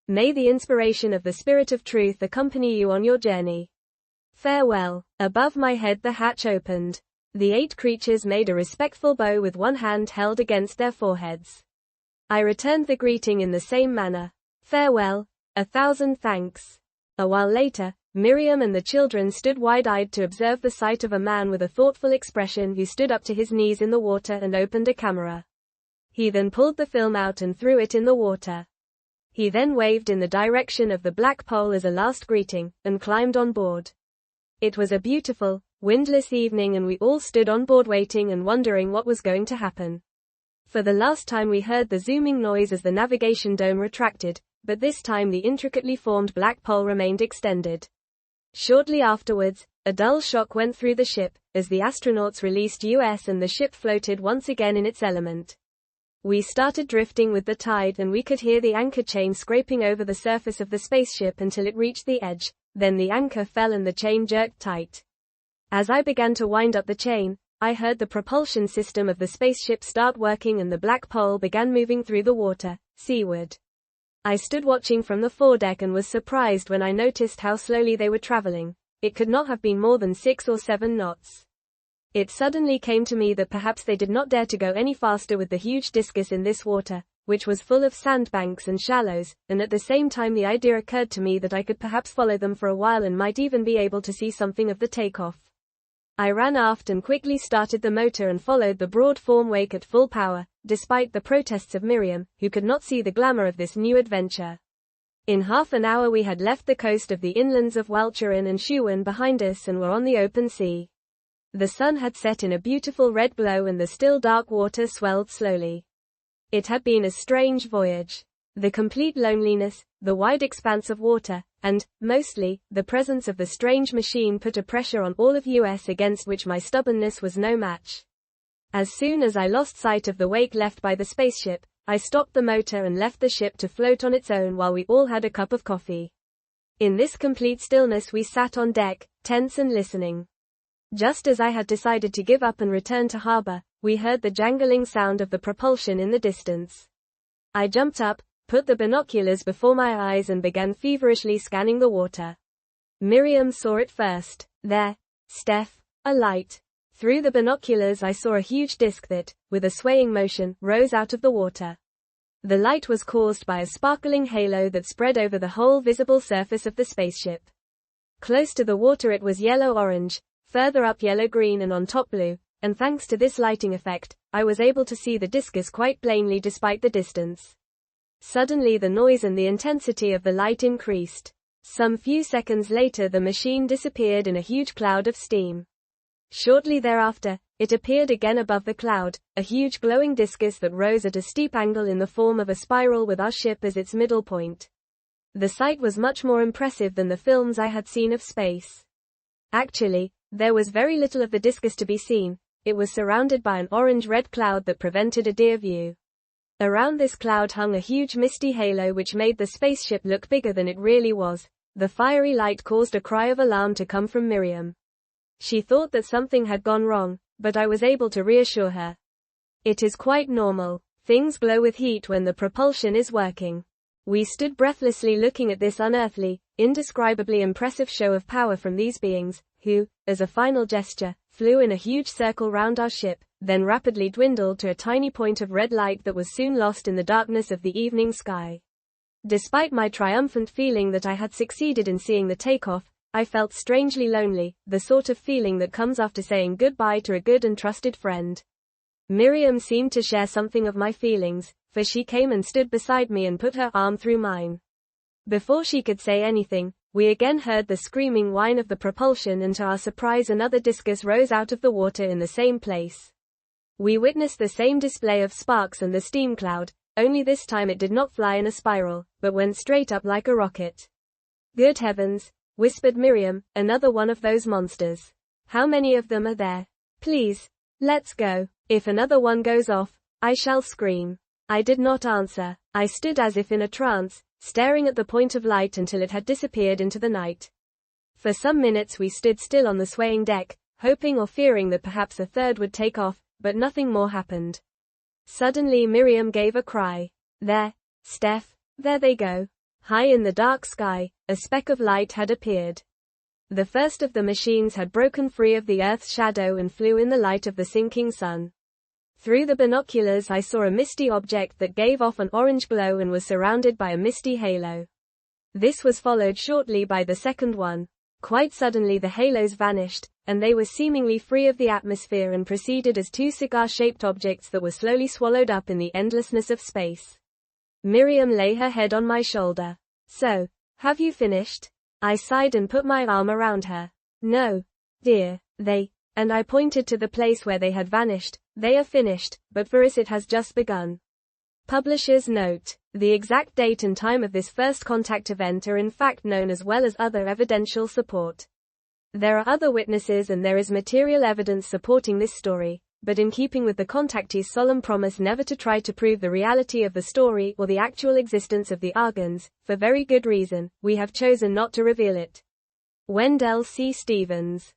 May the inspiration of the Spirit of Truth accompany you on your journey. Farewell. Above my head the hatch opened. The 8 creatures made a respectful bow with one hand held against their foreheads. I returned the greeting in the same manner. Farewell, 1,000 thanks. A while later, Miriam and the children stood wide-eyed to observe the sight of a man with a thoughtful expression who stood up to his knees in the water and opened a camera. He then pulled the film out and threw it in the water. He then waved in the direction of the Black Pole as a last greeting, and climbed on board. It was a beautiful, windless evening and we all stood on board waiting and wondering what was going to happen. For the last time we heard the zooming noise as the navigation dome retracted, but this time the intricately formed Black Pole remained extended. Shortly afterwards, a dull shock went through the ship, as the astronauts released US and the ship floated once again in its element. We started drifting with the tide and we could hear the anchor chain scraping over the surface of the spaceship until it reached the edge, then the anchor fell and the chain jerked tight. As I began to wind up the chain, I heard the propulsion system of the spaceship start working and the Black Pole began moving through the water, seaward. I stood watching from the foredeck and was surprised when I noticed how slowly they were traveling. It could not have been more than 6 or 7 knots. It suddenly came to me that perhaps they did not dare to go any faster with the huge discus in this water, which was full of sandbanks and shallows, and at the same time the idea occurred to me that I could perhaps follow them for a while and might even be able to see something of the takeoff. I ran aft and quickly started the motor and followed the broad form wake at full power, despite the protests of Miriam, who could not see the glamour of this new adventure. In half an hour we had left the coast of the inlands of Walcheren and Schuwen behind us and were on the open sea. The sun had set in a beautiful red glow and the still dark water swelled slowly. It had been a strange voyage. The complete loneliness, the wide expanse of water, and, mostly, the presence of the strange machine put a pressure on all of us against which my stubbornness was no match. As soon as I lost sight of the wake left by the spaceship, I stopped the motor and left the ship to float on its own while we all had a cup of coffee. In this complete stillness we sat on deck, tense and listening. Just as I had decided to give up and return to harbor, we heard the jangling sound of the propulsion in the distance. I jumped up, put the binoculars before my eyes and began feverishly scanning the water. Miriam saw it first. There, Steph, a light. Through the binoculars I saw a huge disk that, with a swaying motion, rose out of the water. The light was caused by a sparkling halo that spread over the whole visible surface of the spaceship. Close to the water it was yellow-orange, further up yellow-green and on top blue, and thanks to this lighting effect, I was able to see the discus quite plainly despite the distance. Suddenly the noise and the intensity of the light increased. Some few seconds later the machine disappeared in a huge cloud of steam. Shortly thereafter, it appeared again above the cloud, a huge glowing discus that rose at a steep angle in the form of a spiral with our ship as its middle point. The sight was much more impressive than the films I had seen of space. Actually, there was very little of the discus to be seen. It was surrounded by an orange-red cloud that prevented a clear view. Around this cloud hung a huge misty halo which made the spaceship look bigger than it really was. The fiery light caused a cry of alarm to come from Miriam. She thought that something had gone wrong, but I was able to reassure her. It is quite normal. Things glow with heat when the propulsion is working. We stood breathlessly looking at this unearthly, indescribably impressive show of power from these beings, who, as a final gesture, flew in a huge circle round our ship, then rapidly dwindled to a tiny point of red light that was soon lost in the darkness of the evening sky. Despite my triumphant feeling that I had succeeded in seeing the takeoff, I felt strangely lonely, the sort of feeling that comes after saying goodbye to a good and trusted friend. Miriam seemed to share something of my feelings, for she came and stood beside me and put her arm through mine. Before she could say anything, we again heard the screaming whine of the propulsion, and to our surprise another discus rose out of the water in the same place. We witnessed the same display of sparks and the steam cloud, only this time it did not fly in a spiral, but went straight up like a rocket. Good heavens, whispered Miriam, another one of those monsters. How many of them are there? Please, let's go. If another one goes off, I shall scream. I did not answer. I stood as if in a trance, staring at the point of light until it had disappeared into the night. For some minutes we stood still on the swaying deck, hoping or fearing that perhaps a third would take off, but nothing more happened. Suddenly Miriam gave a cry. There, Steph, there they go. High in the dark sky, a speck of light had appeared. The first of the machines had broken free of the Earth's shadow and flew in the light of the sinking sun. Through the binoculars I saw a misty object that gave off an orange glow and was surrounded by a misty halo. This was followed shortly by the second one. Quite suddenly the halos vanished, and they were seemingly free of the atmosphere and proceeded as two cigar-shaped objects that were slowly swallowed up in the endlessness of space. Miriam lay her head on my shoulder. So, have you finished? I sighed and put my arm around her. No, dear, and I pointed to the place where they had vanished. They are finished, but for us it has just begun. Publisher's note. The exact date and time of this first contact event are in fact known, as well as other evidential support. There are other witnesses and there is material evidence supporting this story, but in keeping with the contactee's solemn promise never to try to prove the reality of the story or the actual existence of the Iargans, for very good reason, we have chosen not to reveal it. Wendell C. Stevens.